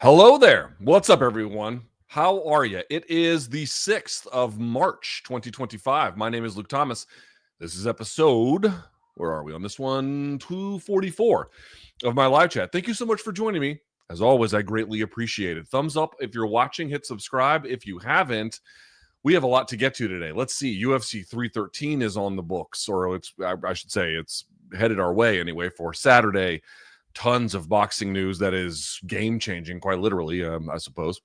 Hello there. What's up, everyone? How are you? It is the 6th of March, 2025. My name is Luke Thomas. This is episode, where are we on this one? 244 of my live chat. Thank you so much for joining me. As always, I greatly appreciate it. Thumbs up if you're watching, hit subscribe if you haven't. We have a lot to get to today. Let's see. UFC 313 is on the books, or I should say it's headed our way anyway for Saturday. Tons of boxing news that is game-changing, quite literally, I suppose,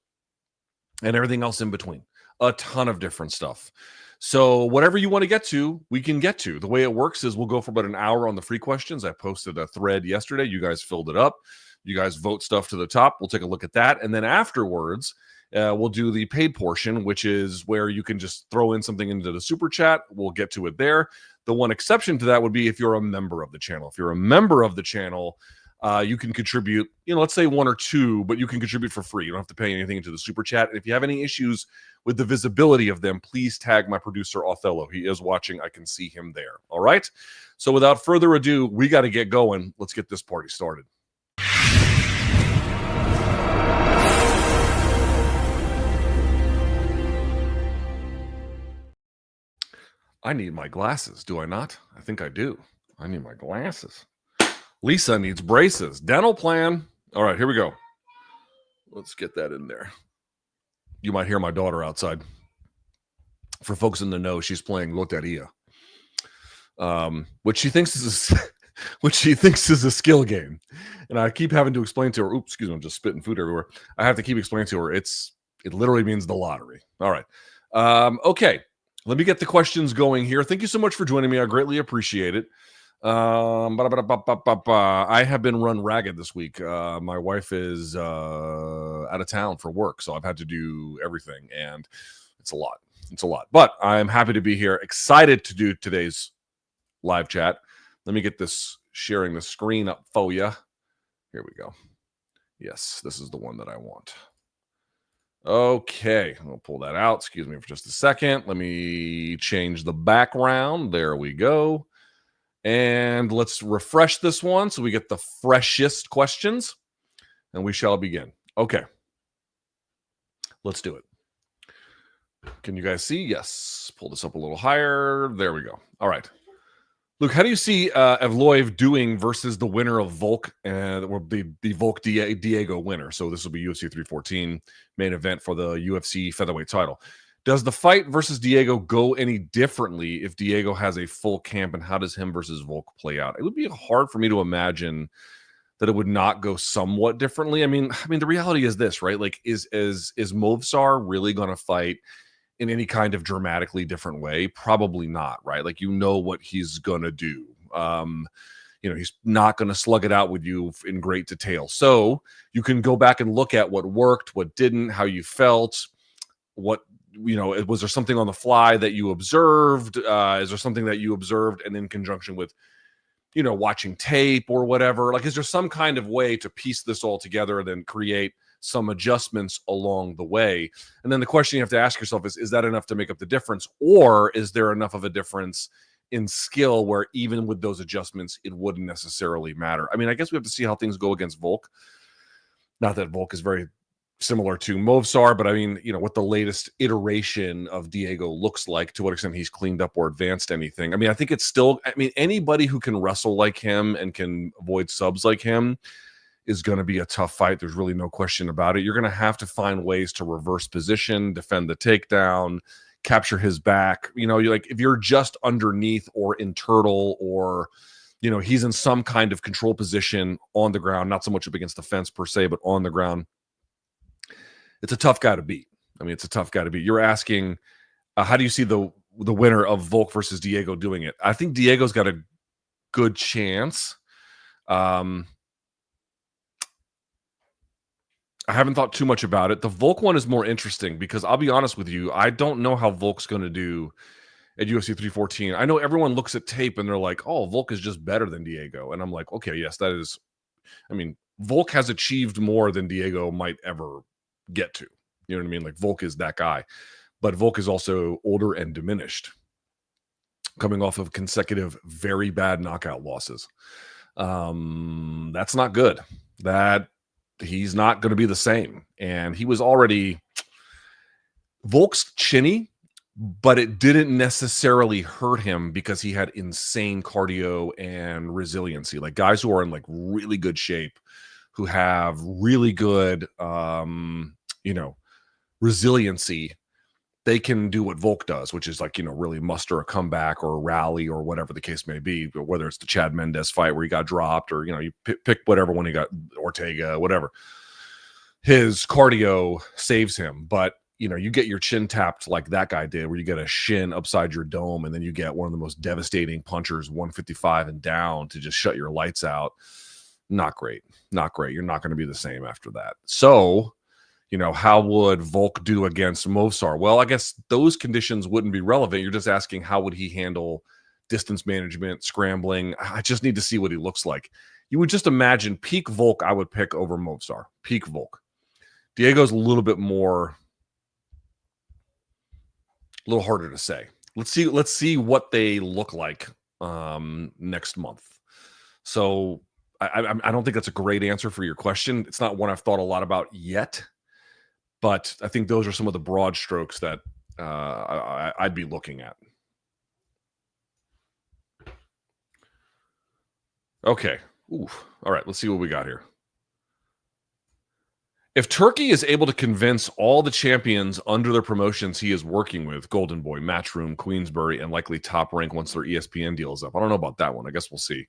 and everything else in between. A ton of different stuff. So whatever you want to get to, we can get to. The way it works is we'll go for about an hour on the free questions. I posted a thread yesterday. You guys filled it up. You guys vote stuff to the top. We'll take a look at that. And then afterwards, we'll do the paid portion, which is where you can just throw in something into the super chat. We'll get to it there. The one exception to that would be if you're a member of the channel. If you're a member of the channel, you can contribute, let's say one or two, but you can contribute for free. You don't have to pay anything into the super chat. And if you have any issues with the visibility of them, please tag my producer, Othello. He is watching. I can see him there. All right. So without further ado, we got to get going. Let's get this party started. I need my glasses, do I not? I think I do. I need my glasses. Lisa needs braces. Dental plan. All right, here we go. Let's get that in there. You might hear my daughter outside. For folks in the know, she's playing Loteria, which she thinks is a skill game. And I keep having to explain to her. Oops, excuse me, I'm just spitting food everywhere. I have to keep explaining to her. It literally means the lottery. All right. Okay. Let me get the questions going here. Thank you so much for joining me. I greatly appreciate it. I have been run ragged this week. My wife is out of town for work, so I've had to do everything, and it's a lot. But I'm happy to be here, excited to do today's live chat. Let me get this sharing the screen up for you. Here we go. Yes, this is the one that I want. Okay, I'll pull that out. Excuse me for just a second. Let me change the background. There we go. And let's refresh this one so we get the freshest questions, and we shall begin. Okay. Let's do it. Can you guys see? Yes. Pull this up a little higher. There we go. All right. Luke, how do you see Evloev doing versus the winner of Volk, or the Volk Diego winner? So this will be UFC 314 main event for the UFC featherweight title. Does the fight versus Diego go any differently if Diego has a full camp, and how does him versus Volk play out? It would be hard for me to imagine that it would not go somewhat differently. I mean, the reality is this, right? Like, is Movsar really going to fight in any kind of dramatically different way? Probably not, right? Like, what he's going to do. He's not going to slug it out with you in great detail. So you can go back and look at what worked, what didn't, how you felt, was there something on the fly that you observed? Is there something that you observed and in conjunction with, watching tape or whatever? Like, is there some kind of way to piece this all together and then create some adjustments along the way? And then the question you have to ask yourself is that enough to make up the difference? Or is there enough of a difference in skill where even with those adjustments, it wouldn't necessarily matter? I mean, I guess we have to see how things go against Volk. Not that Volk is very similar to Movsar, but I mean, what the latest iteration of Diego looks like, to what extent he's cleaned up or advanced anything. I mean, I think it's still, anybody who can wrestle like him and can avoid subs like him is going to be a tough fight. There's really no question about it. You're going to have to find ways to reverse position, defend the takedown, capture his back. You're like, if you're just underneath or in turtle, or he's in some kind of control position on the ground, not so much up against the fence per se, but on the ground, it's a tough guy to beat. You're asking, how do you see the winner of Volk versus Diego doing it? I think Diego's got a good chance. I haven't thought too much about it. The Volk one is more interesting because I'll be honest with you, I don't know how Volk's going to do at UFC 314. I know everyone looks at tape and they're like, oh, Volk is just better than Diego. And I'm like, okay, yes, that is. Volk has achieved more than Diego might ever get to. You know what I mean? Like, Volk is that guy. But Volk is also older and diminished, coming off of consecutive very bad knockout losses. That's not good. That he's not going to be the same. And he was already Volk's chinny, but it didn't necessarily hurt him because he had insane cardio and resiliency. Like guys who are in like really good shape, who have really good, resiliency, they can do what Volk does, which is like, really muster a comeback or a rally or whatever the case may be, whether it's the Chad Mendes fight where he got dropped or, you pick whatever one he got, Ortega, whatever. His cardio saves him, but you get your chin tapped like that guy did, where you get a shin upside your dome, and then you get one of the most devastating punchers, 155 and down, to just shut your lights out. Not great. Not great. You're not going to be the same after that. So, how would Volk do against Movsar? Well, I guess those conditions wouldn't be relevant. You're just asking how would he handle distance management, scrambling. I just need to see what he looks like. You would just imagine peak Volk I would pick over Movsar. Peak Volk. Diego's a little bit more, a little harder to say. Let's see what they look like next month. So I don't think that's a great answer for your question. It's not one I've thought a lot about yet, but I think those are some of the broad strokes that I'd be looking at. Okay. Oof. All right. Let's see what we got here. If Turki is able to convince all the champions under the promotions he is working with, Golden Boy, Matchroom, Queensbury, and likely Top Rank once their ESPN deal is up. I don't know about that one. I guess we'll see.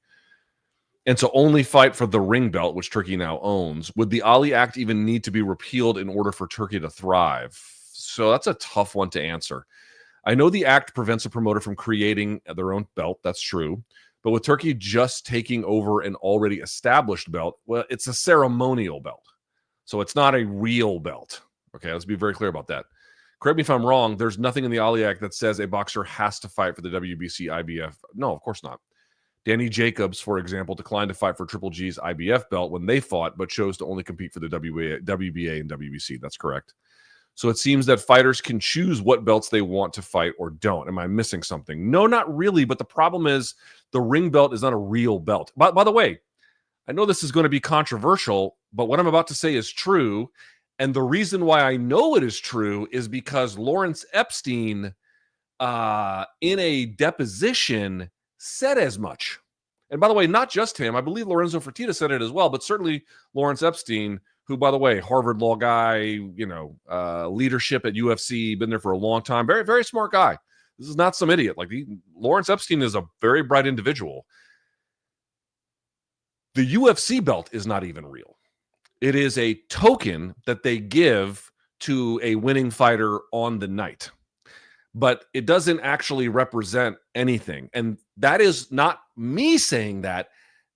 And to only fight for the ring belt, which Turki now owns, would the Ali Act even need to be repealed in order for Turki to thrive? So that's a tough one to answer. I know the act prevents a promoter from creating their own belt. That's true. But with Turki just taking over an already established belt, well, it's a ceremonial belt. So it's not a real belt. Okay, let's be very clear about that. Correct me if I'm wrong. There's nothing in the Ali Act that says a boxer has to fight for the WBC IBF. No, of course not. Danny Jacobs, for example, declined to fight for Triple G's IBF belt when they fought, but chose to only compete for the WBA and WBC. That's correct. So it seems that fighters can choose what belts they want to fight or don't. Am I missing something? No, not really. But the problem is the ring belt is not a real belt. By the way, I know this is going to be controversial, but what I'm about to say is true. And the reason why I know it is true is because Lawrence Epstein, in a deposition, said as much. And by the way, not just him. I believe Lorenzo Fertitta said it as well, but certainly Lawrence Epstein, who, by the way, Harvard law guy, leadership at UFC, been there for a long time. Very, very smart guy. This is not some idiot. Lawrence Epstein is a very bright individual. The UFC belt is not even real. It is a token that they give to a winning fighter on the night. But it doesn't actually represent anything. And that is not me saying that.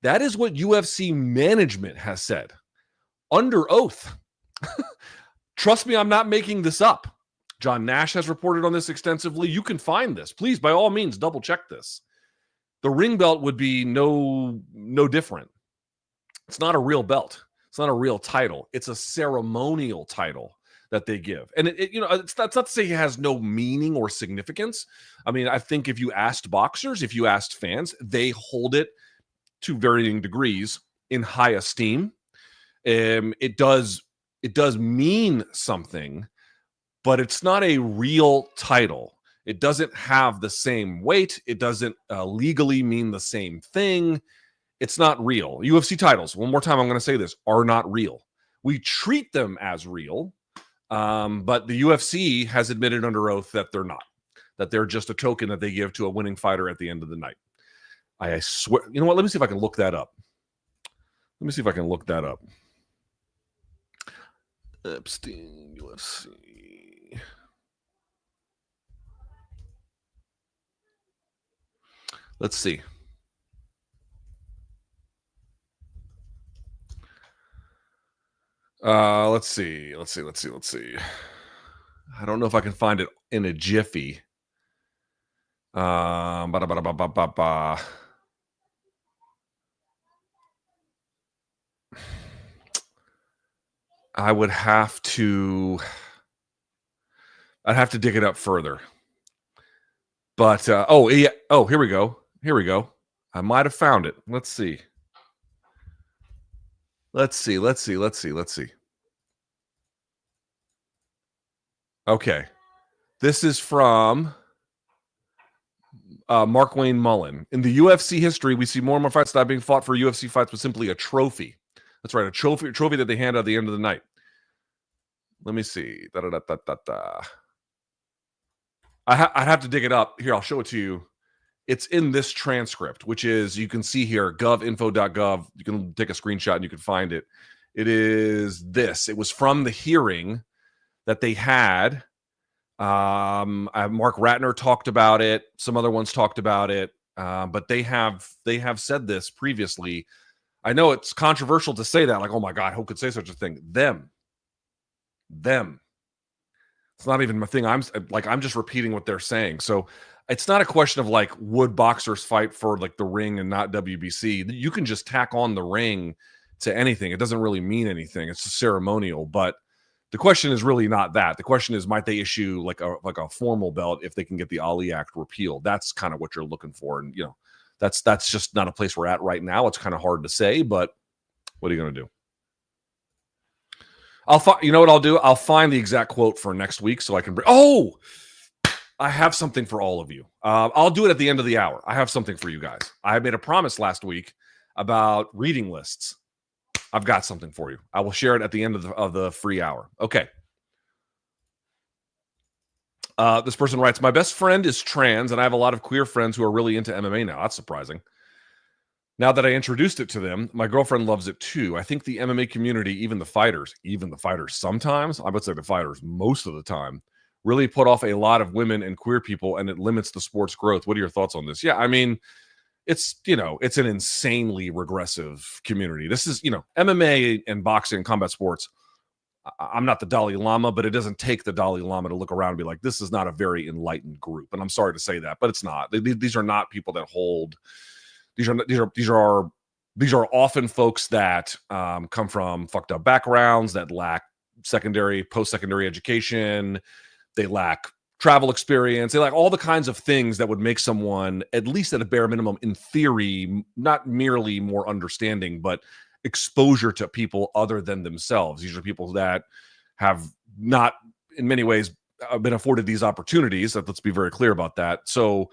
That is what UFC management has said under oath. Trust me, I'm not making this up. John Nash has reported on this extensively. You can find this. Please, by all means, double check this. The ring belt would be no different. It's not a real belt. It's not a real title. It's a ceremonial title that they give. And that's not to say it has no meaning or significance. I mean, I think if you asked boxers, if you asked fans, they hold it to varying degrees in high esteem. It does mean something, but it's not a real title. It doesn't have the same weight. It doesn't legally mean the same thing. It's not real. UFC titles, one more time, I'm going to say this, are not real. We treat them as real, but the UFC has admitted under oath that they're not, that they're just a token that they give to a winning fighter at the end of the night. I swear, you know what? Let me see if I can look that up. Epstein, UFC. Let's see. Let's see. I don't know if I can find it in a jiffy. I would have to. I'd have to dig it up further. But yeah. Oh, here we go. I might have found it. Let's see. Let's see. Okay. This is from Mark Wayne Mullen. In the UFC history, we see more and more fights not being fought for UFC fights, but simply a trophy. That's right, a trophy that they hand out at the end of the night. Let me see. I'd have to dig it up. Here, I'll show it to you. It's in this transcript, which is, you can see here, govinfo.gov. You can take a screenshot and you can find it. It is this. It was from the hearing that they had. Mark Ratner talked about it. Some other ones talked about it. But they have said this previously. I know it's controversial to say that, like, oh my God, who could say such a thing? Them. It's not even my thing. I'm just repeating what they're saying. So it's not a question of like, would boxers fight for like the ring and not WBC? You can just tack on the ring to anything. It doesn't really mean anything. It's just ceremonial. But the question is really not that. The question is, might they issue like a formal belt if they can get the Ali Act repealed? That's kind of what you're looking for. And that's just not a place we're at right now. It's kind of hard to say, but what are you going to do? You know what I'll do? I'll find the exact quote for next week so I can bring. Oh, I have something for all of you. I'll do it at the end of the hour. I have something for you guys. I made a promise last week about reading lists. I've got something for you. I will share it at the end of the free hour. Okay. This person writes, my best friend is trans, and I have a lot of queer friends who are really into MMA now. That's surprising. Now that I introduced it to them, my girlfriend loves it too. I think the MMA community, even the fighters sometimes, I would say the fighters most of the time, really put off a lot of women and queer people, and it limits the sport's growth. What are your thoughts on this? Yeah, I mean, it's an insanely regressive community. This is, MMA and boxing and combat sports. I'm not the Dalai Lama, but it doesn't take the Dalai Lama to look around and be like, this is not a very enlightened group. And I'm sorry to say that, but it's not. These are not people that hold. These are often folks that come from fucked up backgrounds, that lack post-secondary education. They lack travel experience. They lack all the kinds of things that would make someone, at least at a bare minimum, in theory, not merely more understanding, but exposure to people other than themselves. These are people that have not, in many ways, been afforded these opportunities. Let's be very clear about that. So,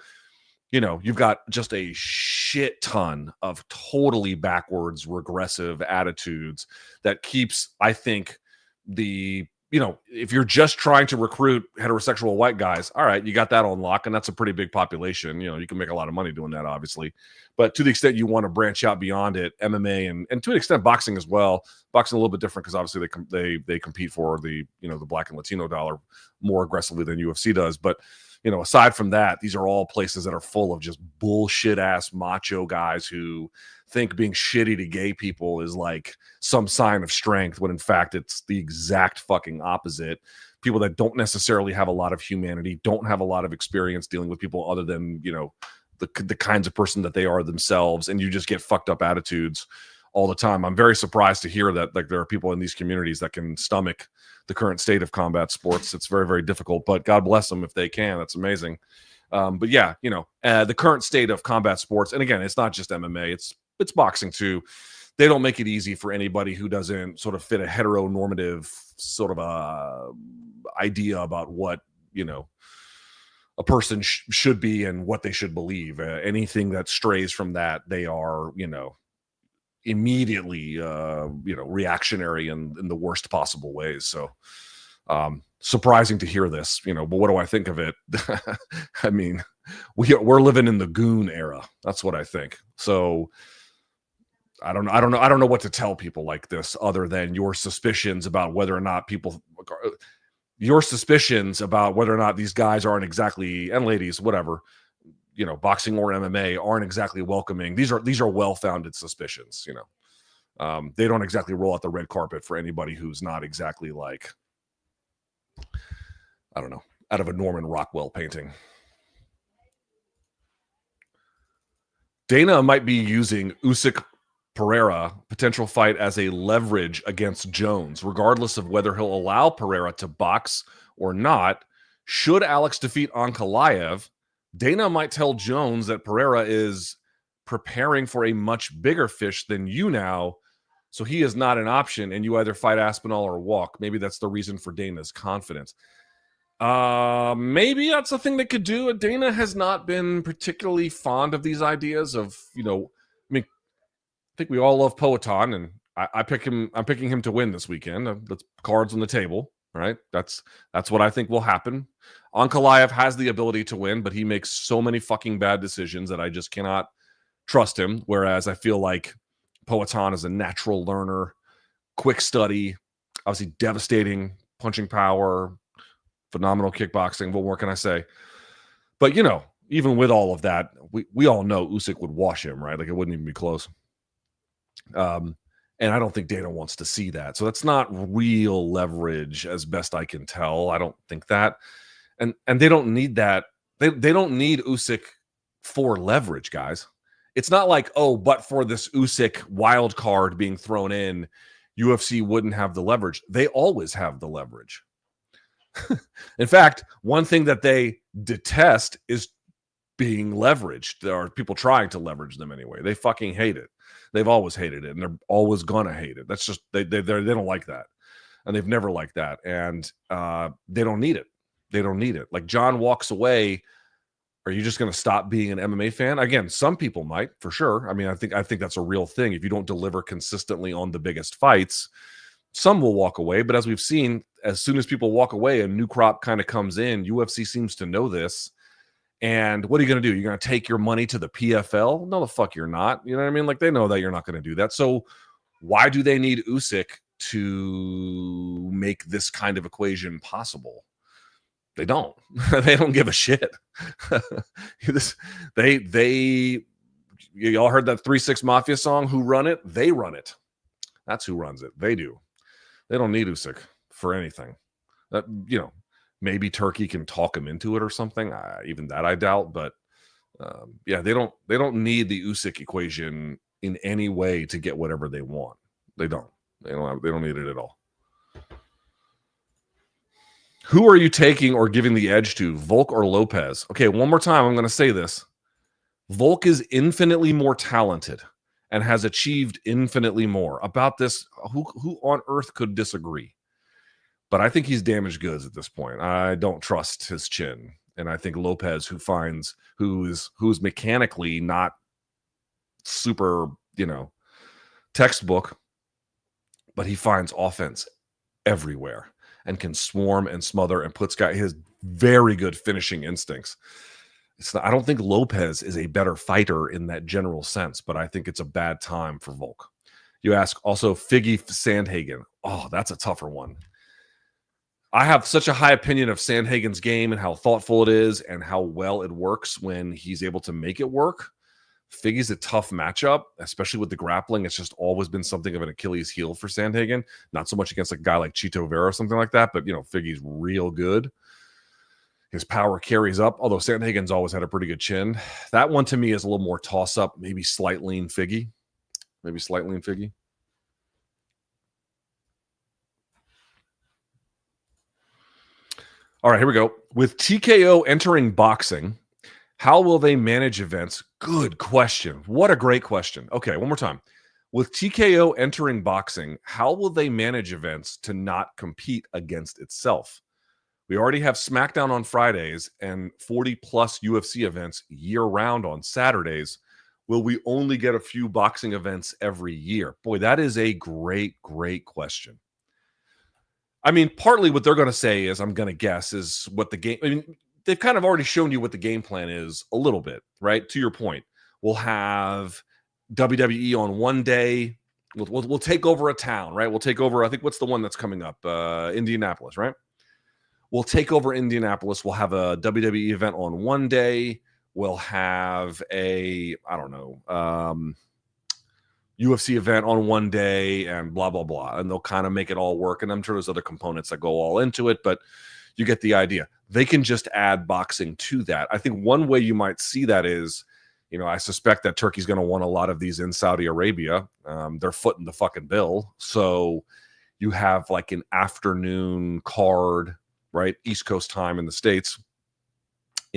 you've got just a shit ton of totally backwards, regressive attitudes that keeps, I think, if you're just trying to recruit heterosexual white guys, all right, you got that on lock, and that's a pretty big population. You can make a lot of money doing that, obviously. But to the extent you want to branch out beyond it, MMA and to an extent boxing as well. Boxing a little bit different because obviously they compete for the the Black and Latino dollar more aggressively than UFC does. But aside from that, these are all places that are full of just bullshit ass macho guys who think being shitty to gay people is like some sign of strength, when in fact it's the exact fucking opposite. People that don't necessarily have a lot of humanity, don't have a lot of experience dealing with people other than, the kinds of person that they are themselves, and you just get fucked up attitudes all the time. I'm very surprised to hear that there are people in these communities that can stomach the current state of combat sports. It's very, very difficult, but God bless them if they can. That's amazing. But yeah, the current state of combat sports, and again, it's not just MMA, it's boxing too. They don't make it easy for anybody who doesn't sort of fit a heteronormative sort of idea about what, a person should be and what they should believe. Anything that strays from that, they are, immediately reactionary in the worst possible ways. So surprising to hear this, but what do I think of it? I mean, we're living in the goon era. That's what I think. So I don't know what to tell people like this other than your suspicions about whether or not these guys aren't exactly, and ladies, whatever, boxing or MMA aren't exactly welcoming. These are well-founded suspicions. They don't exactly roll out the red carpet for anybody who's not exactly like, I don't know, out of a Norman Rockwell painting. Dana might be using Usyk Pereira potential fight as a leverage against Jones, regardless of whether he'll allow Pereira to box or not. Should Alex defeat Ankalaev, Dana might tell Jones that Pereira is preparing for a much bigger fish than you now, So he is not an option, and you either fight Aspinall or walk. Maybe that's the reason for Dana's confidence. Maybe that's a thing they could do. Dana has not been particularly fond of these ideas of, I mean, I think we all love Poatan, and I pick him. I'm picking him to win this weekend. That's cards on the table, right? That's what I think will happen. Ankalaev has the ability to win, but he makes so many fucking bad decisions that I just cannot trust him. Whereas I feel like Poatan is a natural learner, quick study, obviously devastating punching power, phenomenal kickboxing. What more can I say? But, even with all of that, we all know Usyk would wash him, right? Like, it wouldn't even be close. And I don't think Dana wants to see that. So that's not real leverage as best I can tell. I don't think that. And they don't need that. They don't need Usyk for leverage, guys. It's not like, but for this Usyk wild card being thrown in, UFC wouldn't have the leverage. They always have the leverage. In fact, one thing that they detest is being leveraged. There are people trying to leverage them anyway. They fucking hate it. They've always hated it, and they're always gonna hate it. That's just they don't like that, and they've never liked that, and they don't need it. They don't need it. Like, Jon walks away. Are you just going to stop being an MMA fan? Again, some people might, for sure. I mean, I think that's a real thing. If you don't deliver consistently on the biggest fights, some will walk away. But as we've seen, as soon as people walk away, a new crop kind of comes in. UFC seems to know this. And what are you going to do? You're going to take your money to the PFL? No, the fuck you're not. You know what I mean? Like, they know that you're not going to do that. So why do they need Usyk to make this kind of equation possible? They don't. They don't give a shit. Y'all heard that 3-6 Mafia song? Who run it? They run it. That's who runs it. They do. They don't need Usyk for anything. Maybe Turki can talk him into it or something. Even that I doubt. But they don't need the Usyk equation in any way to get whatever they want. They don't. They don't need it at all. Who are you taking or giving the edge to, Volk or Lopes? Okay, one more time, I'm going to say this. Volk is infinitely more talented and has achieved infinitely more. About this, who on earth could disagree? But I think he's damaged goods at this point. I don't trust his chin. And I think Lopes, who's mechanically not super, textbook, but he finds offense everywhere and can swarm and smother and he has very good finishing instincts. I don't think Lopes is a better fighter in that general sense, but I think it's a bad time for Volk. You ask also Figgy Sandhagen. Oh, that's a tougher one. I have such a high opinion of Sandhagen's game and how thoughtful it is and how well it works when he's able to make it work. Figgy's a tough matchup, especially with the grappling. It's just always been something of an Achilles heel for Sandhagen. Not so much against a guy like Chito Vera or something like that, but, Figgy's real good. His power carries up, although Sandhagen's always had a pretty good chin. That one to me is a little more toss-up, maybe slight lean Figgy. All right, here we go. With TKO entering boxing, how will they manage events? Good question. What a great question. Okay, one more time. With TKO entering boxing, how will they manage events to not compete against itself? We already have SmackDown on Fridays and 40-plus UFC events year-round on Saturdays. Will we only get a few boxing events every year? Boy, that is a great, great question. I mean, partly what they're going to say is, I'm going to guess, is what the game... I mean, they've kind of already shown you what the game plan is a little bit, right? To your point, we'll have WWE on one day. We'll take over a town, right? We'll take over, I think, what's the one that's coming up? Indianapolis, right? We'll take over Indianapolis. We'll have a WWE event on one day. We'll have UFC event on one day and blah, blah, blah. And they'll kind of make it all work. And I'm sure there's other components that go all into it, but you get the idea. They can just add boxing to that. I think one way you might see that is, I suspect that Turkey's going to want a lot of these in Saudi Arabia. They're footing the fucking bill. So you have like an afternoon card, right? East Coast time in the States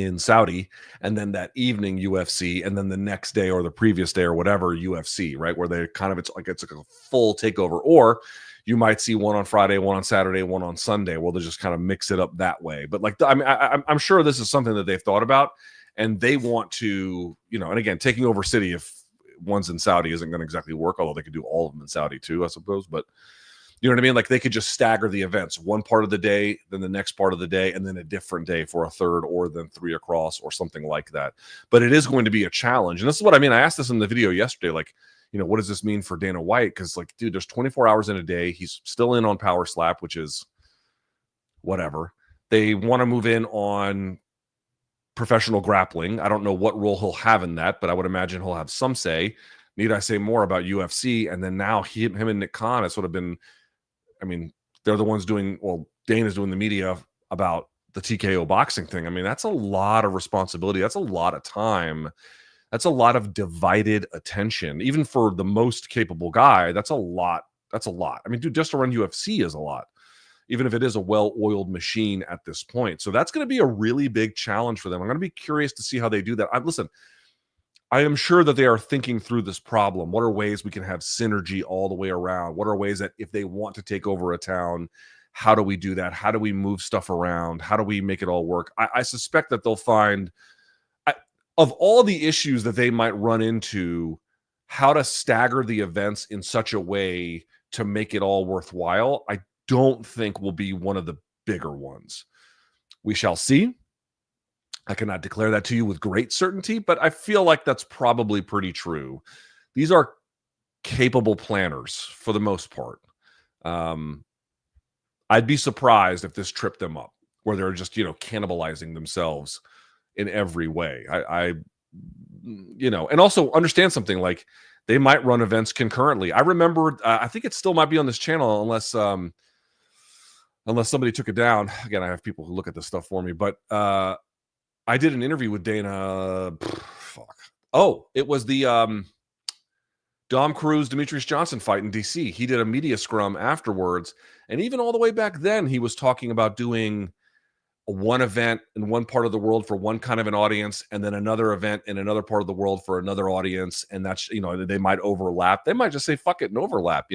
in Saudi, and then that evening UFC, and then the next day or the previous day or whatever UFC, right? Where they kind of, it's like a full takeover. Or you might see one on Friday, one on Saturday, one on Sunday. Well, they just kind of mix it up that way. But like, I mean, I'm sure this is something that they've thought about, and they want to, and again, taking over city, if one's in Saudi, isn't going to exactly work, although they could do all of them in Saudi too, I suppose. But you know what I mean? Like, they could just stagger the events, one part of the day, then the next part of the day, and then a different day for a third, or then 3 across or something like that. But it is going to be a challenge. And this is what I mean. I asked this in the video yesterday, like, what does this mean for Dana White? Because, like, dude, there's 24 hours in a day. He's still in on Power Slap, which is whatever. They want to move in on professional grappling. I don't know what role he'll have in that, but I would imagine he'll have some say. Need I say more about UFC? And then now him and Nick Khan has sort of been, I mean, they're the ones doing, well, Dana's doing the media about the TKO boxing thing. I mean, that's a lot of responsibility. That's a lot of time. That's a lot of divided attention. Even for the most capable guy, that's a lot. That's a lot. I mean, dude, just to run UFC is a lot, even if it is a well-oiled machine at this point. So that's going to be a really big challenge for them. I'm going to be curious to see how they do that. Listen, I am sure that they are thinking through this problem. What are ways we can have synergy all the way around? What are ways that if they want to take over a town, how do we do that? How do we move stuff around? How do we make it all work? I suspect that they'll find, of all the issues that they might run into, how to stagger the events in such a way to make it all worthwhile, I don't think will be one of the bigger ones. We shall see. I cannot declare that to you with great certainty, but I feel like that's probably pretty true. These are capable planners for the most part. I'd be surprised if this tripped them up, where they're just, cannibalizing themselves in every way. And also understand something, like, they might run events concurrently. I remember, I think it still might be on this channel, unless somebody took it down. Again, I have people who look at this stuff for me, but I did an interview with Dana. It was the Dom Cruz, Demetrius Johnson fight in DC. He did a media scrum afterwards. And even all the way back then, he was talking about doing one event in one part of the world for one kind of an audience, and then another event in another part of the world for another audience. And that's, they might overlap. They might just say, fuck it, and overlap,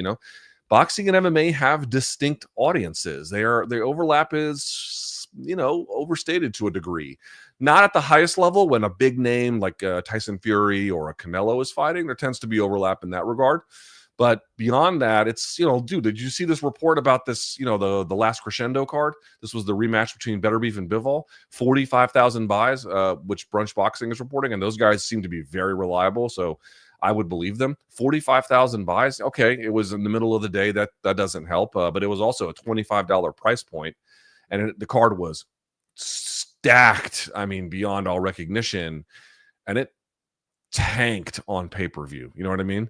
Boxing and MMA have distinct audiences. Their overlap is, overstated to a degree. Not at the highest level. When a big name like Tyson Fury or a Canelo is fighting, there tends to be overlap in that regard. But beyond that, it's, dude, did you see this report about this, the last Crescendo card? This was the rematch between Better Beef and Bivol. 45,000 buys, which Brunch Boxing is reporting, and those guys seem to be very reliable, so I would believe them. 45,000 buys. Okay, it was in the middle of the day. That doesn't help, but it was also a $25 price point, and the card was stacked, I mean, beyond all recognition, and it tanked on pay-per-view. You know what I mean?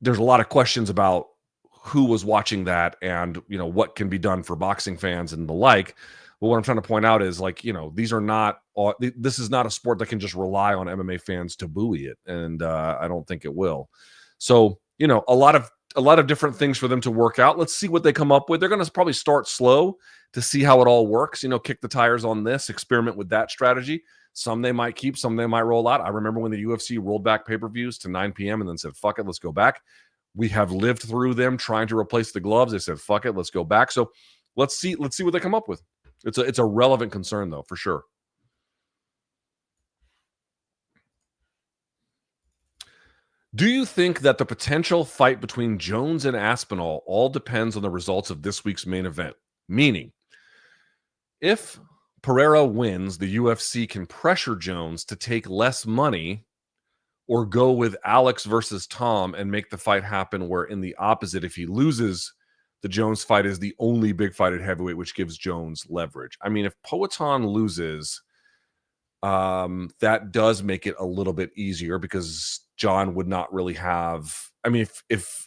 There's a lot of questions about who was watching that and, what can be done for boxing fans and the like. But what I'm trying to point out is, like, these are not, this is not a sport that can just rely on MMA fans to buoy it. And I don't think it will. So, a lot of different things for them to work out. Let's see what they come up with. They're going to probably start slow to see how it all works, kick the tires on this, experiment with that strategy. Some they might keep, some they might roll out. I remember when the UFC rolled back pay-per-views to 9 p.m. and then said, fuck it, let's go back. We have lived through them trying to replace the gloves. They said, fuck it, let's go back. So let's see what they come up with. It's a relevant concern, though, for sure. Do you think that the potential fight between Jones and Aspinall all depends on the results of this week's main event? Meaning, if Pereira wins, the UFC can pressure Jones to take less money, or go with Alex versus Tom and make the fight happen, where in the opposite, if he loses, the Jones fight is the only big fight at heavyweight, which gives Jones leverage. I mean, if Poatan loses, that does make it a little bit easier, because John would not really have, I mean, if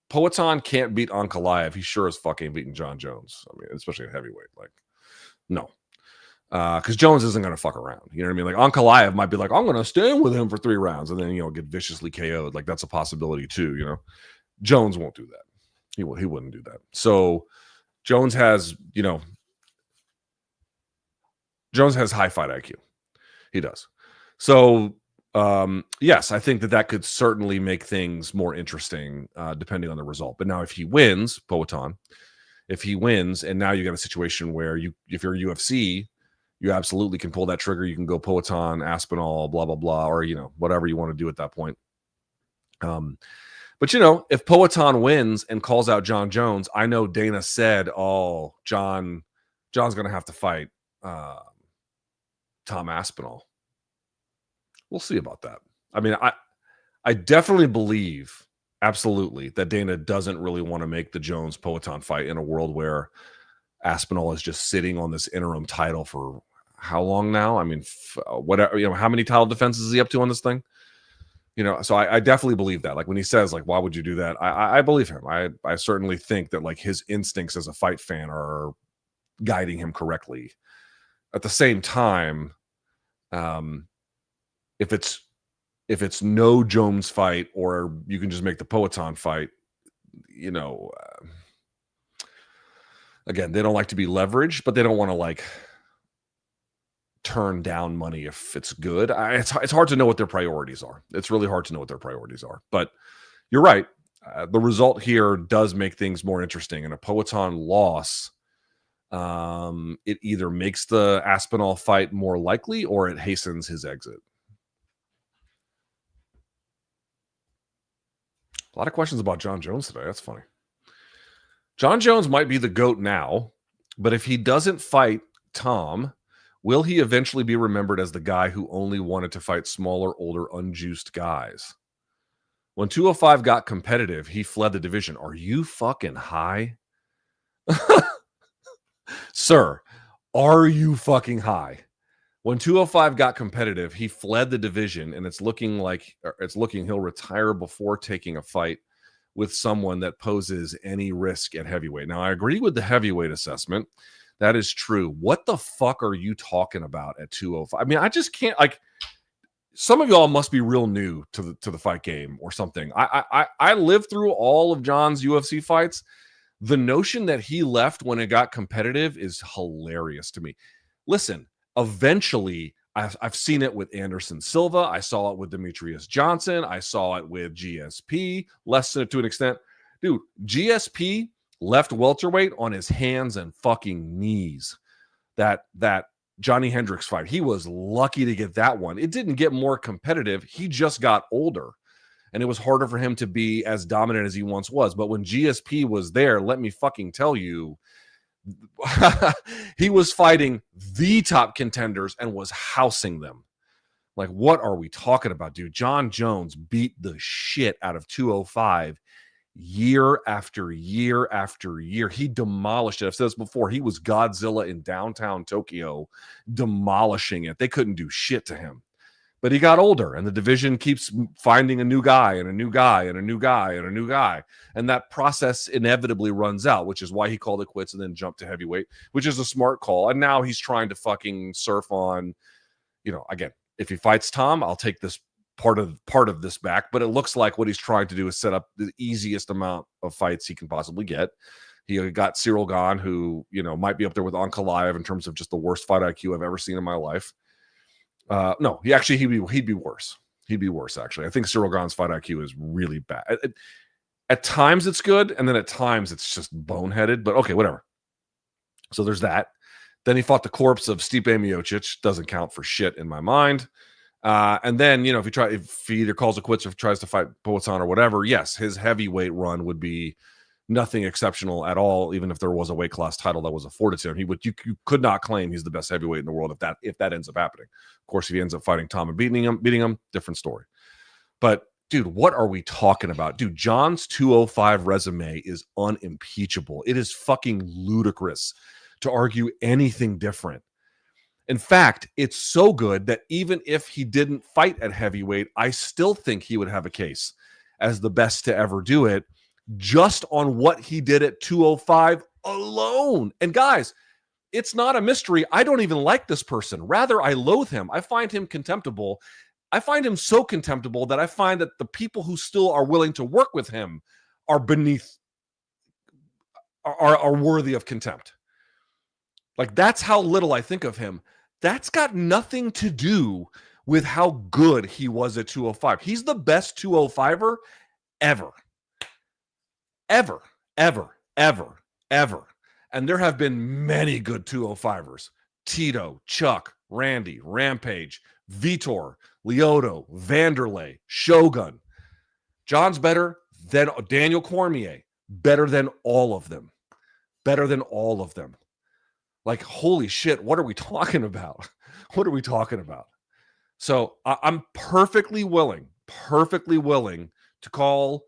Poatan can't beat Ankalaev, he sure as fuck ain't beating Jon Jones. I mean, especially at heavyweight. Like, no. Because Jones isn't going to fuck around. You know what I mean? Like, Ankalaev might be like, I'm going to stand with him for 3 rounds and then, get viciously KO'd. Like, that's a possibility too, Jones won't do that. He wouldn't do that. So Jones has, Jones has high fight IQ. He does. So, yes, I think that could certainly make things more interesting depending on the result. But now if he wins, Poatan, if he wins, and now you got a situation where if you're UFC, you absolutely can pull that trigger. You can go Poatan, Aspinall, blah, blah, blah, or, whatever you want to do at that point. But, if Poatan wins and calls out Jon Jones, I know Dana said, oh, John's going to have to fight Tom Aspinall. We'll see about that. I mean, I definitely believe, absolutely, that Dana doesn't really want to make the Jones-Poatan fight in a world where Aspinall is just sitting on this interim title for how long now? I mean, whatever, how many title defenses is he up to on this thing? So I definitely believe that. Like when he says, like, why would you do that? I believe him. I certainly think that like his instincts as a fight fan are guiding him correctly. At the same time, if it's no Jones fight, or you can just make the Poatan fight, again, they don't like to be leveraged, but they don't want to like turn down money if it's good. It's hard to know what their priorities are. It's really hard to know what their priorities are. But you're right. The result here does make things more interesting. And a Poatan loss, it either makes the Aspinall fight more likely or it hastens his exit. A lot of questions about Jon Jones today. That's funny. Jon Jones might be the GOAT now, but if he doesn't fight Tom, will he eventually be remembered as the guy who only wanted to fight smaller, older, unjuiced guys? When 205 got competitive, he fled the division. Are you fucking high? Sir, are you fucking high? When 205 got competitive, he fled the division, and it's looking he'll retire before taking a fight with someone that poses any risk at heavyweight. Now, I agree with the heavyweight assessment. That is true. What the fuck are you talking about at 205? I mean, I just can't, like, some of y'all must be real new to the fight game or something. I lived through all of Jon's UFC fights. The notion that he left when it got competitive is hilarious to me. Listen, eventually, I've seen it with Anderson Silva. I saw it with Demetrius Johnson. I saw it with GSP, less to an extent. Dude, GSP left welterweight on his hands and fucking knees. That Johnny Hendricks fight, he was lucky to get that one. It didn't get more competitive. He just got older, and it was harder for him to be as dominant as he once was. But when GSP was there, let me fucking tell you, he was fighting the top contenders and was housing them. Like, what are we talking about, dude? Jon Jones beat the shit out of 205 year after year after year. He demolished it. I've said this before. He was Godzilla in downtown Tokyo, demolishing it. They couldn't do shit to him. But he got older, and the division keeps finding a new guy and a new guy and a new guy and a new guy. And that process inevitably runs out, which is why he called it quits and then jumped to heavyweight, which is a smart call. And now he's trying to fucking surf on, again, if he fights Tom, I'll take this part of this back. But it looks like what he's trying to do is set up the easiest amount of fights he can possibly get. He got Cyril Gane, who, might be up there with Ankalaev in terms of just the worst fight IQ I've ever seen in my life. No, he'd be worse. He'd be worse, actually. I think Cyril Gane's fight IQ is really bad. At times it's good, and then at times it's just boneheaded, but okay, whatever. So there's that. Then he fought the corpse of Stipe Miocic. Doesn't count for shit in my mind. And then, if he either calls it quits or tries to fight Poatan or whatever, yes, his heavyweight run would be nothing exceptional at all. Even if there was a weight class title that was afforded to him, you could not claim he's the best heavyweight in the world if that ends up happening. Of course, if he ends up fighting Tom and beating him, different story. But dude, what are we talking about? Dude, Jon's 205 resume is unimpeachable. It is fucking ludicrous to argue anything different. In fact, it's so good that even if he didn't fight at heavyweight, I still think he would have a case as the best to ever do it, just on what he did at 205 alone. And guys, it's not a mystery. I don't even like this person. Rather, I loathe him. I find him contemptible. I find him so contemptible that I find that the people who still are willing to work with him are worthy of contempt. Like, that's how little I think of him. That's got nothing to do with how good he was at 205. He's the best 205er ever. Ever, ever, ever, ever. And there have been many good 205ers. Tito, Chuck, Randy, Rampage, Vitor, Lyoto, Vanderlei, Shogun. John's better than Daniel Cormier. Better than all of them. Better than all of them. Like, holy shit, what are we talking about? What are we talking about? So I'm perfectly willing to call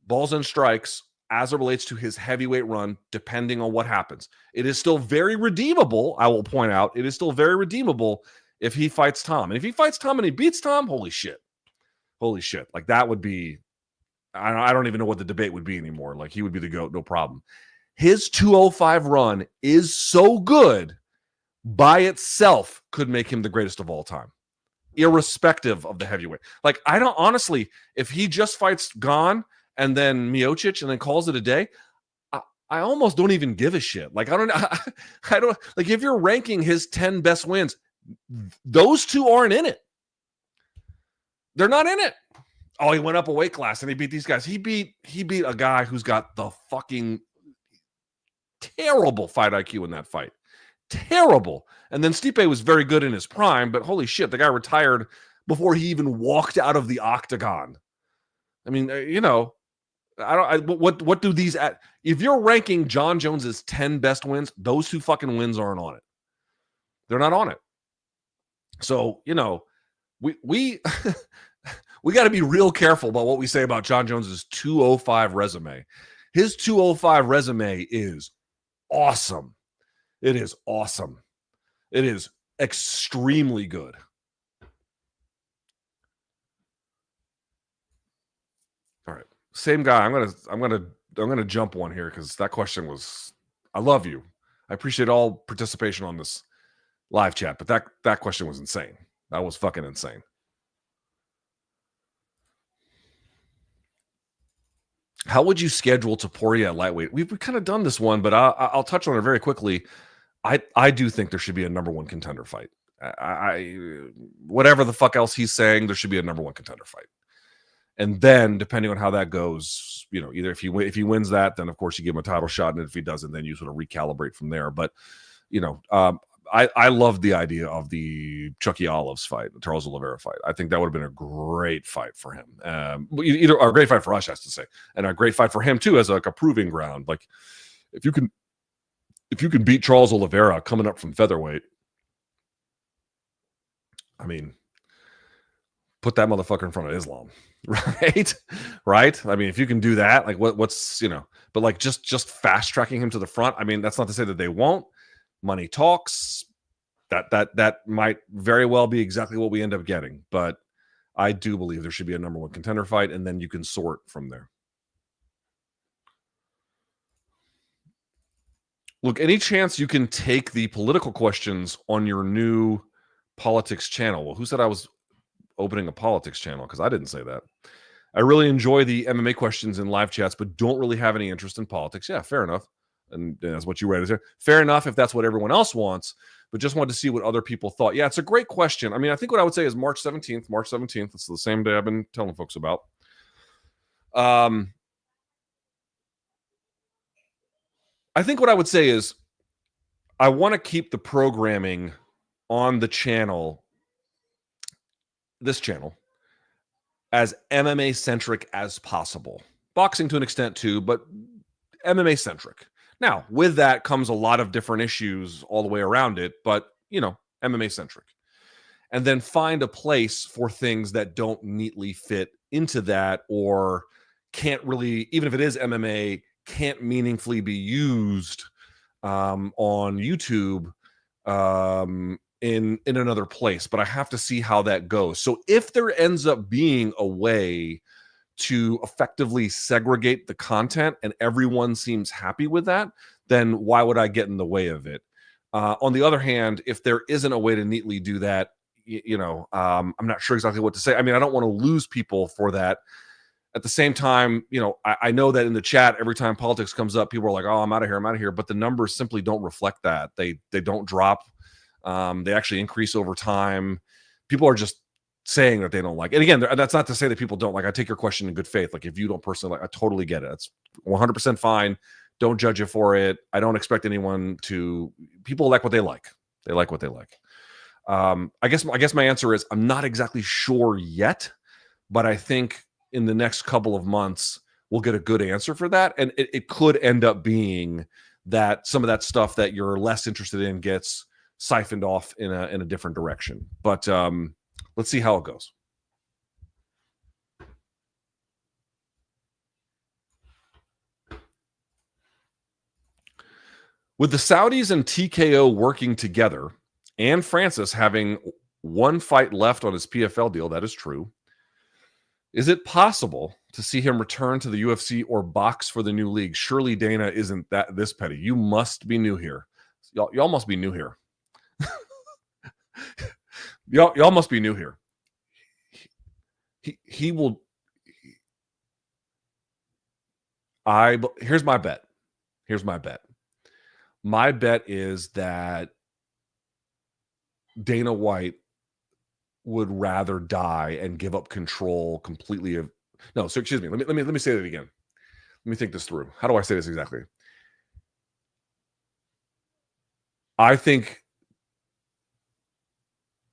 balls and strikes as it relates to his heavyweight run, depending on what happens. It is still very redeemable, I will point out. It is still very redeemable if he fights Tom. And if he fights Tom and he beats Tom, holy shit. Holy shit. Like, that would be, I don't even know what the debate would be anymore. Like, he would be the GOAT, no problem. His 205 run is so good, by itself could make him the greatest of all time, irrespective of the heavyweight. Like, I don't, honestly, if he just fights Gon and then Miocic and then calls it a day, I almost don't even give a shit. Like, I don't, like, if you're ranking his 10 best wins, those two aren't in it. They're not in it. Oh, he went up a weight class and he beat these guys. He beat a guy who's got the fucking terrible fight IQ in that fight. Terrible. And then Stipe was very good in his prime, but holy shit, the guy retired before he even walked out of the octagon. I mean, what do these if you're ranking Jon Jones's 10 best wins, those two fucking wins aren't on it. They're not on it. So, we we got to be real careful about what we say about Jon Jones's 205 resume. His 205 resume is awesome. It is awesome. It is extremely good. All right. Same guy. I'm gonna jump one here because that question was, I love you. I appreciate all participation on this live chat, but that question was insane. That was fucking insane. How would you schedule Topuria at lightweight? We've kind of done this one, but I'll touch on it very quickly. I do think there should be a number one contender fight. Whatever the fuck else he's saying, there should be a number one contender fight. And then, depending on how that goes, either if he wins that, then of course you give him a title shot, and if he doesn't, then you sort of recalibrate from there. But I love the idea of the Chucky Olives fight, the Charles Oliveira fight. I think that would have been a great fight for him. Either a great fight for us, I have to say, and a great fight for him too, as like a proving ground. Like, if you can beat Charles Oliveira coming up from featherweight, I mean, put that motherfucker in front of Islam, right? Right? I mean, if you can do that, like what's but like just fast tracking him to the front. I mean, that's not to say that they won't. Money talks. That might very well be exactly what we end up getting, but I do believe there should be a number one contender fight, and then you can sort from there. Look, any chance you can take the political questions on your new politics channel? Well, who said I was opening a politics channel? Because I didn't say that. I really enjoy the MMA questions in live chats, but don't really have any interest in politics. Yeah, fair enough. And that's what you read. Fair enough if that's what everyone else wants, but just wanted to see what other people thought. Yeah, it's a great question. I mean, I think what I would say is March 17th. March 17th. It's the same day I've been telling folks about. I think what I would say is I want to keep the programming on the channel, this channel, as MMA centric as possible. Boxing to an extent too, but MMA centric. Now, with that comes a lot of different issues all the way around it, but MMA centric. And then find a place for things that don't neatly fit into that, or can't really, even if it is MMA, can't meaningfully be used on YouTube in another place. But I have to see how that goes. So if there ends up being a way to effectively segregate the content and everyone seems happy with that, then why would I get in the way of it? On the other hand, if there isn't a way to neatly do that, I'm not sure exactly what to say. I mean, I don't want to lose people for that. At the same time, I know that in the chat, every time politics comes up, people are like, oh, I'm out of here. But the numbers simply don't reflect that. They don't drop. They actually increase over time. People are just saying that they don't like it. And again, that's not to say that people don't like. I take your question in good faith. Like if you don't personally like, I totally get it. That's 100% fine. Don't judge you for it. I don't expect anyone to. People like what they like. They like what they like. I guess my answer is I'm not exactly sure yet, but I think in the next couple of months we'll get a good answer for that, and it could end up being that some of that stuff that you're less interested in gets siphoned off in a different direction. But let's see how it goes. With the Saudis and TKO working together, and Francis having one fight left on his PFL deal, that is true. Is it possible to see him return to the UFC or box for the new league? Surely Dana isn't this petty. You must be new here. Y'all must be new here. y'all must be new here. He will. Here's my bet. My bet is that Dana White would rather die and give up control completely of. No, so excuse me. Let me say that again. Let me think this through. How do I say this exactly? I think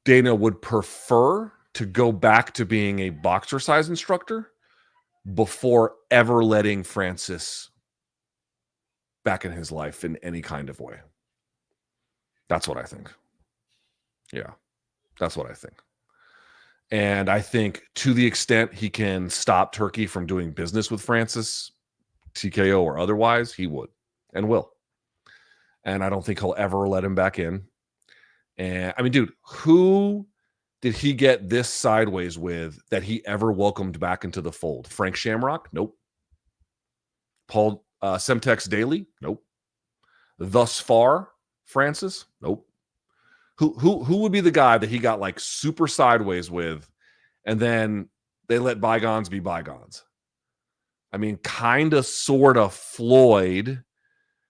Dana would prefer to go back to being a boxer-size instructor before ever letting Francis back in his life in any kind of way. That's what I think. Yeah, that's what I think. And I think to the extent he can stop Turki from doing business with Francis, TKO or otherwise, he would and will. And I don't think he'll ever let him back in. And I mean, dude, who did he get this sideways with that he ever welcomed back into the fold? Frank Shamrock? Nope. Paul Semtex Daly? Nope. Thus far, Francis? Nope. Who would be the guy that he got like super sideways with, and then they let bygones be bygones? I mean, kind of, sort of Floyd,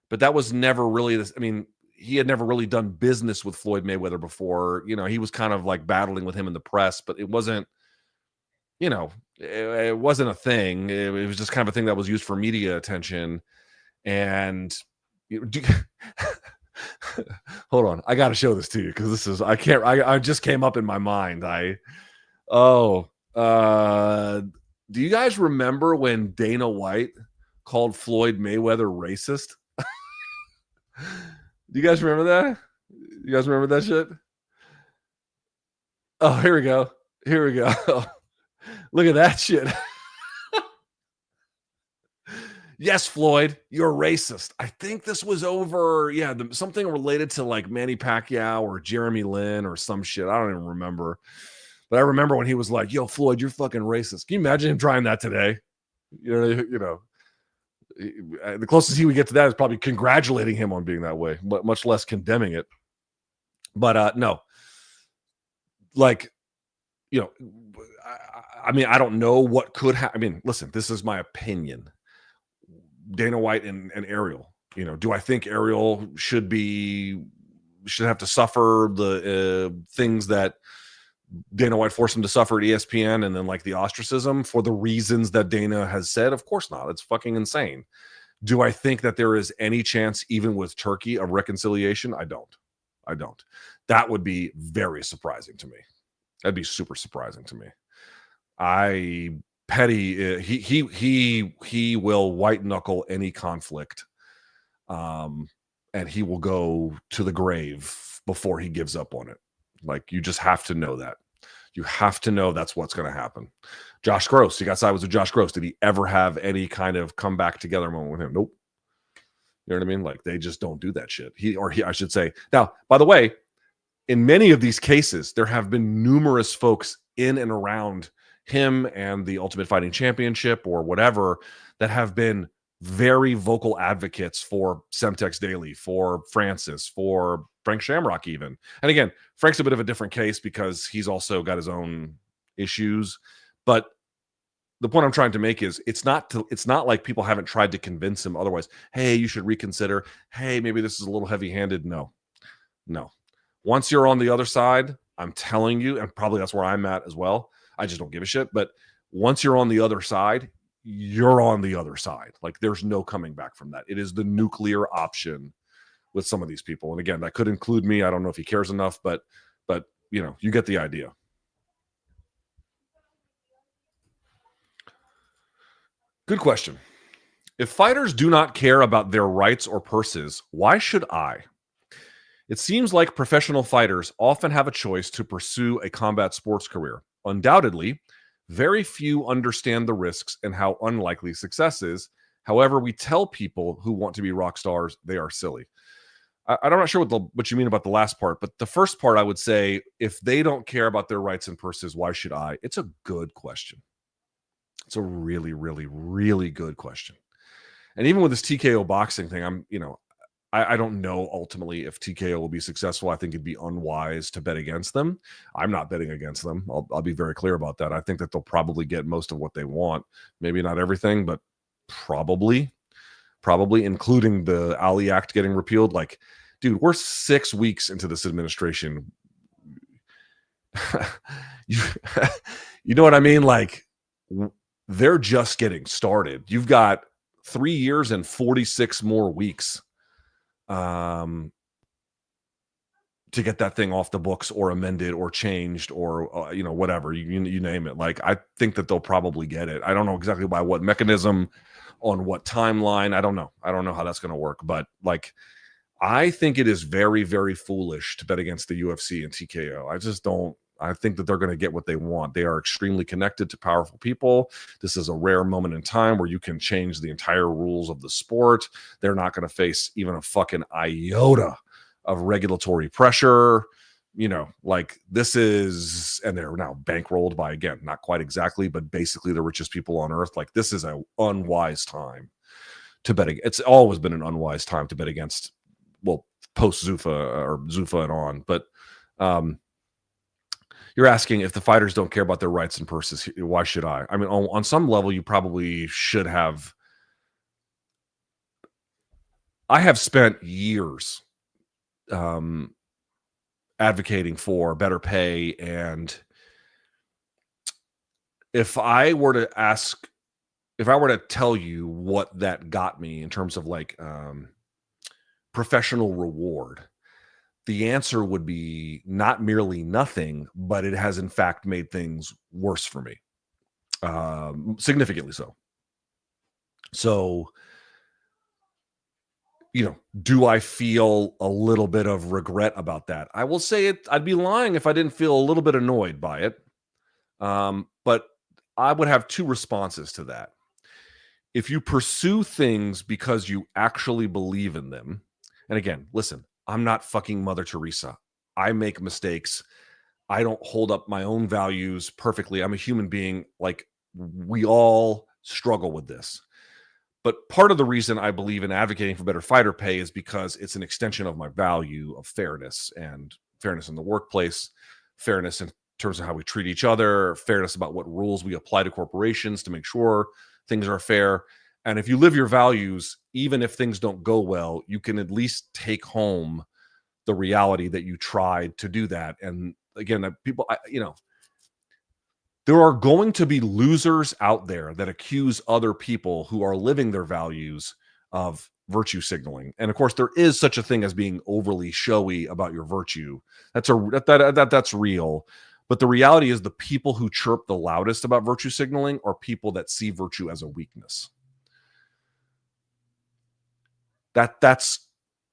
but that was never really this. I mean, he had never really done business with Floyd Mayweather before. You know, he was kind of like battling with him in the press, but it wasn't, you know, it wasn't a thing. It was just kind of a thing that was used for media attention. And hold on, I got to show this to you because this is I just came up in my mind. Do you guys remember when Dana White called Floyd Mayweather racist? Do you guys remember that? You guys remember that shit? Oh, here we go. Look at that shit. Yes, Floyd, you're racist. I think this was over, something related to like Manny Pacquiao or Jeremy Lin or some shit. I don't even remember. But I remember when he was like, yo, Floyd, you're fucking racist. Can you imagine him trying that today? You know, the closest he would get to that is probably congratulating him on being that way, but much less condemning it. But no, like, you know, I mean, I don't know what could happen. I mean, listen, this is my opinion. Dana White and Ariel, you know, do I think Ariel should have to suffer the things that Dana White forced him to suffer at ESPN and then like the ostracism for the reasons that Dana has said? Of course not. It's fucking insane. Do I think that there is any chance, even with Turki, of reconciliation? I don't. That would be very surprising to me. That'd be super surprising to me. Petty, he will white knuckle any conflict, and he will go to the grave before he gives up on it. Like, you just have to know that. You have to know that's what's going to happen. Josh Gross, he got sideways with Josh Gross. Did he ever have any kind of come back together moment with him? Nope. You know what I mean? Like, they just don't do that shit. I should say. Now, by the way, in many of these cases, there have been numerous folks in and around him and the Ultimate Fighting Championship or whatever that have been very vocal advocates for Semtex Daly, for Francis, for Frank Shamrock even. And again, Frank's a bit of a different case because he's also got his own issues. But the point I'm trying to make is it's not like people haven't tried to convince him otherwise. Hey, you should reconsider. Hey, maybe this is a little heavy-handed. No. Once you're on the other side, I'm telling you, and probably that's where I'm at as well. I just don't give a shit. But once you're on the other side, you're on the other side. Like there's no coming back from that. It is the nuclear option with some of these people. And again, that could include me. I don't know if he cares enough, but you know, you get the idea. Good question. If fighters do not care about their rights or purses, why should I? It seems like professional fighters often have a choice to pursue a combat sports career. Undoubtedly, very few understand the risks and how unlikely success is. However, we tell people who want to be rock stars they are silly. I'm not sure what you mean about the last part, but the first part, I would say, if they don't care about their rights and purses, why should I? It's a good question. It's a really, really, really good question. And even with this TKO boxing thing, I don't know ultimately if TKO will be successful. I think it'd be unwise to bet against them. I'm not betting against them. I'll be very clear about that. I think that they'll probably get most of what they want. Maybe not everything, but probably, including the Ali Act getting repealed. Like, dude, we're 6 weeks into this administration. You know what I mean? Like, they're just getting started. You've got 3 years and 46 more weeks to get that thing off the books or amended or changed or whatever you name it. Like, I think that they'll probably get it. I don't know exactly by what mechanism, on what timeline. I don't know how that's going to work, but like, I think it is very, very foolish to bet against the UFC and TKO. I just don't. I think that they're going to get what they want. They are extremely connected to powerful people. This is a rare moment in time where you can change the entire rules of the sport. They're not going to face even a fucking iota of regulatory pressure. Like, this is, and they're now bankrolled by, again, not quite exactly, but basically the richest people on earth. Like, this is an unwise time to bet. It's always been an unwise time to bet against, well, post Zuffa or Zuffa and on. But you're asking if the fighters don't care about their rights and purses, why should I? I mean, on some level, you probably should have. I have spent years advocating for better pay, and if I were to tell you what that got me in terms of like professional reward, the answer would be not merely nothing, but it has in fact made things worse for me, significantly so. So, do I feel a little bit of regret about that? I will say it. I'd be lying if I didn't feel a little bit annoyed by it. But I would have two responses to that. If you pursue things because you actually believe in them, and again, listen, I'm not fucking Mother Teresa. I make mistakes. I don't hold up my own values perfectly. I'm a human being. Like, we all struggle with this. But part of the reason I believe in advocating for better fighter pay is because it's an extension of my value of fairness, and fairness in the workplace, fairness in terms of how we treat each other, fairness about what rules we apply to corporations to make sure things are fair. And if you live your values, even if things don't go well, you can at least take home the reality that you tried to do that. And again, people, there are going to be losers out there that accuse other people who are living their values of virtue signaling. And of course, there is such a thing as being overly showy about your virtue. That's real. But the reality is, the people who chirp the loudest about virtue signaling are people that see virtue as a weakness. That's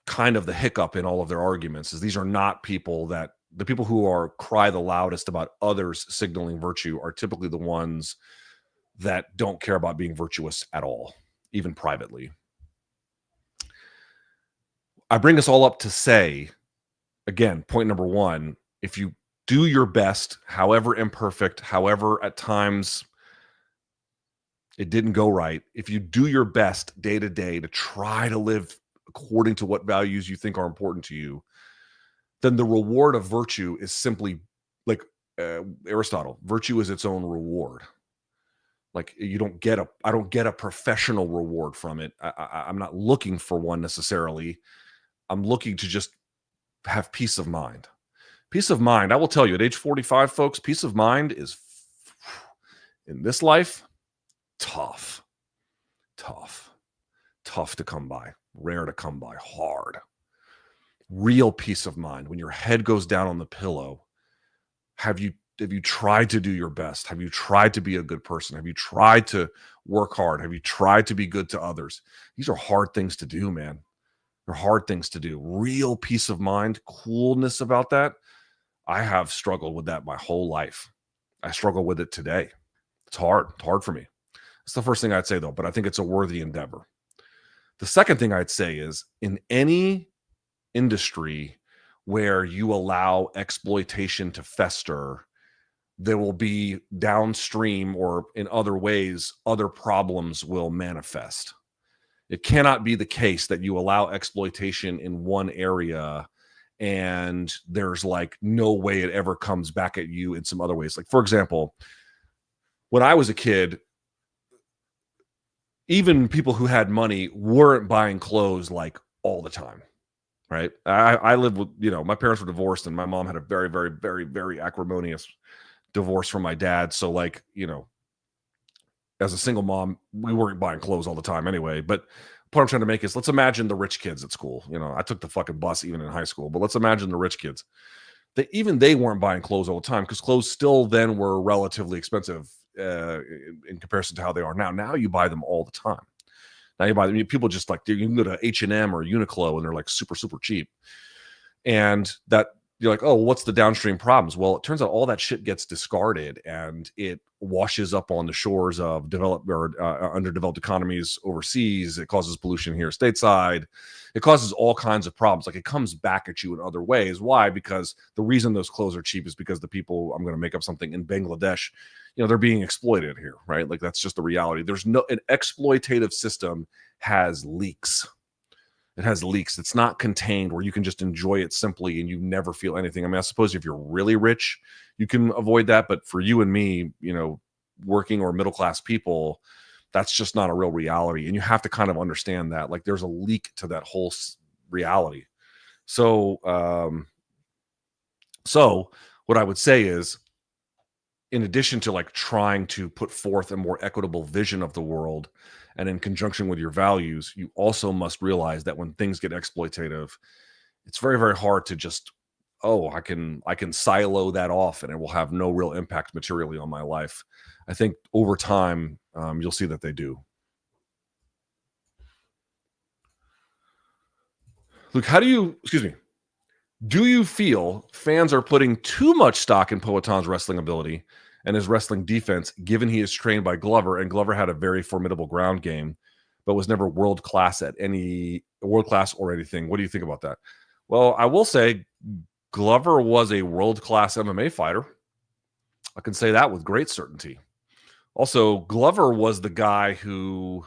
kind of the hiccup in all of their arguments, is these are not people that, the people who cry the loudest about others signaling virtue are typically the ones that don't care about being virtuous at all, even privately. I bring us all up to say, again, point number one, if you do your best, however imperfect, however at times it didn't go right, if you do your best day to day to try to live according to what values you think are important to you, then the reward of virtue is simply like Aristotle. Virtue is its own reward. Like, I don't get a professional reward from it. I'm not looking for one necessarily. I'm looking to just have peace of mind. Peace of mind. I will tell you, at age 45, folks, peace of mind is, in this life, tough to come by, rare to come by, hard. Real peace of mind. When your head goes down on the pillow, have you tried to do your best? Have you tried to be a good person? Have you tried to work hard? Have you tried to be good to others? These are hard things to do, man. They're hard things to do. Real peace of mind, coolness about that. I have struggled with that my whole life. I struggle with it today. It's hard. It's hard for me. That's the first thing I'd say, though, but I think it's a worthy endeavor. The second thing I'd say is, in any industry where you allow exploitation to fester, there will be downstream or in other ways, other problems will manifest. It cannot be the case that you allow exploitation in one area and there's like no way it ever comes back at you in some other ways. Like, for example, when I was a kid, even people who had money weren't buying clothes like all the time, right? I lived with, my parents were divorced and my mom had a very, very, very, very acrimonious divorce from my dad. So like, as a single mom, we weren't buying clothes all the time anyway. But what I'm trying to make is, let's imagine the rich kids at school. I took the fucking bus even in high school, but let's imagine the rich kids. They weren't buying clothes all the time because clothes still then were relatively expensive in comparison to how they are now. Now you buy them all the time. Now you buy them. People just like, you can go to H&M or Uniqlo and they're like super, super cheap. And that you're like, oh, what's the downstream problems? Well, it turns out all that shit gets discarded and it washes up on the shores of developed or underdeveloped economies overseas. It causes pollution here stateside. It causes all kinds of problems. Like, it comes back at you in other ways. Why? Because the reason those clothes are cheap is because the people, I'm going to make up something, in Bangladesh, they're being exploited here, right? Like, that's just the reality. An exploitative system has leaks. It has leaks. It's not contained where you can just enjoy it simply and you never feel anything. I mean, I suppose if you're really rich, you can avoid that. But for you and me, working or middle-class people, that's just not a real reality. And you have to kind of understand that. Like, there's a leak to that whole reality. So what I would say is, in addition to like trying to put forth a more equitable vision of the world, and in conjunction with your values, you also must realize that when things get exploitative, it's very, very hard to just, I can silo that off and it will have no real impact materially on my life. I think over time, you'll see that they do. Luke, do you feel fans are putting too much stock in Poatan's wrestling ability and his wrestling defense, given he is trained by Glover, and Glover had a very formidable ground game, but was never world class or anything? What do you think about that? Well, I will say Glover was a world-class MMA fighter. I can say that with great certainty. Also, Glover was the guy who,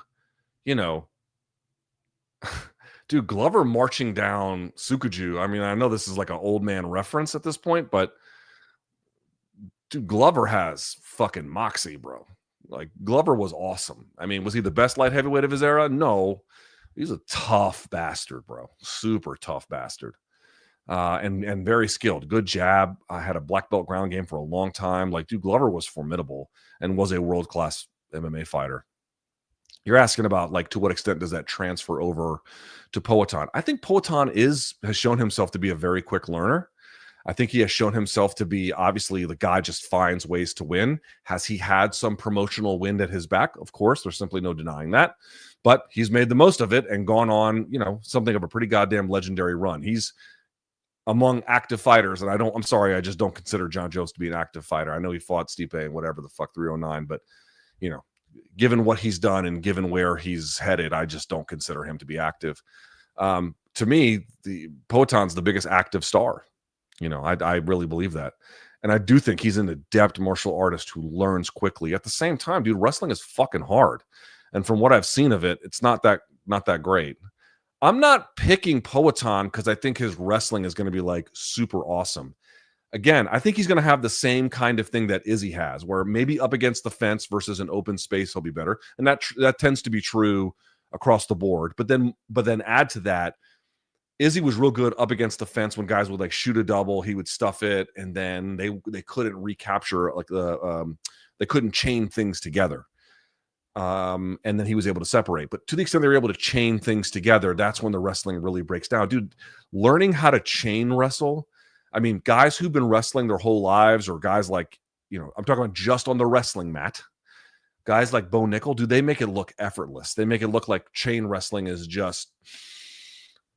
dude, Glover marching down Sukuju. I mean, I know this is like an old man reference at this point, but dude, Glover has fucking moxie, bro. Like, Glover was awesome. I mean, was he the best light heavyweight of his era? No. He's a tough bastard, bro. Super tough bastard. And very skilled. Good jab. I had a black belt ground game for a long time. Like, dude, Glover was formidable and was a world-class MMA fighter. You're asking about, like, to what extent does that transfer over to Poatan? I think Poatan has shown himself to be a very quick learner. I think he has shown himself to be, obviously, the guy just finds ways to win. Has he had some promotional wind at his back? Of course, there's simply no denying that. But he's made the most of it and gone on, something of a pretty goddamn legendary run. He's among active fighters, and I'm sorry, I just don't consider Jon Jones to be an active fighter. I know he fought Stipe and whatever the fuck 309, but, given what he's done and given where he's headed, I just don't consider him to be active. To me, the Poatan's the biggest active star. I really believe that. And I do think he's an adept martial artist who learns quickly. At the same time, dude, wrestling is fucking hard. And from what I've seen of it, it's not that great. I'm not picking Poatan because I think his wrestling is going to be like super awesome. Again, I think he's going to have the same kind of thing that Izzy has, where maybe up against the fence versus an open space, he'll be better. And that tends to be true across the board. But then add to that, Izzy was real good up against the fence when guys would like shoot a double, he would stuff it, and then they couldn't recapture like they couldn't chain things together. And then he was able to separate. But to the extent they were able to chain things together, that's when the wrestling really breaks down. Dude, learning how to chain wrestle. I mean, guys who've been wrestling their whole lives, or guys like, I'm talking about just on the wrestling mat. Guys like Bo Nickel, dude, they make it look effortless. They make it look like chain wrestling is just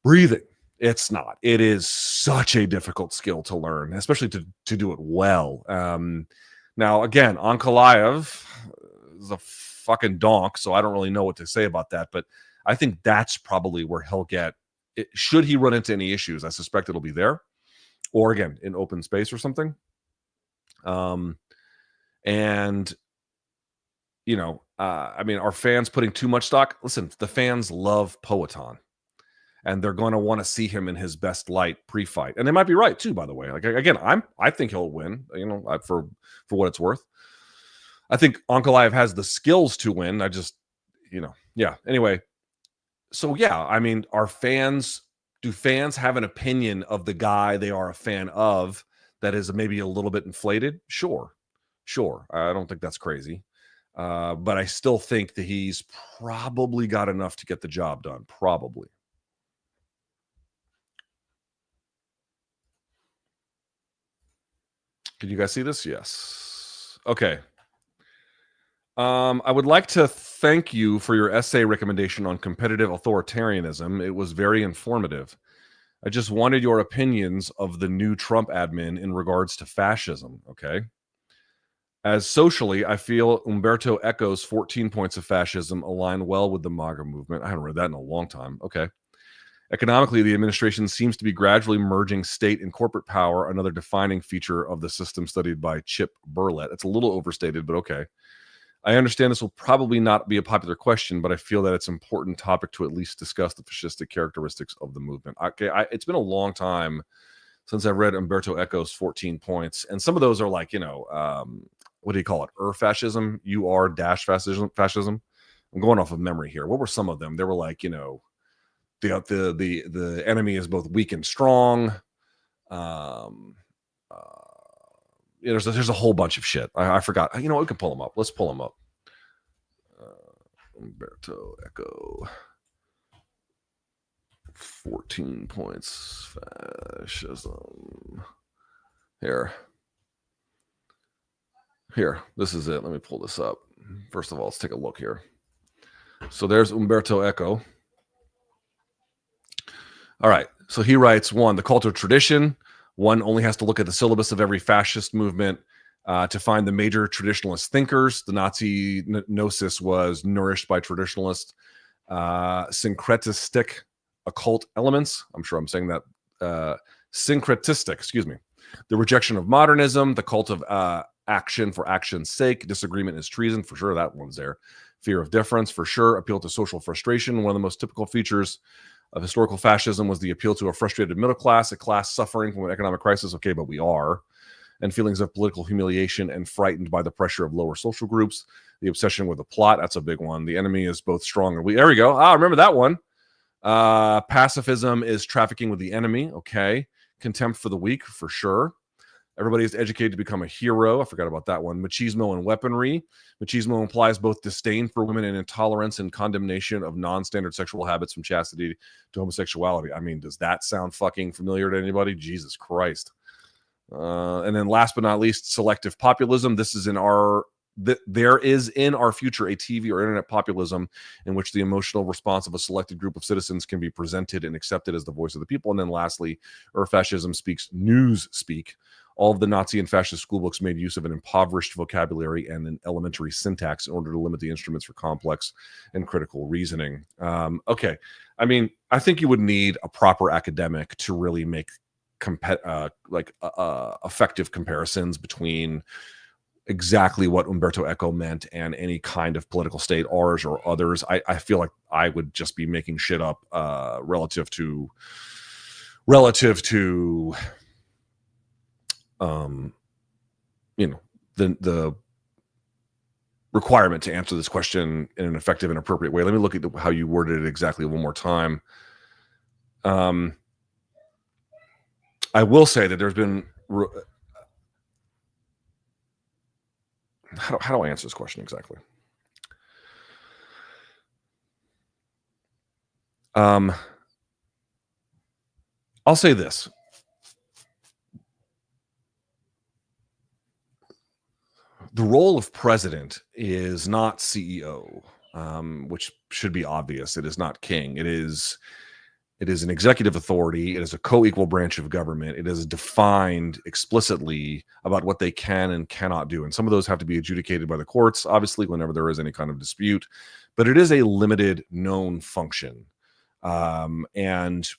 breathing. It's not. It is such a difficult skill to learn, especially to do it well. Now, again, Ankalaev is a fucking donk, so I don't really know what to say about that. But I think that's probably where he'll get it. Should he run into any issues, I suspect it'll be there, or again in open space or something. And I mean, are fans putting too much stock? Listen, the fans love Poatan, and they're going to want to see him in his best light pre-fight, and they might be right too. By the way, like again, I think he'll win. For what it's worth, I think Ankalaev has the skills to win. I just, yeah. Anyway, so yeah, I mean, do fans have an opinion of the guy they are a fan of that is maybe a little bit inflated? Sure. I don't think that's crazy. But I still think that he's probably got enough to get the job done. Probably. Can you guys see this? Yes. Okay. I would like to thank you for your essay recommendation on competitive authoritarianism. It was very informative. I just wanted your opinions of the new Trump admin in regards to fascism. Okay. As socially, I feel Umberto Eco's 14 points of fascism align well with the MAGA movement. I haven't read that in a long time. Okay. Economically, the administration seems to be gradually merging state and corporate power, another defining feature of the system studied by Chip Burlett. It's a little overstated, but okay. I understand this will probably not be a popular question, but I feel that it's an important topic to at least discuss the fascistic characteristics of the movement. Okay, it's been a long time since I've read Umberto Eco's 14 points, and some of those are like, what do you call it? Fascism, fascism. I'm going off of memory here. What were some of them? They were like, the enemy is both weak and strong. There's a whole bunch of shit. I forgot. We can pull them up. Let's pull them up. Umberto Eco, 14 points, fascism. Here. This is it. Let me pull this up. First of all, let's take a look here. So there's Umberto Eco. All right. So he writes, 1, the cult of tradition. One only has to look at the syllabus of every fascist movement to find the major traditionalist thinkers. The Nazi gnosis was nourished by traditionalist, syncretistic occult elements. I'm sure I'm saying that. Syncretistic, excuse me. The rejection of modernism, the cult of action for action's sake. Disagreement is treason, for sure. That one's there. Fear of difference, for sure. Appeal to social frustration. One of the most typical features of historical fascism was the appeal to a frustrated middle class, a class suffering from an economic crisis. Okay, but we are. And feelings of political humiliation and frightened by the pressure of lower social groups. The obsession with the plot, that's a big one. The enemy is both strong and weak. There we go. Remember that one. Pacifism is trafficking with the enemy. Okay. Contempt for the weak, for sure. Everybody is educated to become a hero. I forgot about that one. Machismo and weaponry. Machismo implies both disdain for women and intolerance and condemnation of non-standard sexual habits from chastity to homosexuality. I mean, does that sound fucking familiar to anybody? Jesus Christ. And then last but not least, selective populism. There is in our future a TV or internet populism in which the emotional response of a selected group of citizens can be presented and accepted as the voice of the people. And then lastly, fascism speaks news speak. All of the Nazi and fascist schoolbooks made use of an impoverished vocabulary and an elementary syntax in order to limit the instruments for complex and critical reasoning. Okay. I mean, I think you would need a proper academic to really make effective comparisons between exactly what Umberto Eco meant and any kind of political state, ours or others. I feel like I would just be making shit up relative to the requirement to answer this question in an effective and appropriate way. Let me look at how you worded it exactly one more time. I will say that there's been how do I answer this question exactly? I'll say this. The role of president is not CEO, which should be obvious. It is not king. It is an executive authority. It is a co-equal branch of government. It is defined explicitly about what they can and cannot do. And some of those have to be adjudicated by the courts, obviously, whenever there is any kind of dispute. But it is a limited known function. And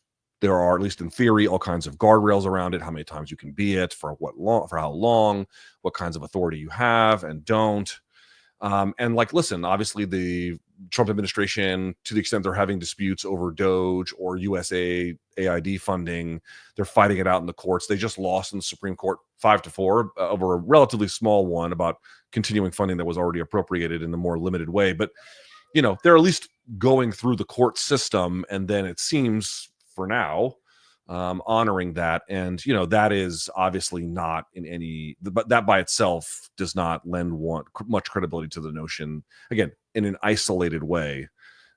there are, at least in theory, all kinds of guardrails around it, how many times you can be it, for what long, for how long, what kinds of authority you have and don't. And like, listen, obviously the Trump administration, to the extent they're having disputes over Doge or USAID funding, they're fighting it out in the courts. They just lost in the Supreme Court 5-4 over a relatively small one about continuing funding that was already appropriated in a more limited way. But, you know, they're at least going through the court system. And then it seems for now, honoring that. And, you know, that is obviously not in any, but that by itself does not lend much credibility to the notion, again, in an isolated way.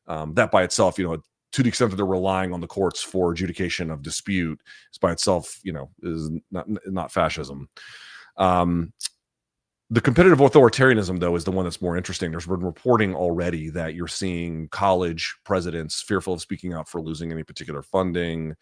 That by itself, you know, to the extent that they're relying on the courts for adjudication of dispute, is by itself, you know, is not fascism. The competitive authoritarianism, though, is the one that's more interesting. There's been reporting already that you're seeing college presidents fearful of speaking out for losing any particular funding,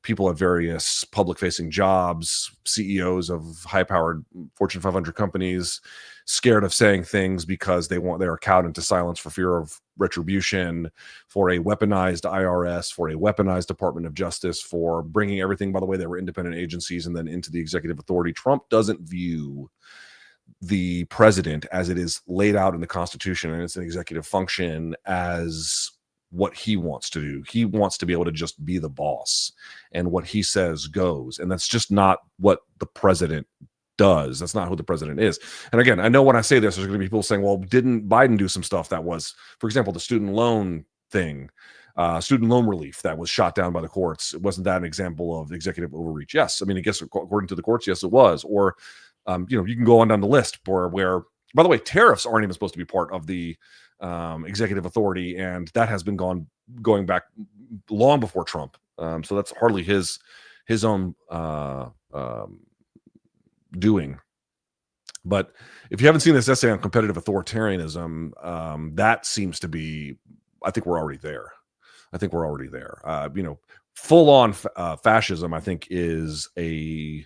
people at various public-facing jobs, CEOs of high-powered Fortune 500 companies, scared of saying things because they are cowed into silence for fear of retribution, for a weaponized IRS, for a weaponized Department of Justice, for bringing everything, by the way, they were independent agencies and then into the executive authority. Trump doesn't view the president, as it is laid out in the Constitution and it's an executive function, as what he wants to do. He wants to be able to just be the boss, and what he says goes. And that's just not what the president does. That's not who the president is. And again, I know when I say this, there's going to be people saying, well, didn't Biden do some stuff that was, for example, the student loan thing, student loan relief that was shot down by the courts? Wasn't that an example of executive overreach? Yes. I mean, I guess according to the courts, yes, it was. Or you know, you can go on down the list where, by the way, tariffs aren't even supposed to be part of the executive authority, and that has been going back long before Trump. So that's hardly his own doing. But if you haven't seen this essay on competitive authoritarianism, that seems to be, I think we're already there. You know, full on fascism, I think, is a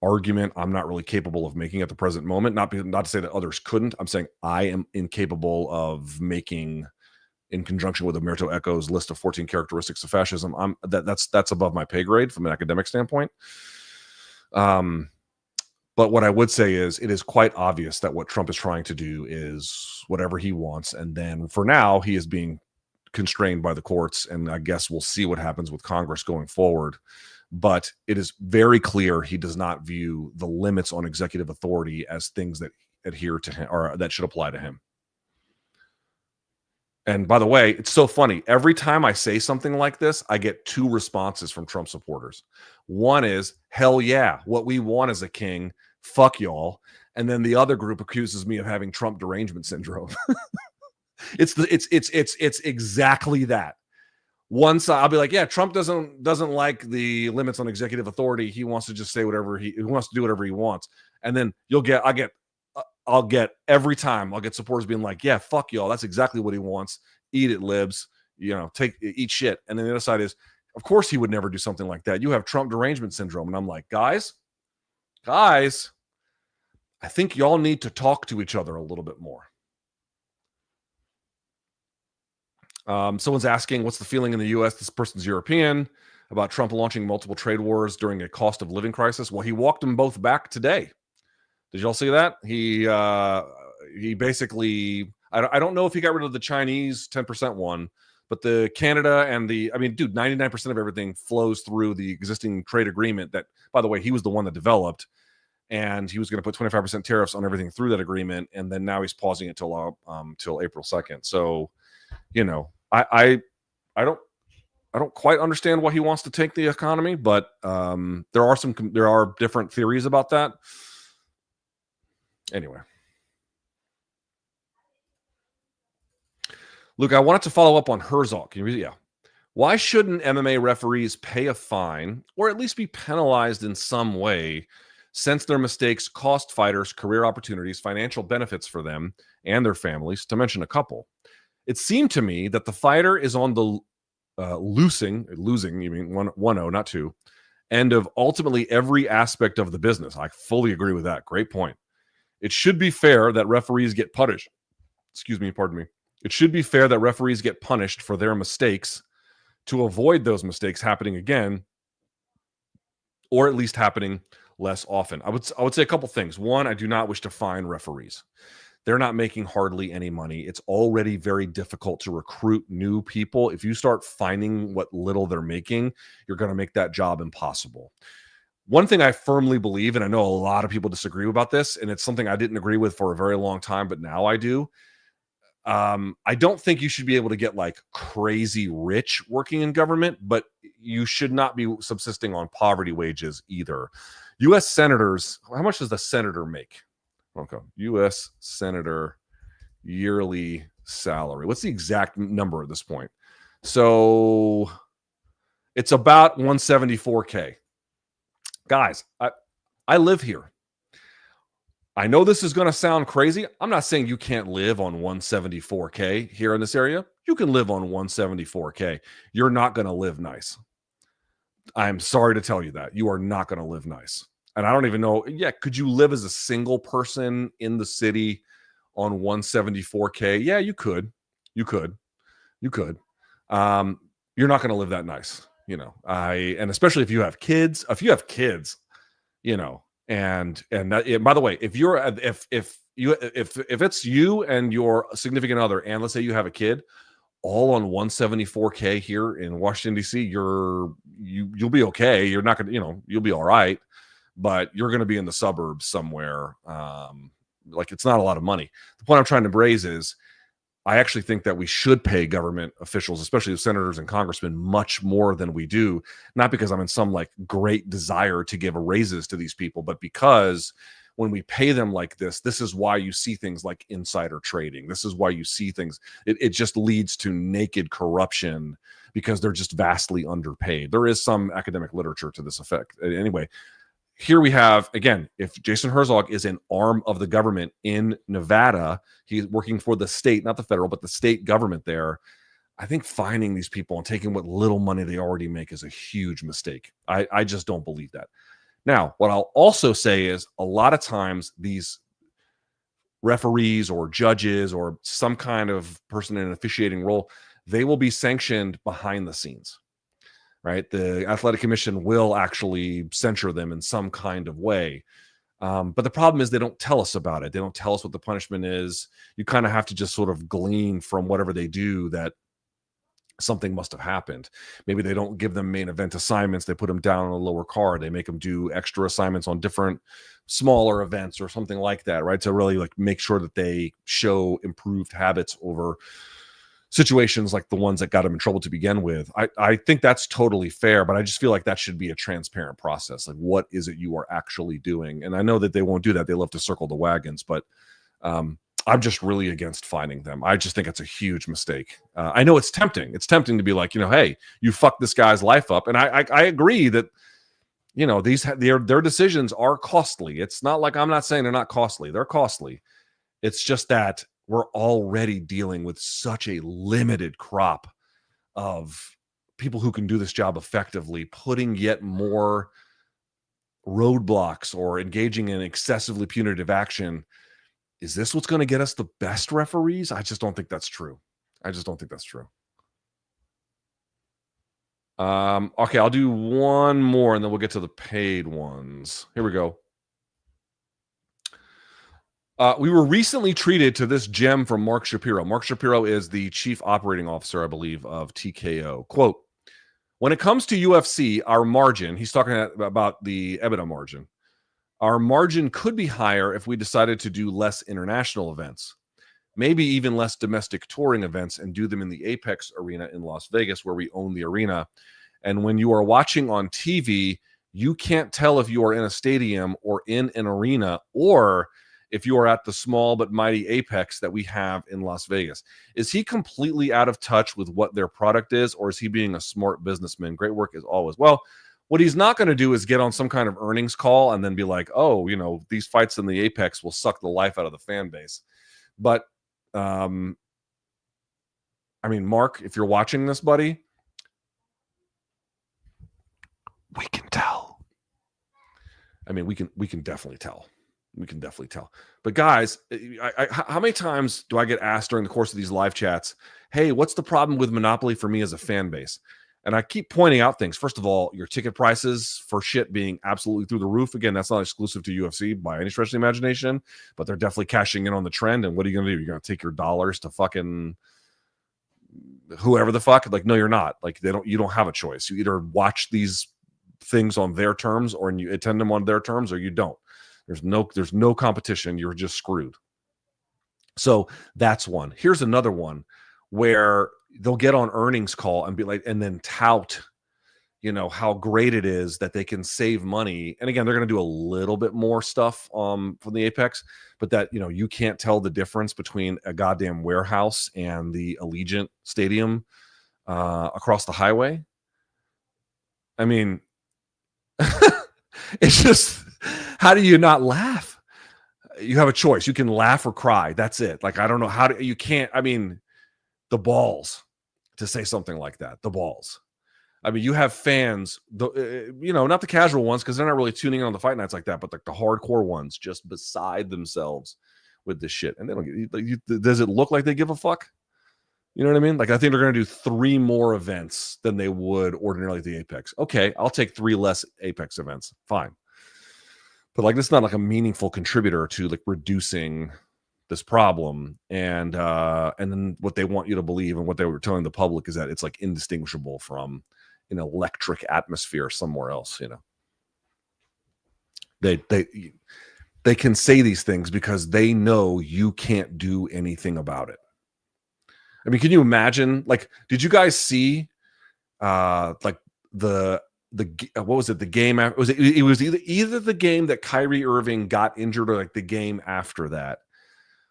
argument I'm not really capable of making at the present moment. Not to say that others couldn't. I'm saying I am incapable of making, in conjunction with Umberto Eco's list of 14 characteristics of fascism. That's above my pay grade from an academic standpoint. But what I would say is, it is quite obvious that what Trump is trying to do is whatever he wants, and then for now he is being constrained by the courts, and I guess we'll see what happens with Congress going forward. But it is very clear he does not view the limits on executive authority as things that adhere to him or that should apply to him. And by the way, it's so funny. Every time I say something like this, I get two responses from Trump supporters. One is, hell yeah, what we want is a king. Fuck y'all. And then the other group accuses me of having Trump derangement syndrome. It's exactly that. One side, I'll be like, yeah, Trump doesn't like the limits on executive authority. He wants to just say whatever he wants to do whatever he wants. And then I'll get every time I'll get supporters being like, yeah, fuck y'all. That's exactly what he wants. Eat it, libs. You know, eat shit. And then the other side is, of course he would never do something like that. You have Trump derangement syndrome. And I'm like, guys, I think y'all need to talk to each other a little bit more. Someone's asking, what's the feeling in the U.S.? This person's European, about Trump launching multiple trade wars during a cost of living crisis. Well, he walked them both back today. Did y'all see that? He basically, I don't know if he got rid of the Chinese 10% one, but the Canada and I mean, dude, 99% of everything flows through the existing trade agreement that, by the way, he was the one that developed, and he was going to put 25% tariffs on everything through that agreement. And then now he's pausing it till April 2nd. So, you know, I don't, don't quite understand why he wants to tank the economy, but there are different theories about that. Anyway, Luke, I wanted to follow up on Herzog. Yeah. Why shouldn't MMA referees pay a fine or at least be penalized in some way since their mistakes cost fighters career opportunities, financial benefits for them and their families, to mention a couple? It seemed to me that the fighter is on the losing, you mean 1-0, not 2, end of ultimately every aspect of the business. I fully agree with that. Great point. It should be fair that referees get punished. Pardon me. It should be fair that referees get punished for their mistakes to avoid those mistakes happening again, or at least happening less often. I would say a couple things. One, I do not wish to fine referees. They're not making hardly any money. It's already very difficult to recruit new people. If you start finding what little they're making, you're going to make that job impossible. One thing I firmly believe, and I know a lot of people disagree about this, and it's something I didn't agree with for a very long time, but now I do. I don't think you should be able to get like crazy rich working in government, but you should not be subsisting on poverty wages either. U.S. senators, how much does the senator make? Okay. U.S. senator yearly salary. What's the exact number at this point? So it's about 174K. Guys, I live here. I know this is going to sound crazy. I'm not saying you can't live on 174K here in this area. You can live on 174K. You're not going to live nice. I'm sorry to tell you that. You are not going to live nice. And I don't even know. Yeah, could you live as a single person in the city on 174K? Yeah, you could. You could. You're not going to live that nice, and especially if you have kids. If you have kids, and by the way, if it's you and your significant other, and let's say you have a kid, all on 174K here in Washington D.C., you'll be okay. You're not gonna, you'll be all right, but you're gonna be in the suburbs somewhere. Like it's not a lot of money. The point I'm trying to raise is, I actually think that we should pay government officials, especially senators and congressmen, much more than we do. Not because I'm in some like great desire to give raises to these people, but because when we pay them like this is why you see things like insider trading. This is why you see things. It just leads to naked corruption because they're just vastly underpaid. There is some academic literature to this effect. Anyway, here we have, again, if Jason Herzog is an arm of the government in Nevada, he's working for the state, not the federal, but the state government there. I think fining these people and taking what little money they already make is a huge mistake. I just don't believe that. Now, what I'll also say is a lot of times these referees or judges or some kind of person in an officiating role, they will be sanctioned behind the scenes. Right, the athletic commission will actually censure them in some kind of way. But the problem is they don't tell us about it. They don't tell us what the punishment is. You kind of have to just sort of glean from whatever they do that something must have happened. Maybe they don't give them main event assignments. They put them down on a lower card. They make them do extra assignments on different smaller events or something like that, right? To really like make sure that they show improved habits over situations like the ones that got him in trouble to begin with. I think that's totally fair, but I just feel like that should be a transparent process. Like, what is it you are actually doing? And I know that they won't do that. They love to circle the wagons, but I'm just really against fining them. I just think it's a huge mistake. I know it's tempting. It's tempting to be like, hey, you fucked this guy's life up. And I agree that, their decisions are costly. It's not like I'm not saying they're not costly. They're costly. It's just that we're already dealing with such a limited crop of people who can do this job effectively. Putting yet more roadblocks or engaging in excessively punitive action, is this what's going to get us the best referees? I just don't think that's true. Okay, I'll do one more and then we'll get to the paid ones. Here we go. We were recently treated to this gem from Mark Shapiro. Mark Shapiro is the chief operating officer, I believe, of TKO. Quote, when it comes to UFC, our margin, he's talking about the EBITDA margin, our margin could be higher if we decided to do less international events. maybe even less domestic touring events, and do them in the Apex Arena in Las Vegas, where we own the arena. And when you are watching on TV, you can't tell if you are in a stadium or in an arena, or if you are at the small but mighty Apex that we have in Las Vegas. Is he completely out of touch with what their product is, or is he being a smart businessman? Great work as always. Well, what he's not going to do is get on some kind of earnings call and then be like, oh, you know, these fights in the Apex will suck the life out of the fan base. But, I mean, Mark, if you're watching this, buddy, we can tell. I mean, we can definitely tell. We can definitely tell. But guys, how many times do I get asked during the course of these live chats, hey, what's the problem with Monopoly for me as a fan base? And I keep pointing out things. First of all, your ticket prices for shit being absolutely through the roof. Again, that's not exclusive to UFC by any stretch of the imagination, but they're definitely cashing in on the trend. And what are you going to do? You're going to take your dollars to fucking whoever the fuck? Like, no, you're not. Like, you don't have a choice. You either watch these things on their terms, or you attend them on their terms, or you don't. There's no competition. You're just screwed. So that's one. Here's another one where they'll get on earnings call and be like, and then tout, you know, how great it is that they can save money. And again, they're going to do a little bit more stuff from the Apex, but that, you know, you can't tell the difference between a goddamn warehouse and the Allegiant Stadium across the highway. I mean, it's just, how do you not laugh? You have a choice. You can laugh or cry. That's it. Like, I don't know you can't, I mean, the balls to say something like that, the balls. I mean, you have fans, you know, not the casual ones, because they're not really tuning in on the fight nights like that, but like the hardcore ones just beside themselves with this shit. And they don't get, does it look like they give a fuck? You know what I mean? Like, I think they're going to do 3 more events than they would ordinarily at the Apex. Okay, I'll take 3 less Apex events. Fine. But like, this is not like a meaningful contributor to like reducing this problem. And then what they want you to believe and what they were telling the public is that it's like indistinguishable from an electric atmosphere somewhere else. You know, they can say these things because they know you can't do anything about it. I mean, can you imagine? Like, did you guys see like the what was it? The game after, it was either the game that Kyrie Irving got injured, or like the game after that,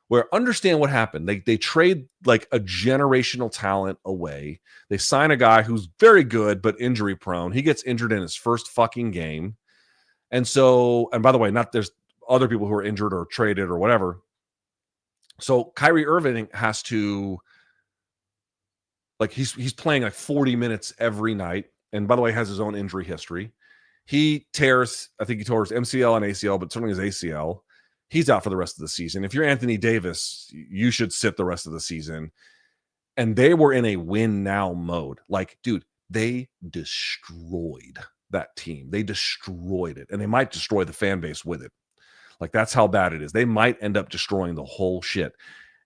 where, understand what happened. They trade like a generational talent away. They sign a guy who's very good but injury prone. He gets injured in his first fucking game. And so, and by the way, there's other people who are injured or traded or whatever. So Kyrie Irving has to, like, he's playing like 40 minutes every night. And by the way, has his own injury history. He tears, I think he tore his MCL and ACL, but certainly his ACL. He's out for the rest of the season. If you're Anthony Davis, you should sit the rest of the season. And they were in a win now mode. Like, dude, they destroyed that team. They destroyed it. And they might destroy the fan base with it. Like, that's how bad it is. They might end up destroying the whole shit.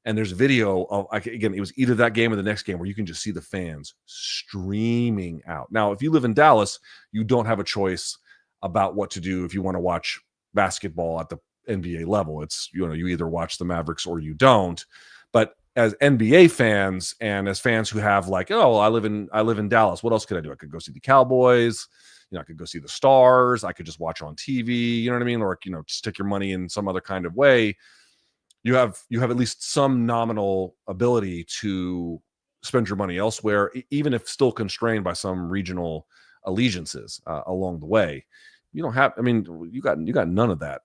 And there's video of, again, it was either that game or the next game where you can just see the fans streaming out. Now, if you live in Dallas, you don't have a choice about what to do if you want to watch basketball at the NBA level. It's, you know, you either watch the Mavericks or you don't. But as NBA fans and as fans who have like, oh, I live in Dallas, what else could I do? I could go see the Cowboys. You know, I could go see the Stars. I could just watch on TV. You know what I mean? Or, you know, stick your money in some other kind of way. You have at least some nominal ability to spend your money elsewhere, even if still constrained by some regional allegiances along the way. You don't have, I mean, you got none of that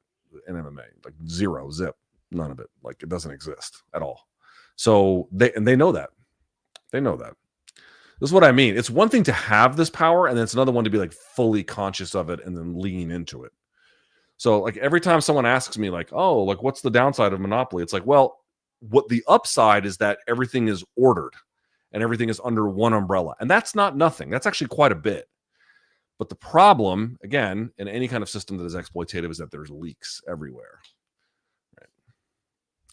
in MMA, like zero, zip, none of it. Like, it doesn't exist at all. So they know that. They know that. This is what I mean. It's one thing to have this power, and then it's another one to be like fully conscious of it and then lean into it. So like, every time someone asks me like, oh, like, what's the downside of Monopoly? It's like, well, what the upside is that everything is ordered and everything is under one umbrella. And that's not nothing. That's actually quite a bit. But the problem, again, in any kind of system that is exploitative, is that there's leaks everywhere. Right.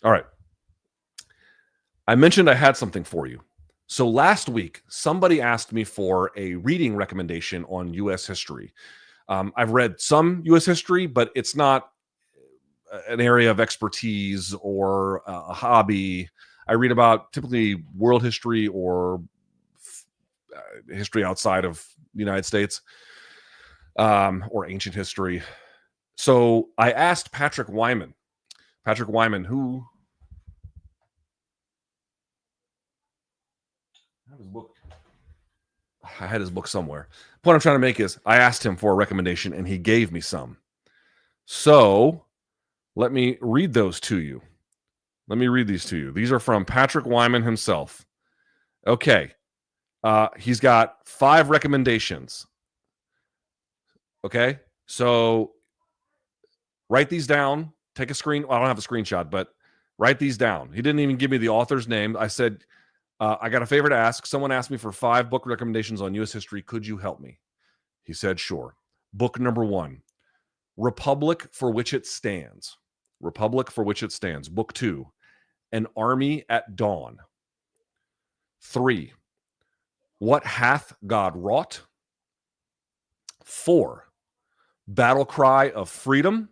All right. I mentioned I had something for you. So last week, somebody asked me for a reading recommendation on U.S. history. I've read some U.S. history, but it's not an area of expertise or a hobby. I read about typically world history or history outside of the United States, or ancient history. So I asked Patrick Wyman, who I had his book somewhere. The point I'm trying to make is I asked him for a recommendation and he gave me some. So let me read those to you. Let me read these to you. These are from Patrick Wyman himself. Okay. He's got 5 recommendations. Okay. So write these down. Take a screen. Well, I don't have a screenshot, but write these down. He didn't even give me the author's name. I said, I got a favor to ask. Someone asked me for 5 book recommendations on U.S. history. Could you help me? He said, sure. Book number 1, Republic for Which It Stands. Republic for Which It Stands. Book 2, An Army at Dawn. 3, What Hath God Wrought? 4, Battle Cry of Freedom.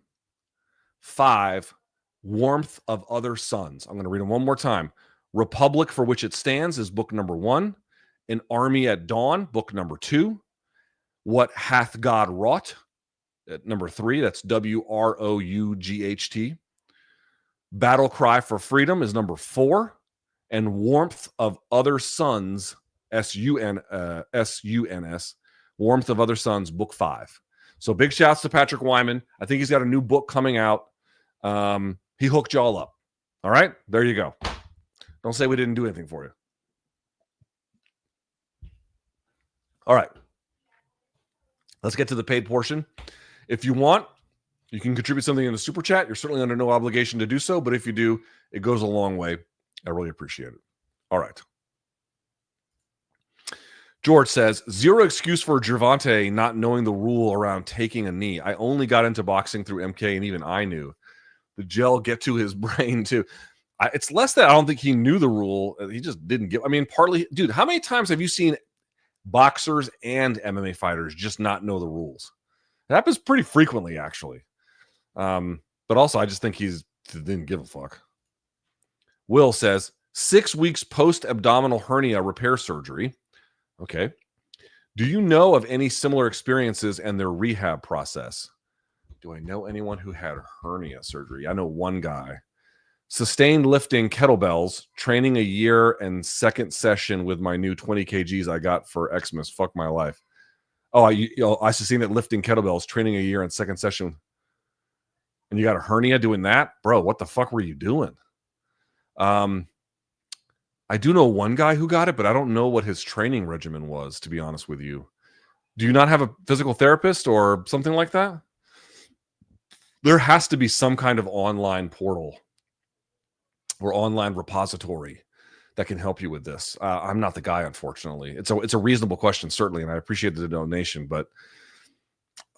5, Warmth of Other Suns. I'm going to read them one more time. Republic for Which It Stands is book number 1. An Army at Dawn, book number 2. What Hath God Wrought? At number 3, that's WROUGHT. Battle Cry for Freedom is number 4. And Warmth of Other Suns, SUNS, Warmth of Other Suns, book 5. So big shouts to Patrick Wyman. I think he's got a new book coming out. He hooked y'all up. All right, there you go. Don't say we didn't do anything for you. All right. Let's get to the paid portion. If you want, you can contribute something in the super chat. You're certainly under no obligation to do so, but if you do, it goes a long way. I really appreciate it. All right. George says, 0 excuse for Gervonta not knowing the rule around taking a knee. I only got into boxing through MK, and even I knew. The gel get to his brain, too. It's less that I don't think he knew the rule. He just didn't give. I mean, partly, dude, how many times have you seen boxers and MMA fighters just not know the rules? It happens pretty frequently, actually. But also, I just think he didn't give a fuck. Will says, 6 weeks post-abdominal hernia repair surgery. Okay. Do you know of any similar experiences and their rehab process? Do I know anyone who had hernia surgery? I know one guy. Sustained lifting kettlebells, training a year and second session with my new 20 kgs I got for Xmas. Fuck my life. Oh, I sustained it lifting kettlebells, training a year and second session. And you got a hernia doing that? Bro, what the fuck were you doing? I do know one guy who got it, but I don't know what his training regimen was, to be honest with you. Do you not have a physical therapist or something like that? There has to be some kind of online portal or online repository that can help you with this. I'm not the guy, unfortunately. It's a reasonable question, certainly, and I appreciate the donation, but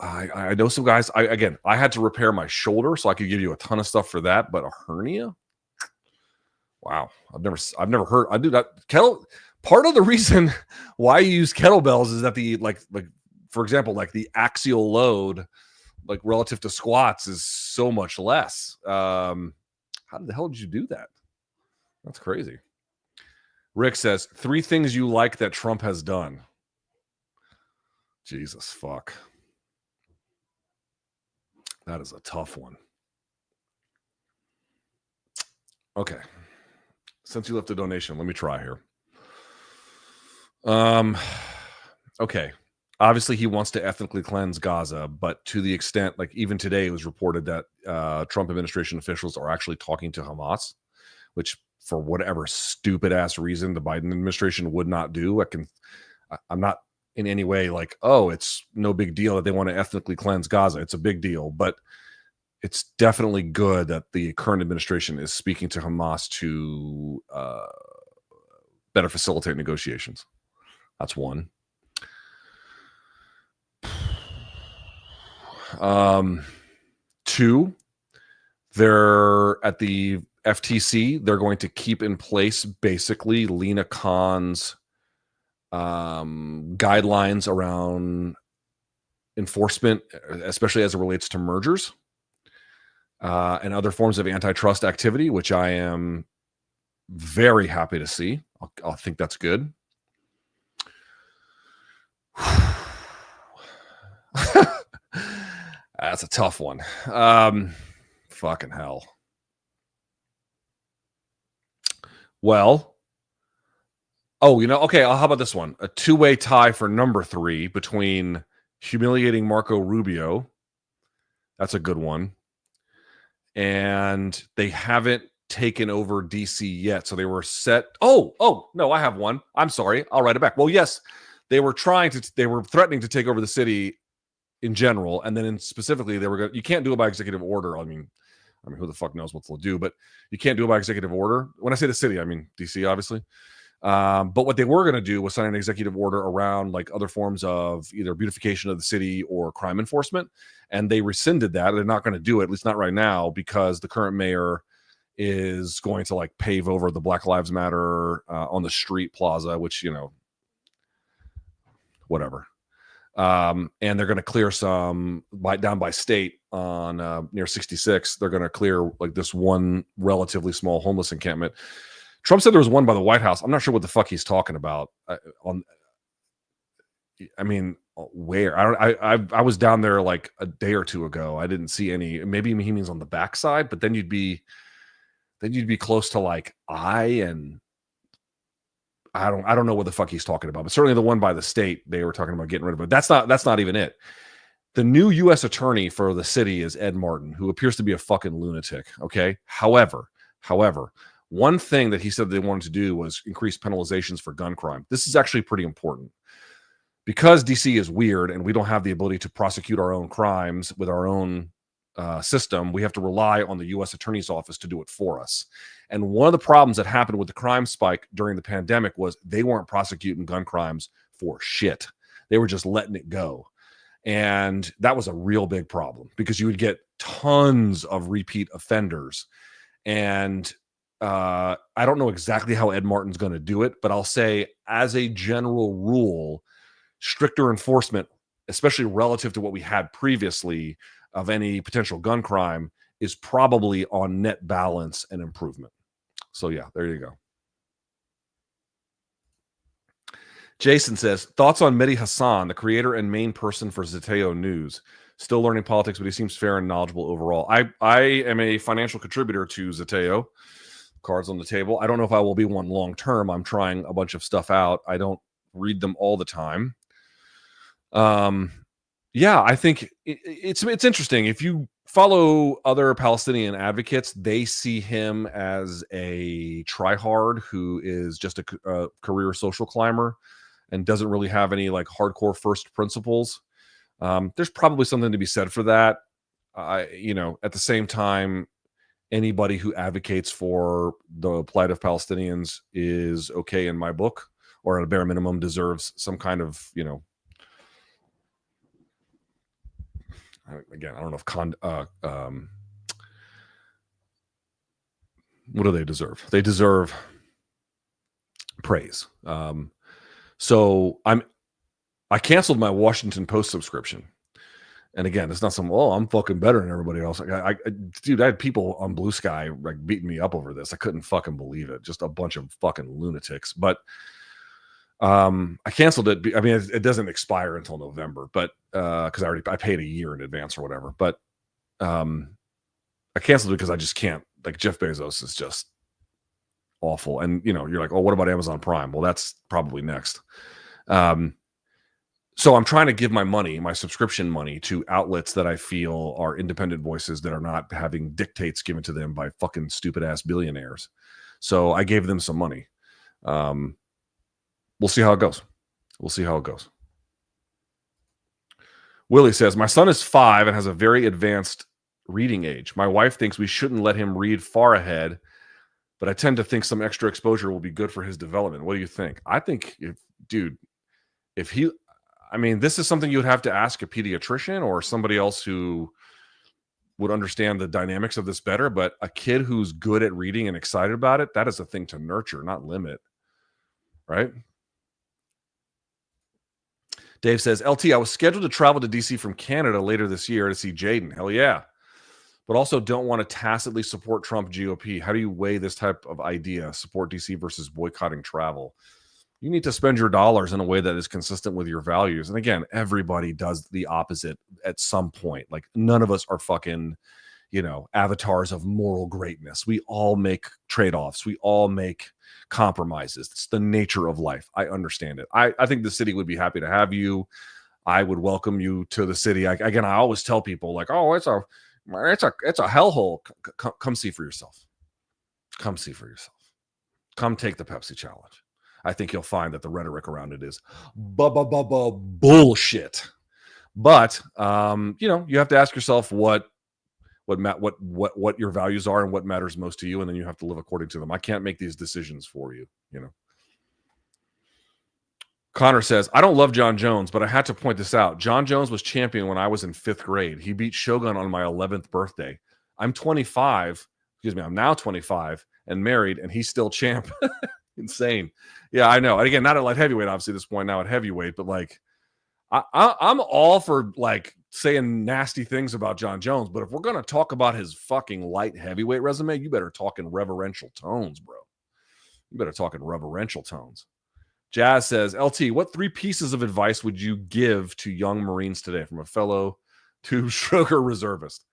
I know some guys. I had to repair my shoulder, so I could give you a ton of stuff for that, but a hernia? Wow, I've never heard. I do that. Part of the reason why you use kettlebells is that the like for example, like the axial load, like relative to squats, is so much less. How the hell did you do that? That's crazy. Rick says, 3 things you like that Trump has done. Jesus fuck. That is a tough one. Okay. Since you left a donation, let me try here. Okay. Obviously, he wants to ethnically cleanse Gaza, but to the extent, like even today, it was reported that Trump administration officials are actually talking to Hamas, which for whatever stupid ass reason the Biden administration would not do. I'm not in any way like, oh, it's no big deal that they want to ethnically cleanse Gaza. It's a big deal, but it's definitely good that the current administration is speaking to Hamas to better facilitate negotiations. That's one. 2, they're at the FTC. They're going to keep in place basically Lena Khan's guidelines around enforcement, especially as it relates to mergers. and other forms of antitrust activity, which I am very happy to see. I think that's good. That's a tough one. Fucking hell. Well, okay, how about this one? A two-way tie for number 3 between humiliating Marco Rubio. That's a good one. And they haven't taken over DC yet. So they were set. Oh, no, I have one. I'm sorry. I'll write it back. Well, yes, they were threatening to take over the city in general. And then specifically, you can't do it by executive order. I mean, who the fuck knows what they'll do, but you can't do it by executive order. When I say the city, I mean DC, obviously. But what they were going to do was sign an executive order around like other forms of either beautification of the city or crime enforcement. And they rescinded that. They're not going to do it, at least not right now, because the current mayor is going to like pave over the Black Lives Matter on the street plaza, which, whatever. And they're going to clear some down by state on near 66. They're going to clear like this one relatively small homeless encampment. Trump said there was one by the White House. I'm not sure what the fuck he's talking about. Where? I was down there like a day or two ago. I didn't see any. Maybe he means on the backside, but then you'd be close to like and I don't know what the fuck he's talking about. But certainly the one by the state, they were talking about getting rid of it. That's not even it. The new U.S. attorney for the city is Ed Martin, who appears to be a fucking lunatic. Okay. However, one thing that he said they wanted to do was increase penalizations for gun crime. This is actually pretty important because DC is weird and we don't have the ability to prosecute our own crimes with our own system. We have to rely on the U.S. Attorney's Office to do it for us. And one of the problems that happened with the crime spike during the pandemic was they weren't prosecuting gun crimes for shit. They were just letting it go. And that was a real big problem because you would get tons of repeat offenders. And I don't know exactly how Ed Martin's going to do it, but I'll say as a general rule, stricter enforcement, especially relative to what we had previously of any potential gun crime, is probably on net balance and improvement. So yeah, there you go. Jason says, thoughts on Mehdi Hassan, the creator and main person for Zeteo News. Still learning politics, but he seems fair and knowledgeable overall. I am a financial contributor to Zeteo. Cards on the table. I don't know if I will be one long term. I'm trying a bunch of stuff out. I don't read them all the time. Yeah, I think it's interesting. If you follow other Palestinian advocates, they see him as a tryhard who is just a career social climber and doesn't really have any like hardcore first principles. There's probably something to be said for that. At the same time, anybody who advocates for the plight of Palestinians is okay in my book, or at a bare minimum deserves some kind of, again, I don't know if what do they deserve? They deserve praise. So I canceled my Washington Post subscription. And again, it's not some, I'm fucking better than everybody else. I had people on Blue Sky like beating me up over this. I couldn't fucking believe it. Just a bunch of fucking lunatics. But I canceled it. I mean, it doesn't expire until November, but because I paid a year in advance or whatever. But I canceled it because I just can't. Like Jeff Bezos is just awful. And you're like, what about Amazon Prime? Well, that's probably next. So I'm trying to give my subscription money to outlets that I feel are independent voices that are not having dictates given to them by fucking stupid ass billionaires. So I gave them some money. We'll see how it goes. Willie says, my son is 5 and has a very advanced reading age. My wife thinks we shouldn't let him read far ahead, but I tend to think some extra exposure will be good for his development. What do you think? I think this is something you would have to ask a pediatrician or somebody else who would understand the dynamics of this better. But a kid who's good at reading and excited about it, that is a thing to nurture, not limit. Right? Dave says, LT, I was scheduled to travel to DC from Canada later this year to see Jaden. Hell yeah. but also don't want to tacitly support Trump GOP. How do you weigh this type of idea? Support DC versus boycotting travel. You need to spend your dollars in a way that is consistent with your values. And again, everybody does the opposite at some point. Like none of us are fucking, avatars of moral greatness. We all make trade-offs. We all make compromises. It's the nature of life. I understand it. I think the city would be happy to have you. I would welcome you to the city. I always tell people like, oh, it's a hellhole. Come see for yourself. Come see for yourself. Come take the Pepsi challenge. I think you'll find that the rhetoric around it is bullshit. But you have to ask yourself what your values are and what matters most to you, and then you have to live according to them. I can't make these decisions for you. Connor says, I don't love Jon Jones, but I had to point this out. Jon Jones was champion when I was in 5th grade. He beat Shogun on my 11th birthday. I'm now 25 and married, and he's still champ. Insane. Yeah, I know. And again, not at light heavyweight, obviously, at this point, now at heavyweight, but like, I'm all for like saying nasty things about Jon Jones, but if we're going to talk about his fucking light heavyweight resume, you better talk in reverential tones, bro. You better talk in reverential tones. Jazz says, LT, what 3 pieces of advice would you give to young Marines today from a fellow to sugar reservist?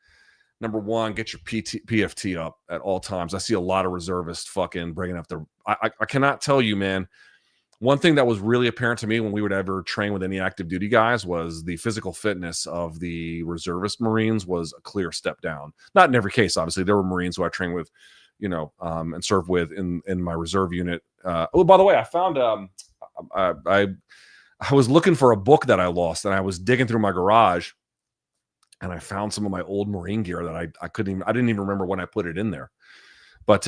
Number 1, get your PFT up at all times. I see a lot of reservists fucking bringing up their... I cannot tell you, man. One thing that was really apparent to me when we would ever train with any active duty guys was the physical fitness of the reservist Marines was a clear step down. Not in every case, obviously. There were Marines who I trained with, and served with in my reserve unit. By the way, I found... I was looking for a book that I lost, and I was digging through my garage, and I found some of my old Marine gear that I didn't even remember when I put it in there. But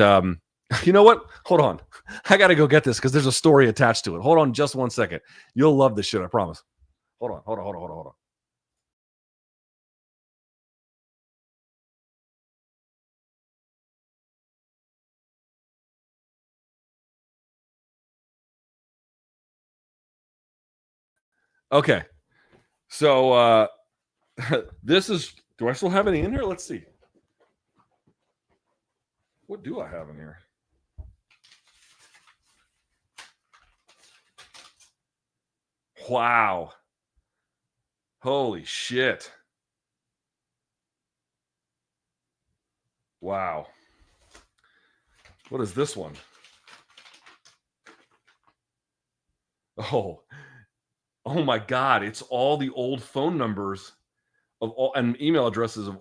you know what? Hold on. I got to go get this because there's a story attached to it. Hold on just 1 second. You'll love this shit, I promise. Hold on. Okay. So this is... Do I still have any in here? Let's see. What do I have in here? Wow. Holy shit. Wow. What is this one? Oh my God. It's all the old phone numbers of all and email addresses of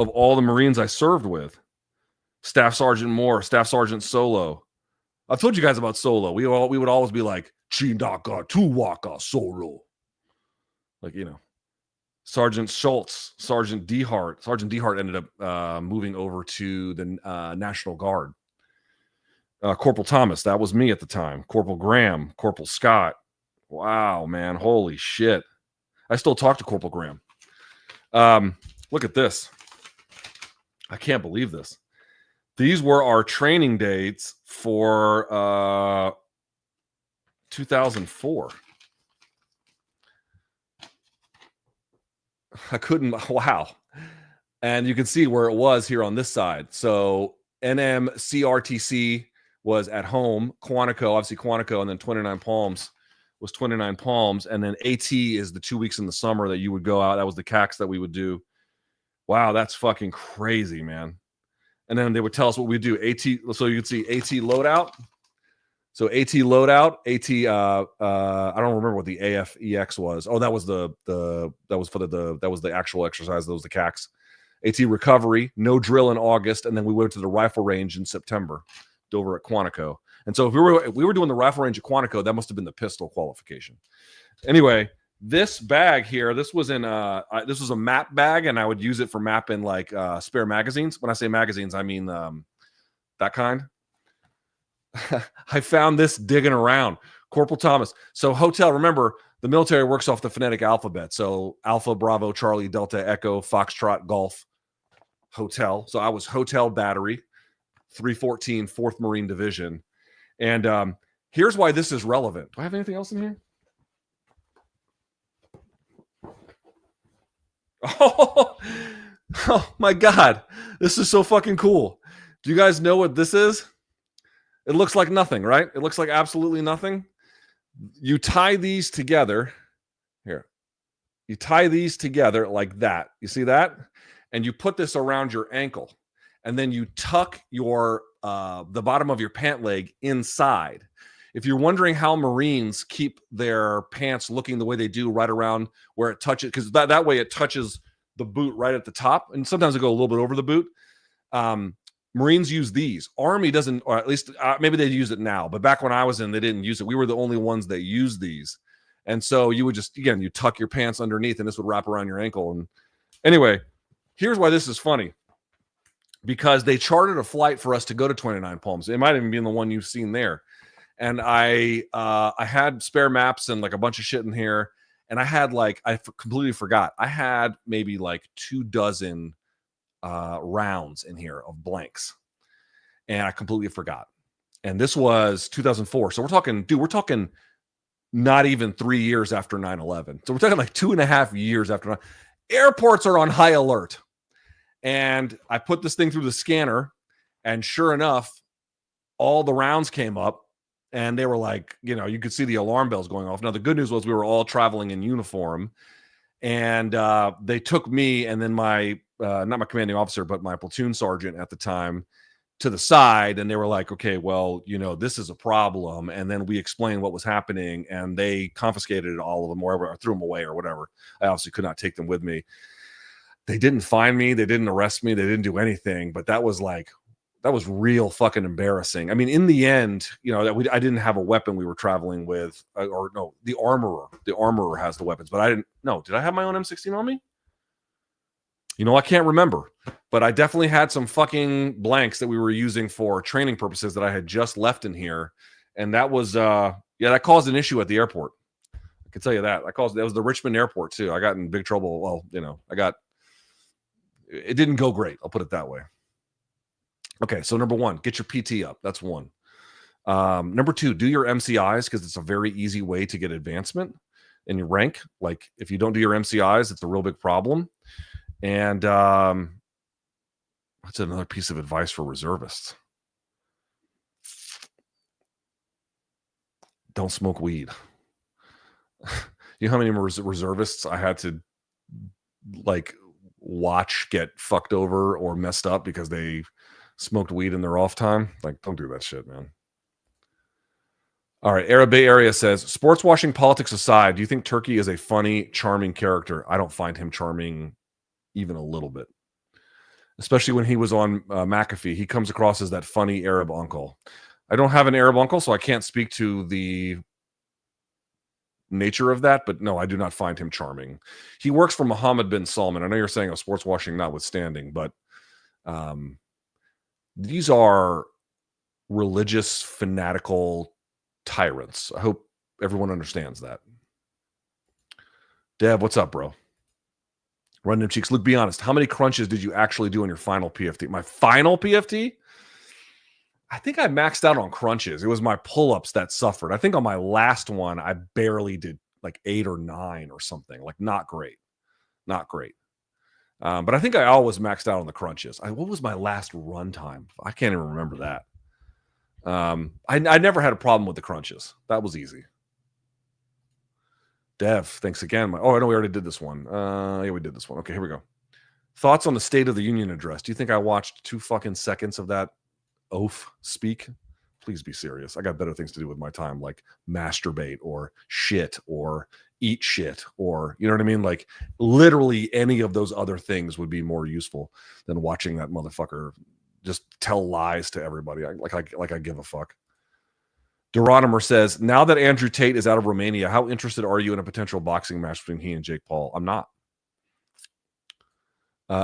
all the Marines I served with. Staff Sergeant Moore, Staff Sergeant Solo. I've told you guys about Solo. We would always be like, Chindaka, Tuwaka, Solo. Like, Sergeant Schultz, Sergeant Dehart. Sergeant Dehart ended up moving over to the National Guard. Corporal Thomas, that was me at the time. Corporal Graham, Corporal Scott. Wow, man. Holy shit. I still talk to Corporal Graham. Look at this. I can't believe this. These were our training dates for 2004. I couldn't... Wow. And you can see where it was here on this side. So NMCRTC was at home. Quantico, obviously Quantico, and then 29 Palms was 29 Palms. And then AT is the 2 weeks in the summer that you would go out. That was the CACs that we would do. Wow, that's fucking crazy, man. And then they would tell us what we do. AT, so you can see AT loadout. So AT loadout, AT. I don't remember what the AFEX was. Oh, that was that was the actual exercise. Those the CACs. AT recovery, no drill in August, and then we went to the rifle range in September, over at Quantico. And so if we were doing the rifle range at Quantico, that must have been the pistol qualification. Anyway, this bag here, this was this was a map bag, and I would use it for mapping like spare magazines. When I say magazines, I mean that kind. I found this digging around. Corporal Thomas. So hotel, remember, the military works off the phonetic alphabet. So Alpha, Bravo, Charlie, Delta, Echo, Foxtrot, Golf, Hotel. So I was Hotel Battery, 314, 4th Marine Division. And here's why this is relevant. Do I have anything else in here? Oh, Oh my God. This is so fucking cool. Do you guys know what this is? It looks like nothing, right? It looks like absolutely nothing. You tie these together. Here. You tie these together like that. You see that? And you put this around your ankle. And then you tuck your the bottom of your pant leg inside. If you're wondering how Marines keep their pants looking the way they do right around where it touches, because that way it touches the boot right at the top. And sometimes they go a little bit over the boot. Marines use these. Army doesn't, or at least maybe they use it now. But back when I was in, they didn't use it. We were the only ones that used these. And so you would just, again, you tuck your pants underneath and this would wrap around your ankle. And anyway, here's why this is funny. Because they chartered a flight for us to go to 29 Palms. It might even be in the one you've seen there. And I had spare maps and like a bunch of shit in here. And I had completely forgot. I had maybe like 24 rounds in here of blanks. And I completely forgot. And this was 2004. So we're talking not even 3 years after 9/11. So we're talking like 2.5 years after. Airports are on high alert. And I put this thing through the scanner, and sure enough, all the rounds came up, and they were like, you could see the alarm bells going off. Now, the good news was we were all traveling in uniform, and they took me and then my, not my commanding officer, but my platoon sergeant at the time to the side, and they were like, okay, well, this is a problem. And then we explained what was happening, and they confiscated all of them or threw them away or whatever. I obviously could not take them with me. They didn't find me. They didn't arrest me. They didn't do anything. But that was real fucking embarrassing. I mean, in the end, I didn't have a weapon we were traveling with, or no, the armorer. The armorer has the weapons, but I didn't. No, did I have my own M16 on me? I can't remember. But I definitely had some fucking blanks that we were using for training purposes that I had just left in here, and that was that caused an issue at the airport. I can tell you that. That was the Richmond airport too. I got in big trouble. Well, it didn't go great. I'll put it that way. Okay, so number 1, get your PT up. That's 1. Number 2, do your MCIs, because it's a very easy way to get advancement in your rank. Like, if you don't do your MCIs, it's a real big problem. And that's another piece of advice for reservists. Don't smoke weed. You know how many reservists I had to watch get fucked over or messed up because they smoked weed in their off time? Don't do that shit, man. All right, Arab Bay Area says, sports washing politics aside, do you think Turki is a funny, charming character? I don't find him charming even a little bit. Especially when he was on McAfee. He comes across as that funny Arab uncle. I don't have an Arab uncle, so I can't speak to the nature of that, but no, I do not find him charming. He works for Mohammed bin Salman. I know you're saying a sports washing notwithstanding, but these are religious, fanatical tyrants. I hope everyone understands that. Dev, what's up, bro? Run them cheeks. Luke, be honest. How many crunches did you actually do on your final PFT? My final PFT? I think I maxed out on crunches. It was my pull-ups that suffered. I think on my last one, I barely did 8 or 9 or something. Not great. Not great. But I think I always maxed out on the crunches. What was my last run time? I can't even remember that. I never had a problem with the crunches. That was easy. Dev, thanks again. I know we already did this one. Yeah, we did this one. Okay, here we go. Thoughts on the State of the Union address. Do you think I watched 2 fucking seconds of that oaf speak? Please be serious. I got better things to do with my time, like masturbate or shit or eat shit, or you know what I mean? Literally any of those other things would be more useful than watching that motherfucker just tell lies to everybody. I give a fuck. Deronimer says, now that Andrew Tate is out of Romania, how interested are you in a potential boxing match between he and Jake Paul? I'm not.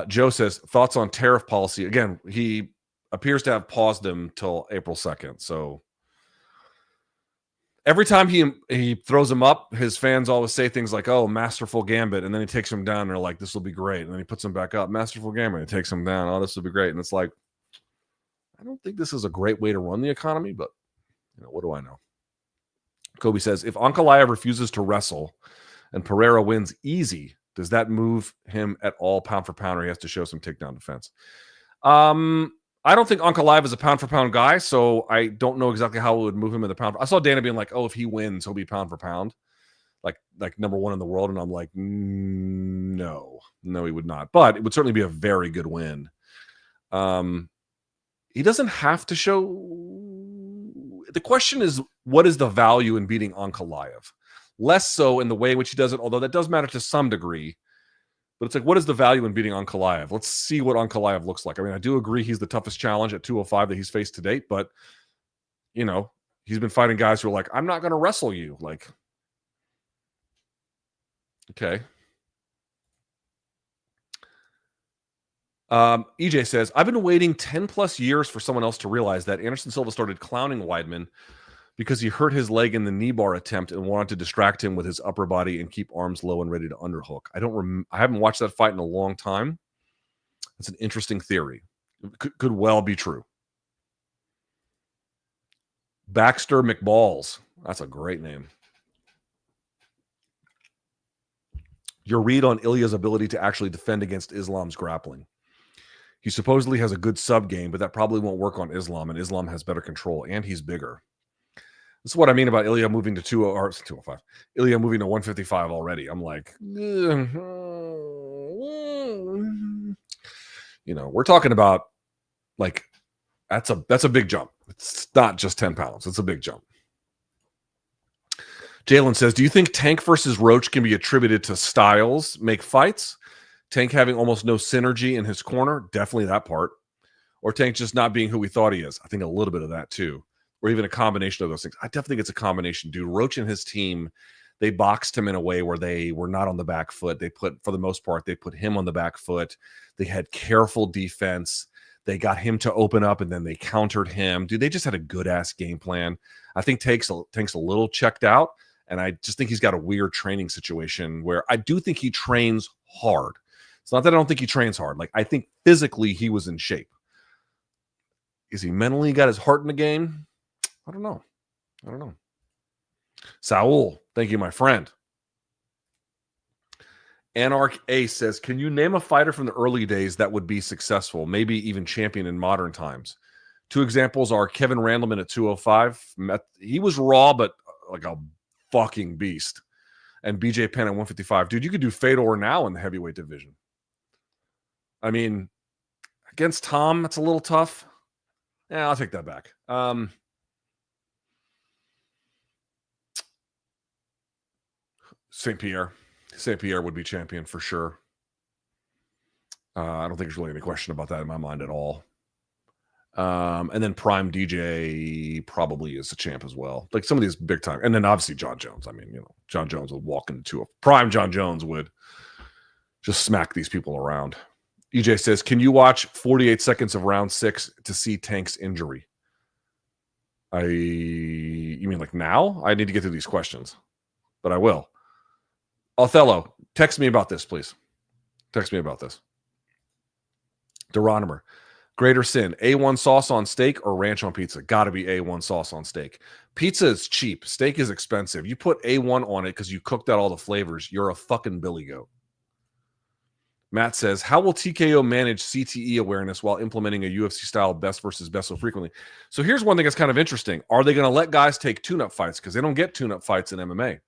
Joe says, thoughts on tariff policy. Again, he appears to have paused them till April 2nd. So every time he throws them up, his fans always say things like, oh, masterful gambit. And then he takes them down. And they're like, this will be great. And then he puts them back up. Masterful gambit. And he takes them down. Oh, this will be great. And it's like, I don't think this is a great way to run the economy, but what do I know? Kobe says, if Ankalaev refuses to wrestle and Pereira wins easy, Does that move him at all pound for pound, or he has to show some takedown defense? I don't think Ankalaev is a pound for pound guy, so I don't know exactly how it would move him in the pound. I saw Dana being like, "Oh, if he wins, he'll be pound for pound, like number one in the world," and I'm like, no, he would not. But it would certainly be a very good win. He doesn't have to show. The question is, what is the value in beating Ankalaev? Less so in the way in which he does it, although that does matter to some degree. But it's like, what is the value in beating Ankalaev? Let's see what Ankalaev looks like. I mean, I do agree he's the toughest challenge at 205 that he's faced to date, but, you know, he's been fighting guys who are like, I'm not going to wrestle you. Like, okay. EJ says, I've been waiting 10 plus years for someone else to realize that Anderson Silva started clowning Weidman because he hurt his leg in the knee bar attempt and wanted to distract him with his upper body and keep arms low and ready to underhook. I haven't watched that fight in a long time. That's an interesting theory. Could well be true. Baxter McBalls. That's a great name. Your read on Ilya's ability to actually defend against Islam's grappling. He supposedly has a good sub game, but that probably won't work on Islam, and Islam has better control, and he's bigger. This is what I mean about Ilya moving to 205. Ilya moving to 155 already. I'm like, you know, we're talking about like that's a big jump. It's not just 10 pounds. It's a big jump. Jalen says, do you think Tank versus Roach can be attributed to styles make fights? Tank having almost no synergy in his corner? Definitely that part. Or Tank just not being who we thought he is? I think a little bit of that too. Or even a combination of those things. I definitely think it's a combination, dude. Roach and his team, they boxed him in a way where they were not on the back foot. For the most part, they put him on the back foot. They had careful defense. They got him to open up, and then they countered him. Dude, they just had a good-ass game plan. I think Tank's a little checked out, and I just think he's got a weird training situation where I do think he trains hard. It's not that I don't think he trains hard. Like, I think physically he was in shape. Is he mentally got his heart in the game? I don't know. Saul, thank you, my friend. Anarch A says, can you name a fighter from the early days that would be successful, maybe even champion in modern times? Two examples are Kevin Randleman at 205. He was raw, but like a fucking beast. And BJ Penn at 155. Dude, you could do Fedor now in the heavyweight division. I mean, against Tom, that's a little tough. Yeah, I'll take that back. St. Pierre would be champion for sure. I don't think there's really any question about that in my mind at all. And then Prime DJ probably is a champ as well. Like some of these big time. And then obviously Jon Jones. I mean, you know, Jon Jones would walk into a prime. Jon Jones would just smack these people around. EJ says, can you watch 48 seconds of round 6 to see Tank's injury? You mean like now? I need to get through these questions, but I will. Othello, text me about this, please. Text me about this. Deronimer, greater sin, A1 sauce on steak or ranch on pizza? Got to be A1 sauce on steak. Pizza is cheap. Steak is expensive. You put A1 on it because you cooked out all the flavors. You're a fucking billy goat. Matt says, how will TKO manage CTE awareness while implementing a UFC-style best versus best so frequently? So here's one thing that's kind of interesting. Are they going to let guys take tune-up fights? Because they don't get tune-up fights in MMA.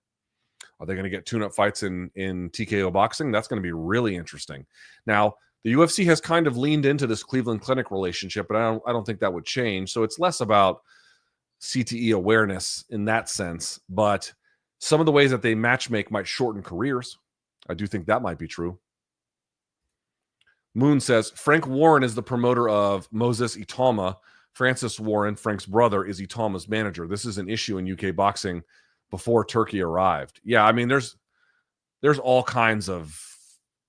Are they going to get tune-up fights in TKO boxing? That's going to be really interesting. Now, the UFC has kind of leaned into this Cleveland Clinic relationship, but I don't think that would change. So it's less about CTE awareness in that sense, but some of the ways that they matchmake might shorten careers. I do think that might be true. Moon says, Frank Warren is the promoter of Moses Itama. Francis Warren, Frank's brother, is Itama's manager. This is an issue in UK boxing before Turkey arrived. Yeah, I mean, there's all kinds of,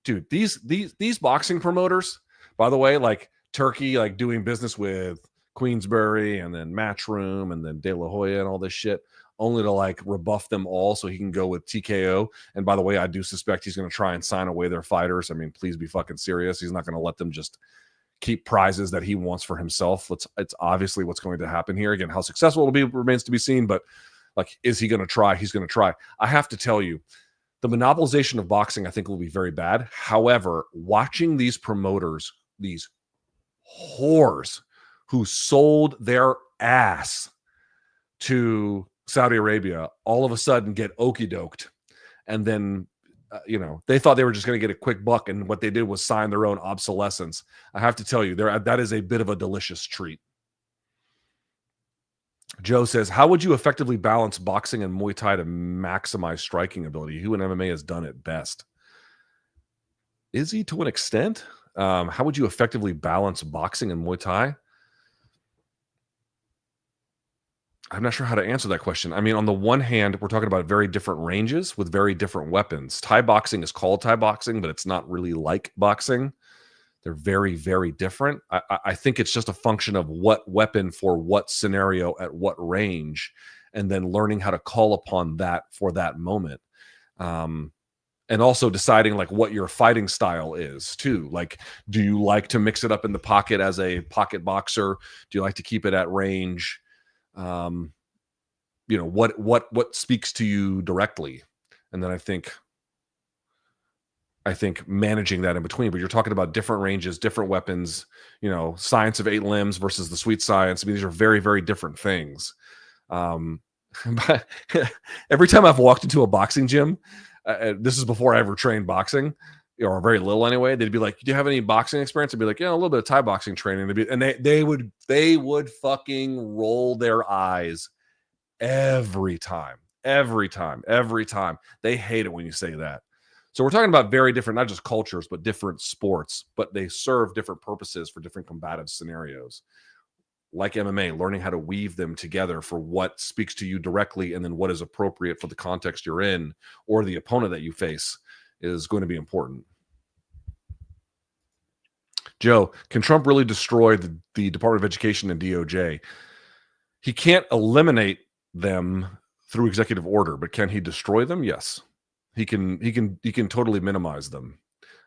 dude, these boxing promoters, by the way, like Turkey, like doing business with Queensberry and then Matchroom and then De La Hoya and all this shit, only to like rebuff them all so he can go with TKO. And by the way, I do suspect he's going to try and sign away their fighters. I mean, please be fucking serious. He's not going to let them just keep prizes that he wants for himself. It's obviously what's going to happen here. Again, how successful it'll be remains to be seen, but like, is he going to try? He's going to try. I have to tell you, The monopolization of boxing, I think, will be very bad. However, watching these promoters, these whores who sold their ass to Saudi Arabia, all of a sudden get okey-doked. And then, they thought they were just going to get a quick buck. And what they did was sign their own obsolescence. I have to tell you, that is a bit of a delicious treat. Joe says, how would you effectively balance boxing and Muay Thai to maximize striking ability? Who in MMA has done it best? Izzy, to an extent. How would you effectively balance boxing and Muay Thai? I'm not sure how to answer that question. I mean, on the one hand, we're talking about very different ranges with very different weapons. Thai boxing is called Thai boxing, but it's not really like boxing. They're very, very different. I think it's just a function of what weapon for what scenario at what range, and then learning how to call upon that for that moment. And also deciding like what your fighting style is too. Like, do you like to mix it up in the pocket as a pocket boxer? Do you like to keep it at range? What speaks to you directly? And then I think managing that in between, but you're talking about different ranges, different weapons, science of 8 limbs versus the sweet science. I mean, these are very, very different things. But every time I've walked into a boxing gym, this is before I ever trained boxing, or very little anyway, they'd be like, do you have any boxing experience? I'd be like, yeah, a little bit of Thai boxing training. And they would fucking roll their eyes every time. They hate it when you say that. So we're talking about very different, not just cultures, but different sports, but they serve different purposes for different combative scenarios. Like MMA, learning how to weave them together for what speaks to you directly and then what is appropriate for the context you're in or the opponent that you face is going to be important. Joe, can Trump really destroy the Department of Education and DOJ? He can't eliminate them through executive order, but can he destroy them? Yes. He can totally minimize them,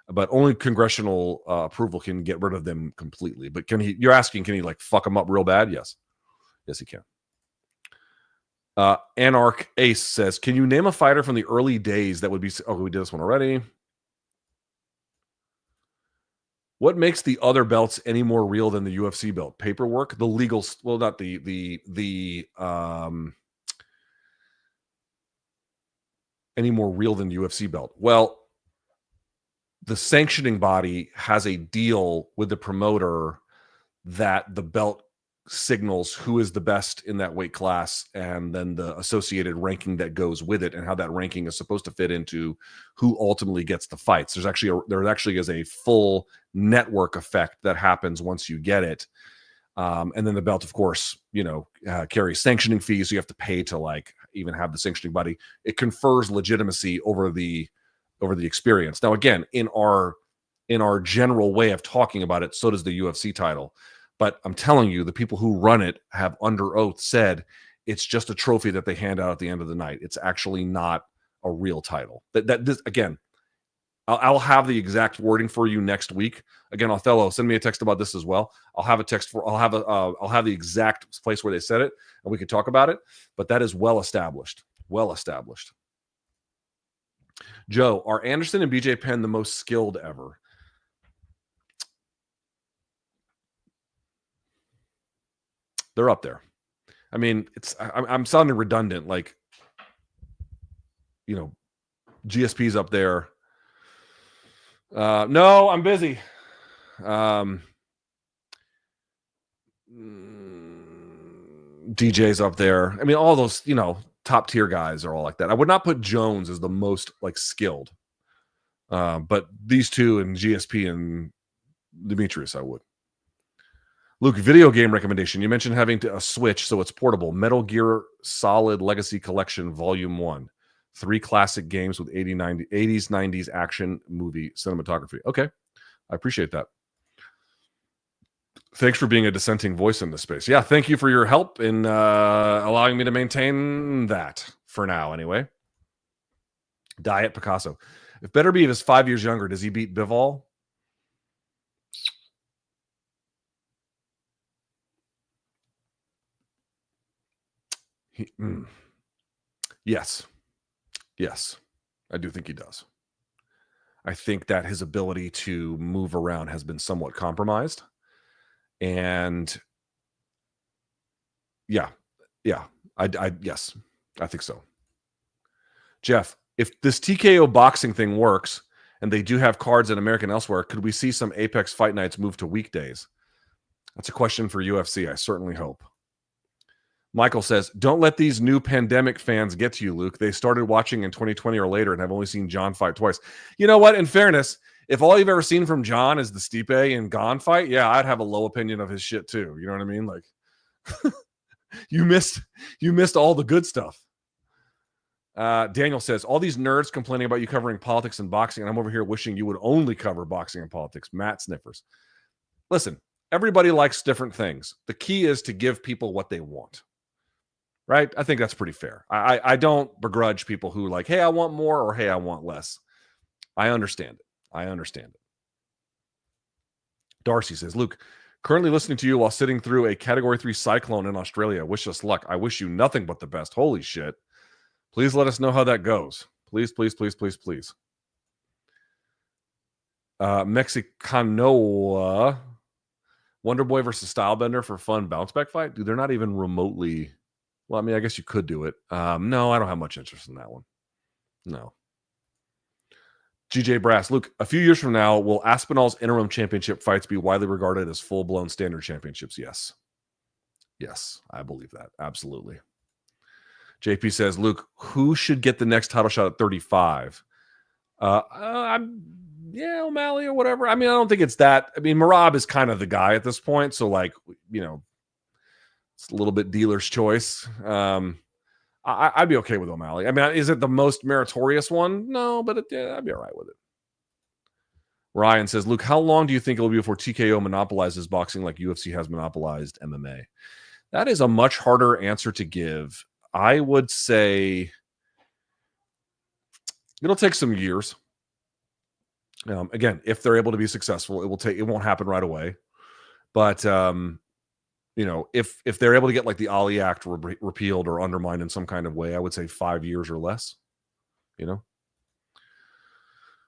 but only congressional approval can get rid of them completely. But you're asking, can he like fuck them up real bad? Yes. Yes, he can. Anarch Ace says, can you name a fighter from the early days that would be, we did this one already. What makes the other belts any more real than the UFC belt? Paperwork, the legal, well, not any more real than the UFC belt? Well, the sanctioning body has a deal with the promoter that the belt signals who is the best in that weight class, and then the associated ranking that goes with it, and how that ranking is supposed to fit into who ultimately gets the fights. There actually is a full network effect that happens once you get it. And then the belt, of course, carries sanctioning fees. So you have to pay to like even have the sanctioning body. It confers legitimacy over the experience. Now, again, in our general way of talking about it, so does the UFC title. But I'm telling you, the people who run it have under oath said it's just a trophy that they hand out at the end of the night. It's actually not a real title. Again, I'll have the exact wording for you next week. Again, Othello, send me a text about this as well. I'll have the exact place where they said it, and we can talk about it. But that is well established. Well established. Joe, are Anderson and BJ Penn the most skilled ever? They're up there. I mean, I'm sounding redundant. Like, GSP's up there. No, I'm busy. DJ's up there. I mean, all those, top tier guys are all like that. I would not put Jones as the most like skilled. But these two and GSP and Demetrius, I would. Luke, video game recommendation. You mentioned having a Switch, so it's portable. Metal Gear Solid Legacy Collection Volume 1. 3 classic games with 80s, 90s action movie cinematography. Okay. I appreciate that. Thanks for being a dissenting voice in this space. Yeah, thank you for your help in allowing me to maintain that for now, anyway. Diet Picasso. If Better Beef is 5 years younger, does he beat Bivol? Yes. I do think he does. I think that his ability to move around has been somewhat compromised. And yeah, yes, I think so. Jeff, if this TKO boxing thing works and they do have cards in American elsewhere, could we see some Apex fight nights move to weekdays? That's a question for UFC. I certainly hope. Michael says, don't let these new pandemic fans get to you, Luke. They started watching in 2020 or later and have only seen Jon fight twice. You know what? In fairness, if all you've ever seen from Jon is the Stipe and Gon fight, yeah, I'd have a low opinion of his shit too. You know what I mean? Like, you missed all the good stuff. Daniel says, all these nerds complaining about you covering politics and boxing, and I'm over here wishing you would only cover boxing and politics. Matt sniffers. Listen, everybody likes different things. The key is to give people what they want. Right? I think that's pretty fair. I don't begrudge people who like, hey, I want more, or hey, I want less. I understand it. Darcy says, Luke, currently listening to you while sitting through a Category 3 cyclone in Australia. Wish us luck. I wish you nothing but the best. Holy shit. Please let us know how that goes. Please, please, please, please, please. Mexicanoa. Wonder Boy versus Stylebender for fun bounce back fight? Dude, they're not even remotely... Well, I mean, I guess you could do it. No, I don't have much interest in that one. No. GJ Brass, Luke, a few years from now, will Aspinall's interim championship fights be widely regarded as full-blown standard championships? Yes. Yes, I believe that. Absolutely. JP says, Luke, who should get the next title shot at 35? O'Malley or whatever. I mean, I don't think it's that. I mean, Merab is kind of the guy at this point. So, like, you know, it's a little bit dealer's choice. I'd be okay with O'Malley. I mean, is it the most meritorious one? No, but I'd be all right with it. Ryan says, Luke, how long do you think it will be before TKO monopolizes boxing like UFC has monopolized MMA? That is a much harder answer to give. I would say it'll take some years. Again, if they're able to be successful, it won't happen right away. But you know, if they're able to get like the Ali Act repealed or undermined in some kind of way, I would say 5 years or less. You know.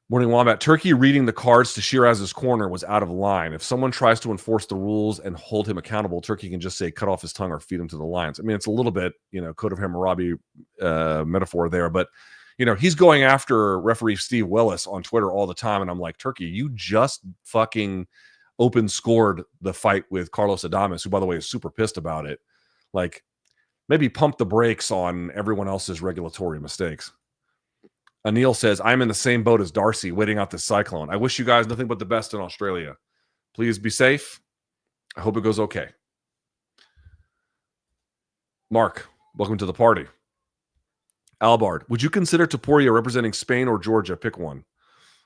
Morning Wombat. Turki reading the cards to Shiraz's corner was out of line. If someone tries to enforce the rules and hold him accountable, Turki can just say cut off his tongue or feed him to the lions. I mean, it's a little bit, you know, Code of Hammurabi metaphor there, but you know, he's going after referee Steve Willis on Twitter all the time, and I'm like, Turki, you just fucking open scored the fight with Carlos Adames, who, by the way, is super pissed about it. Like, maybe pump the brakes on everyone else's regulatory mistakes. Anil says, I'm in the same boat as Darcy, waiting out this cyclone. I wish you guys nothing but the best in Australia. Please be safe. I hope it goes okay. Mark, welcome to the party. Albard, would you consider Topuria representing Spain or Georgia? Pick one.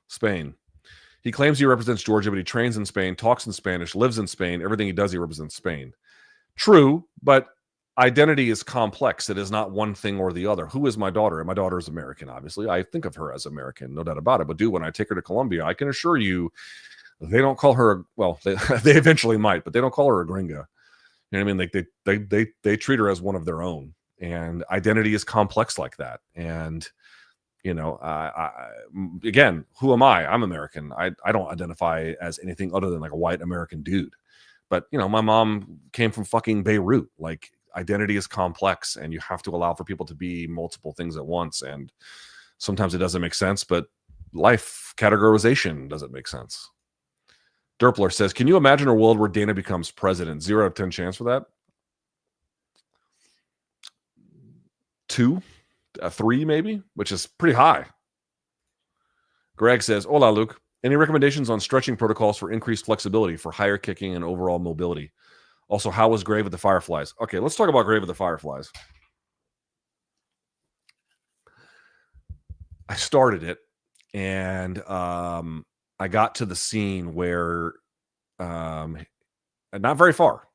Spain. He claims he represents Georgia, but he trains in Spain, talks in Spanish, lives in Spain. Everything he does, he represents Spain. True, but identity is complex. It is not one thing or the other. Who is my daughter? And my daughter is American, obviously. I think of her as American, no doubt about it. But dude, when I take her to Colombia, I can assure you they don't call her, well, they eventually might, but they don't call her a gringa. You know what I mean? Like they treat her as one of their own. And identity is complex like that. And, you know, again, who am I? I'm American. I don't identify as anything other than like a white American dude. But, you know, my mom came from fucking Beirut. Like, identity is complex, and you have to allow for people to be multiple things at once. And sometimes it doesn't make sense, but life categorization doesn't make sense. Derpler says, can you imagine a world where Dana becomes president? 0 out of 10 chance for that? 2, 3 maybe, which is pretty high. Greg says, hola, Luke. Any recommendations on stretching protocols for increased flexibility for higher kicking and overall mobility? Also, how was Grave of the Fireflies? Okay, let's talk about Grave of the Fireflies. I started it, and I got to the scene where, not very far,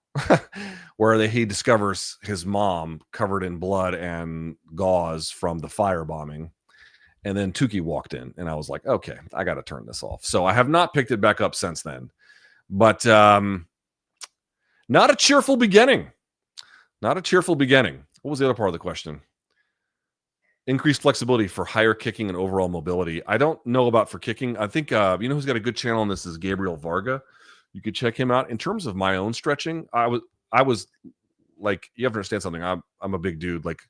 where he discovers his mom covered in blood and gauze from the firebombing. And then Tukey walked in, and I was like, okay, I got to turn this off. So I have not picked it back up since then. But not a cheerful beginning. Not a cheerful beginning. What was the other part of the question? Increased flexibility for higher kicking and overall mobility. I don't know about for kicking. I think, you know who's got a good channel on this is Gabriel Varga. You could check him out. In terms of my own stretching, I was like, you have to understand something. I'm a big dude. Like,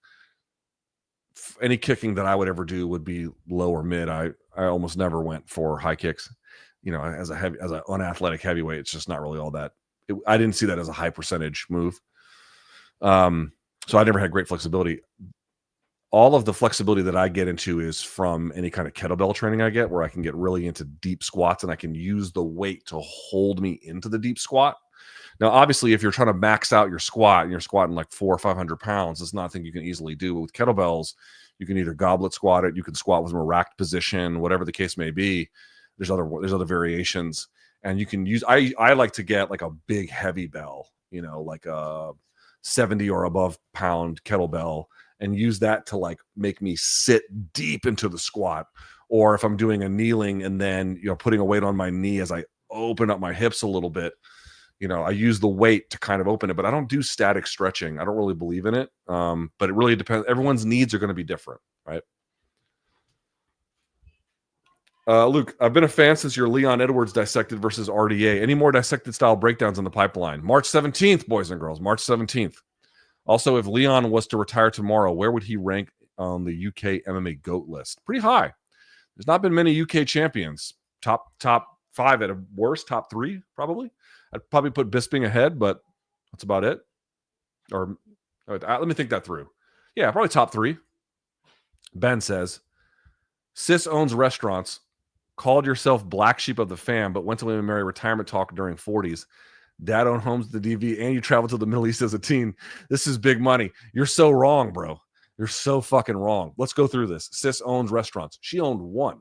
any kicking that I would ever do would be low or mid. I almost never went for high kicks. You know, as an unathletic heavyweight, it's just not really all that. I didn't see that as a high percentage move. So I never had great flexibility. All of the flexibility that I get into is from any kind of kettlebell training I get, where I can get really into deep squats and I can use the weight to hold me into the deep squat. Now, obviously, if you're trying to max out your squat and you're squatting like 400 or 500 pounds, it's not a thing you can easily do. But with kettlebells, you can either goblet squat it, you can squat with a racked position, whatever the case may be. There's other variations, and you can use. I like to get like a big heavy bell, you know, like a 70 or above pound kettlebell, and use that to like make me sit deep into the squat. Or if I'm doing a kneeling and then, you know, putting a weight on my knee as I open up my hips a little bit, you know, I use the weight to kind of open it, but I don't do static stretching. I don't really believe in it. But it really depends. Everyone's needs are going to be different, right? Luke, I've been a fan since your Leon Edwards dissected versus RDA. Any more dissected style breakdowns in the pipeline? March 17th, boys and girls, March 17th. Also, if Leon was to retire tomorrow, where would he rank on the UK MMA GOAT list? Pretty high. There's not been many UK champions. Top 5 at a worst, top 3 probably. I'd probably put Bisping ahead, but that's about it. Or let me think that through. Yeah, probably top 3. Ben says, Sis owns restaurants, called yourself black sheep of the fam, but went to William & Mary retirement talk during 40s. Dad owned homes at the DV, and you traveled to the Middle East as a teen. This is big money. You're so wrong, bro. You're so fucking wrong. Let's go through this. Sis owns restaurants. She owned one.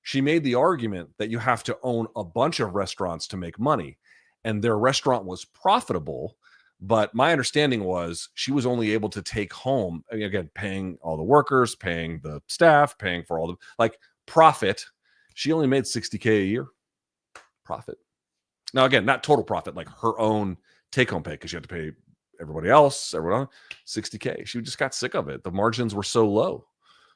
She made the argument that you have to own a bunch of restaurants to make money, and their restaurant was profitable. But my understanding was she was only able to take home, again, paying all the workers, paying the staff, paying for all the, like, profit. She only made $60K a year profit. Now, again, not total profit, like her own take-home pay, because she had to pay everybody else, everyone, $60K. She just got sick of it. The margins were so low.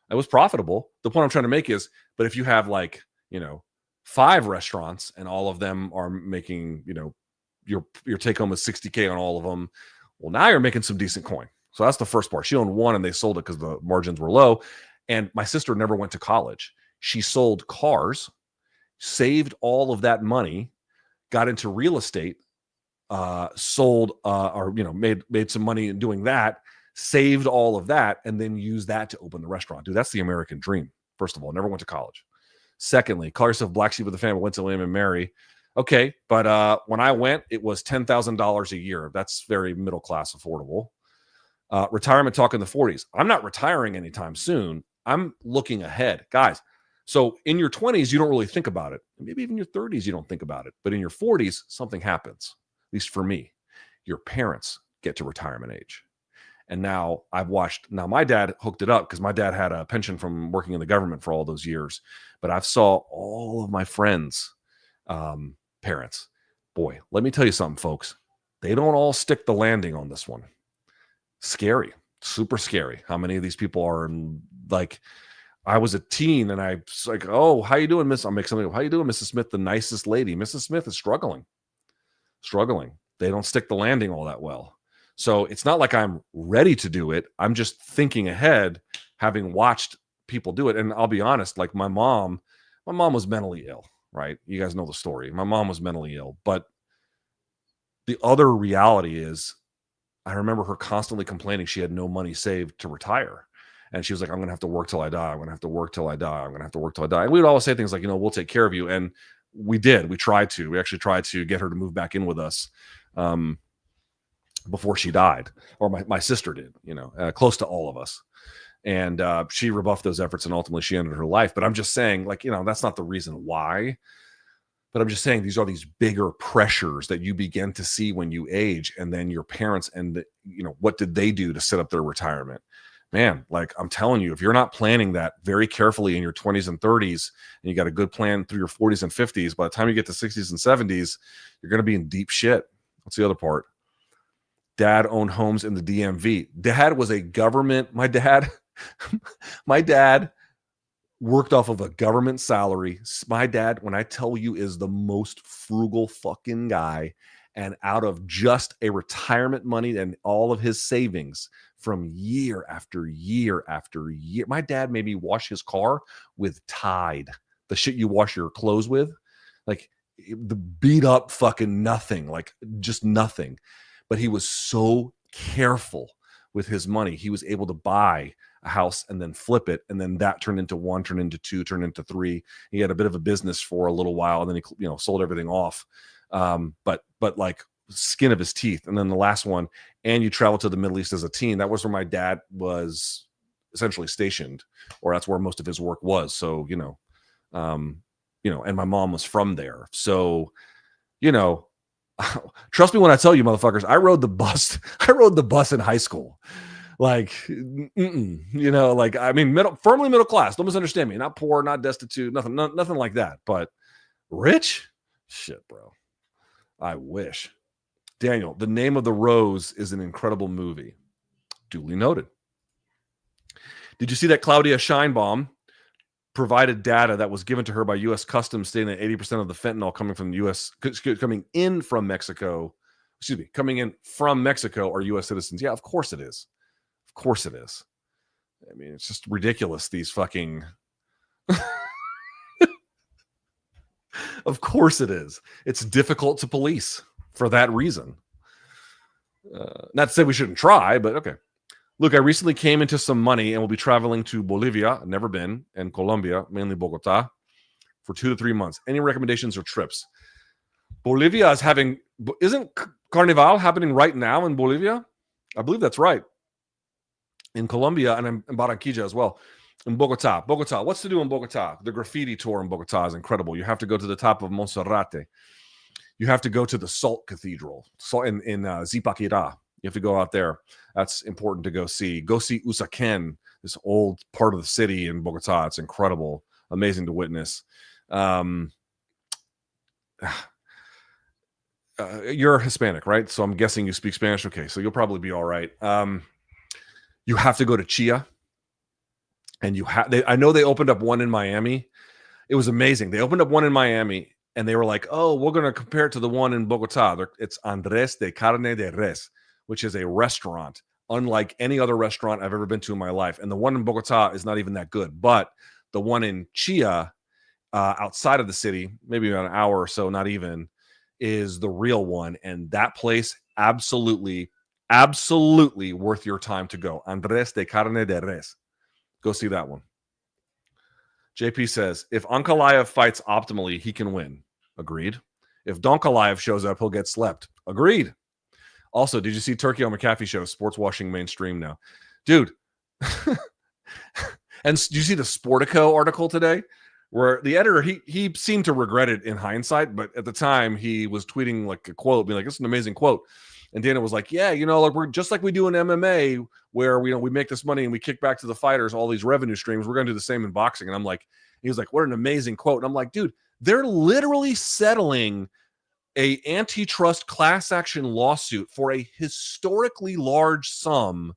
It was profitable. The point I'm trying to make is, but if you have like, you know, 5 restaurants and all of them are making, you know, your take-home is $60K on all of them, well, now you're making some decent coin. So that's the first part. She owned one and they sold it because the margins were low. And my sister never went to college. She sold cars, saved all of that money, got into real estate, sold or, you know, made some money in doing that, saved all of that, and then used that to open the restaurant. Dude, that's the American dream. First of all, never went to college. Secondly, call yourself black sheep of the family, went to William & Mary. Okay, but when I went, it was $10,000 a year. That's very middle class affordable. Retirement talk in the 40s. I'm not retiring anytime soon. I'm looking ahead. Guys, so in your 20s, you don't really think about it. Maybe even your 30s, you don't think about it. But in your 40s, something happens, at least for me. Your parents get to retirement age. And now my dad hooked it up because my dad had a pension from working in the government for all those years. But I've saw all of my friends' parents. Boy, let me tell you something, folks. They don't all stick the landing on this one. Scary, super scary. How many of these people are like, I was a teen and I was like, oh, how you doing, Miss? I'll make something. How you doing, Mrs. Smith? The nicest lady. Mrs. Smith is struggling. They don't stick the landing all that well. So it's not like I'm ready to do it. I'm just thinking ahead, having watched people do it. And I'll be honest, like my mom was mentally ill, right? You guys know the story. My mom was mentally ill. But the other reality is, I remember her constantly complaining she had no money saved to retire. And she was like, I'm going to have to work till I die. I'm going to have to work till I die. I'm going to have to work till I die. And we would always say things like, you know, we'll take care of you. And we did. We actually tried to get her to move back in with us before she died. Or my sister did, you know, close to all of us. And she rebuffed those efforts and ultimately she ended her life. But I'm just saying, like, you know, that's not the reason why. But I'm just saying these are these bigger pressures that you begin to see when you age. And then your parents and, you know, what did they do to set up their retirement? Man, like I'm telling you, if you're not planning that very carefully in your 20s and 30s, and you got a good plan through your 40s and 50s, by the time you get to 60s and 70s, you're going to be in deep shit. What's the other part? Dad owned homes in the DMV. Dad was a government. My dad My dad worked off of a government salary. My dad, when I tell you, is the most frugal fucking guy. And out of just a retirement money and all of his savings from year after year after year, my dad made me wash his car with Tide, the shit you wash your clothes with, like the beat up fucking nothing, like just nothing. But he was so careful with his money. He was able to buy a house and then flip it, and then that turned into one, turned into two, turned into three. He had a bit of a business for a little while, and then he sold everything off. But like skin of his teeth. And then the last one, and you travel to the Middle East as a teen. That was where my dad was essentially stationed, or that's where most of his work was. So and my mom was from there. So trust me when I tell you, motherfuckers, I rode the bus. I rode the bus in high school. Like, like, I mean, firmly middle class. Don't misunderstand me. Not poor, not destitute, nothing like that. But rich? Shit, bro. I wish. Daniel, The Name of the Rose is an incredible movie. Duly noted. Did you see that Claudia Scheinbaum provided data that was given to her by U.S. Customs stating that 80% of the fentanyl coming from the U.S. coming in from Mexico are U.S. citizens? Yeah, of course it is. Of course it is. I mean, it's just ridiculous. These fucking. Of course it is. It's difficult to police for that reason. Not to say we shouldn't try, but okay. Look, I recently came into some money and will be traveling to Bolivia, never been, and Colombia, mainly Bogota, for 2 to 3 months. Any recommendations or trips? Bolivia isn't Carnival happening right now in Bolivia? I believe that's right. In Colombia and in Barranquilla as well. In Bogota, what's to do in Bogota? The graffiti tour in Bogota is incredible. You have to go to the top of Monserrate. You have to go to the Salt Cathedral in Zipaquirá. You have to go out there. That's important to go see. Go see Usyk, this old part of the city in Bogota. It's incredible, amazing to witness. You're Hispanic, right? So I'm guessing you speak Spanish. Okay, so you'll probably be all right. You have to go to Chia. And I know they opened up one in Miami. It was amazing. They opened up one in Miami, and they were like, "Oh, we're going to compare it to the one in Bogota." It's Andres de Carne de Res, which is a restaurant unlike any other restaurant I've ever been to in my life. And the one in Bogota is not even that good. But the one in Chia, outside of the city, maybe about an hour or so, not even, is the real one. And that place, absolutely, absolutely worth your time to go. Andres de Carne de Res. Go see that one. JP says, if Ankalaev fights optimally, he can win. Agreed. If Donkalaev shows up, he'll get slept. Agreed. Also, did you see Turki on McAfee show? Sports washing mainstream now. Dude. And did you see the Sportico article today? Where the editor, he seemed to regret it in hindsight, but at the time he was tweeting like a quote, being like, "It's an amazing quote." And Dana was like, "Yeah, like we're just like we do in MMA, where we make this money and we kick back to the fighters all these revenue streams. We're going to do the same in boxing." And I'm like, he was like, "What an amazing quote!" And I'm like, "Dude, they're literally settling a antitrust class action lawsuit for a historically large sum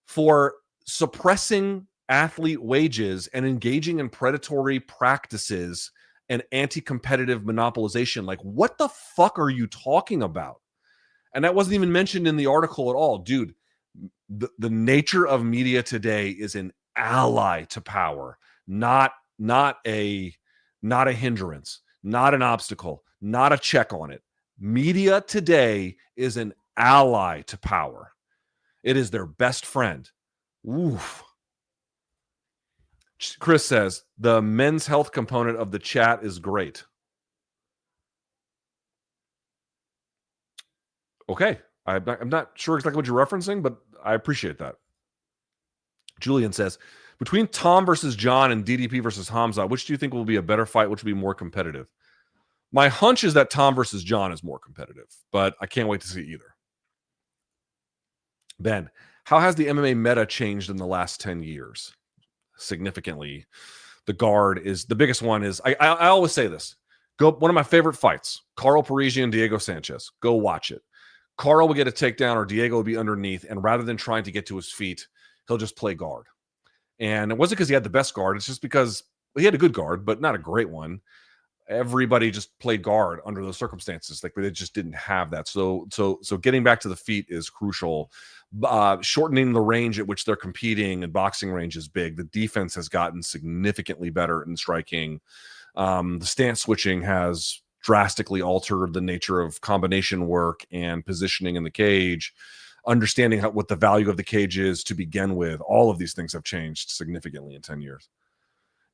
for suppressing athlete wages and engaging in predatory practices and anti-competitive monopolization. Like, what the fuck are you talking about?" And that wasn't even mentioned in the article at all. Dude, the nature of media today is an ally to power, not a hindrance, not an obstacle, not a check on it. Media today is an ally to power. It is their best friend. Oof. Chris says, the men's health component of the chat is great. Okay. I'm not sure exactly what you're referencing, but I appreciate that. Julian says, between Tom versus Jon and DDP versus Hamza, which do you think will be a better fight? Which will be more competitive? My hunch is that Tom versus Jon is more competitive, but I can't wait to see either. Ben, how has the MMA meta changed in the last 10 years? Significantly. The biggest one is, I always say this. One of my favorite fights, Carl Parisian, Diego Sanchez. Go watch it. Carl will get a takedown or Diego will be underneath, and rather than trying to get to his feet, he'll just play guard. And it wasn't because he had the best guard. It's just because he had a good guard, but not a great one. Everybody just played guard under those circumstances. Like they just didn't have that. So getting back to the feet is crucial. Shortening the range at which they're competing in boxing range is big. The defense has gotten significantly better in striking. The stance switching has drastically altered the nature of combination work and positioning in the cage. Understanding what the value of the cage is to begin with. All of these things have changed significantly in 10 years.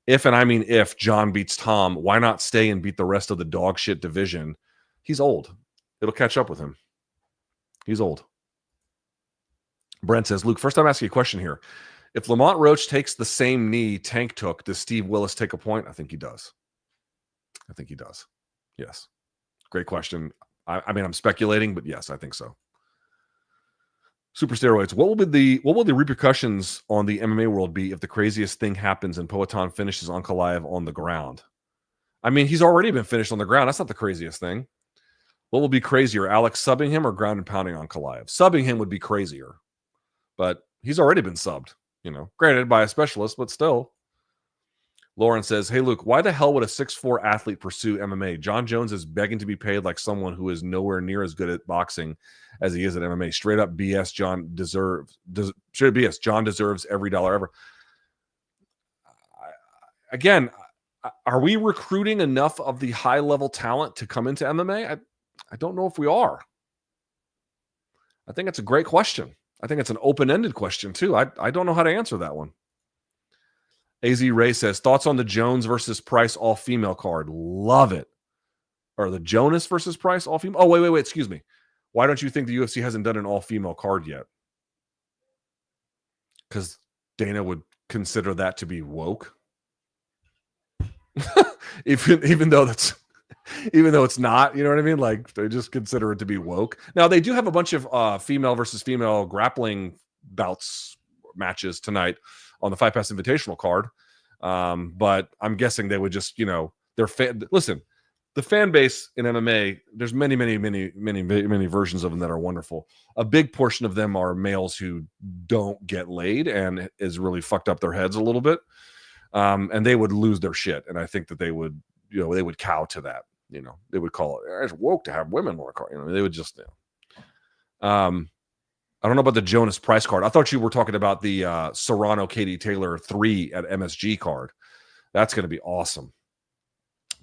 If, and I mean if, Jon beats Tom, why not stay and beat the rest of the dog shit division? He's old. It'll catch up with him. He's old. Brent says, Luke, first time asking a question here. If Lamont Roach takes the same knee Tank took, does Steve Willis take a point? I think he does. I think he does. Yes. Great question. I mean, I'm speculating, but yes, I think so. Super steroids. What will the repercussions on the MMA world be if the craziest thing happens and Poatan finishes Ankalaev on the ground? I mean, he's already been finished on the ground. That's not the craziest thing. What will be crazier, Alex subbing him or ground and pounding Ankalaev? Subbing him would be crazier, but he's already been subbed. Granted by a specialist, but still. Lauren says, hey, Luke, why the hell would a 6'4" athlete pursue MMA? Jon Jones is begging to be paid like someone who is nowhere near as good at boxing as he is at MMA. Straight up BS. Jon deserves every dollar ever. Again, are we recruiting enough of the high-level talent to come into MMA? I don't know if we are. I think it's a great question. I think it's an open-ended question, too. I don't know how to answer that one. AZ Ray says, thoughts on the Jones versus Price all-female card? Love it. Or the Jonas versus Price all-female? Oh, wait. Excuse me. Why don't you think the UFC hasn't done an all-female card yet? Because Dana would consider that to be woke. even though it's not, you know what I mean? Like, they just consider it to be woke. Now, they do have a bunch of female versus female grappling bouts matches tonight on the Fight Pass Invitational card. But I'm guessing they would just, listen, the fan base in MMA, there's many versions of them that are wonderful. A big portion of them are males who don't get laid and is really fucked up their heads a little bit. And they would lose their shit. And I think that they would cow to that. They would call it, it's woke to have women on a card. They would just, I don't know about the Jonas Price card. I thought you were talking about the Serrano Katie Taylor 3 at MSG card. That's going to be awesome.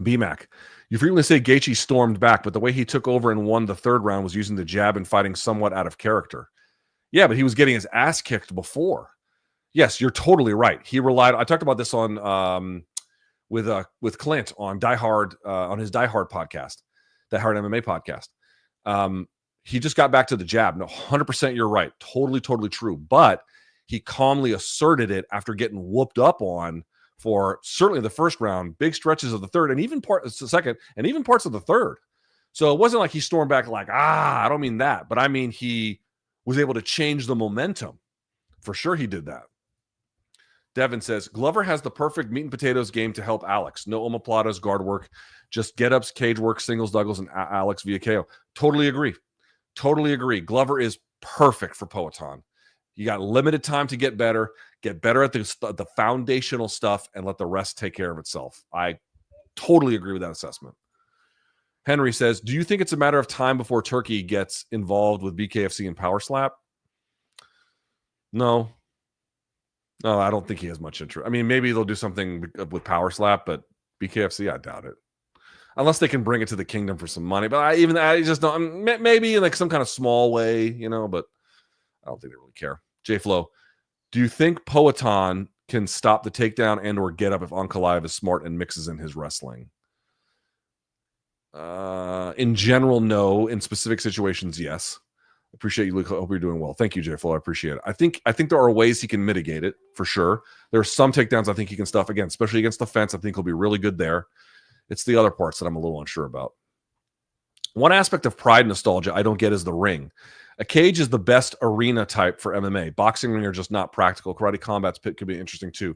BMAC. You frequently say Gaethje stormed back, but the way he took over and won the third round was using the jab and fighting somewhat out of character. Yeah, but he was getting his ass kicked before. Yes, you're totally right. He relied. I talked about this on with Clint on Die Hard on his Die Hard podcast, Die Hard MMA podcast. He just got back to the jab. No, 100% you're right. Totally true. But he calmly asserted it after getting whooped up on for certainly the first round, big stretches of the third, and even parts of the second, and even parts of the third. So it wasn't like he stormed back like, I don't mean that. But I mean, he was able to change the momentum. For sure he did that. Devin says, Glover has the perfect meat and potatoes game to help Alex. No omoplatas, guard work, just get-ups, cage work, singles, Douglas, and Alex via KO. Totally agree. Glover is perfect for Poatan. You got limited time to get better at the foundational stuff, and let the rest take care of itself. I totally agree with that assessment. Henry says, do you think it's a matter of time before Turki gets involved with BKFC and Power Slap? No, I don't think he has much interest. I mean, maybe they'll do something with Power Slap, but BKFC, I doubt it. Unless they can bring it to the kingdom for some money. But I just don't. Maybe in like some kind of small way, but I don't think they really care. J Flo, do you think Poatan can stop the takedown and or get up if Ankalaev is smart and mixes in his wrestling? In general, no. In specific situations, yes. Appreciate you, Luke. Hope you're doing well. Thank you, J Flo. I appreciate it. I think there are ways he can mitigate it for sure. There are some takedowns I think he can stuff again, especially against the fence. I think he'll be really good there. It's the other parts that I'm a little unsure about. One aspect of pride nostalgia I don't get is the ring. A cage is the best arena type for MMA. Boxing ring are just not practical. Karate Combat's pit could be interesting too.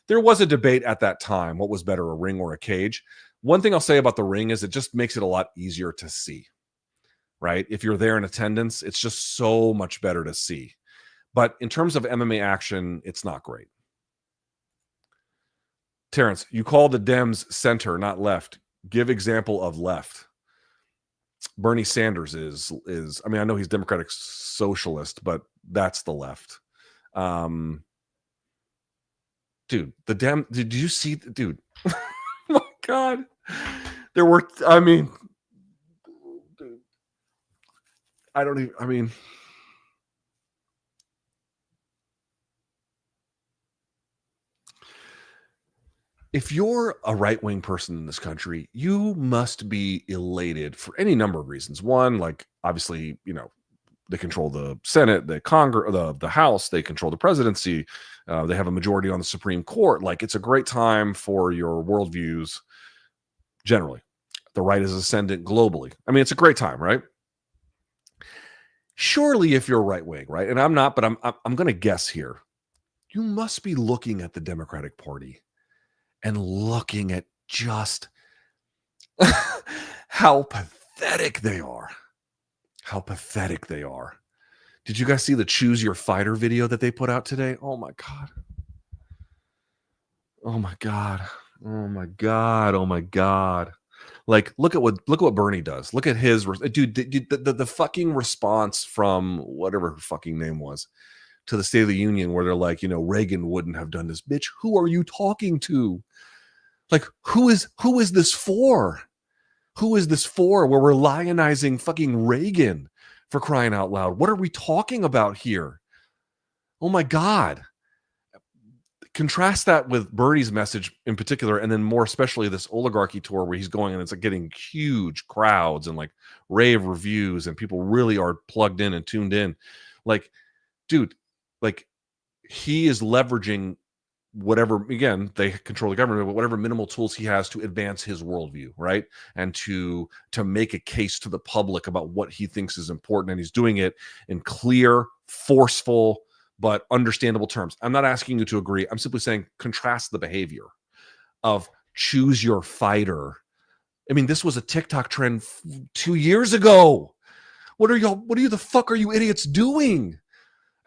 There was a debate at that time. What was better, a ring or a cage? One thing I'll say about the ring is it just makes it a lot easier to see, right? If you're there in attendance, it's just so much better to see. But in terms of MMA action, it's not great. Terrence, you call the Dems center, not left. Give example of left. Bernie Sanders is. I mean, I know he's Democratic Socialist, but that's the left. Dude, did you see, dude? Oh my God. There were, I mean, dude, if you're a right-wing person in this country, you must be elated for any number of reasons. One, like, obviously, they control the Senate, the Congress, the House, they control the presidency. They have a majority on the Supreme Court. Like, it's a great time for your worldviews generally. The right is ascendant globally. I mean, it's a great time, right? Surely, if you're right-wing, right? And I'm not, but I'm going to guess here. You must be looking at the Democratic Party and looking at just how pathetic they are. How pathetic they are. Did you guys see the Choose Your Fighter video that they put out today? Oh my God. Oh my God. Oh my God. Oh my God. Like, look at what Bernie does. Look at his dude. The fucking response from whatever her fucking name was to the State of the Union, where they're like, Reagan wouldn't have done this. Bitch, who are you talking to? Like, who is this for? Who is this for? Where we're lionizing fucking Reagan, for crying out loud. What are we talking about here? Oh my God. Contrast that with Bernie's message in particular, and then more especially this oligarchy tour where he's going and it's like getting huge crowds and like rave reviews and people really are plugged in and tuned in. Like, dude, like, he is leveraging whatever, again, they control the government, but whatever minimal tools he has to advance his worldview, right? And to make a case to the public about what he thinks is important. And he's doing it in clear, forceful, but understandable terms. I'm not asking you to agree. I'm simply saying contrast the behavior of Choose Your Fighter. I mean, this was a TikTok trend 2 years ago. What are you the fuck are you idiots doing?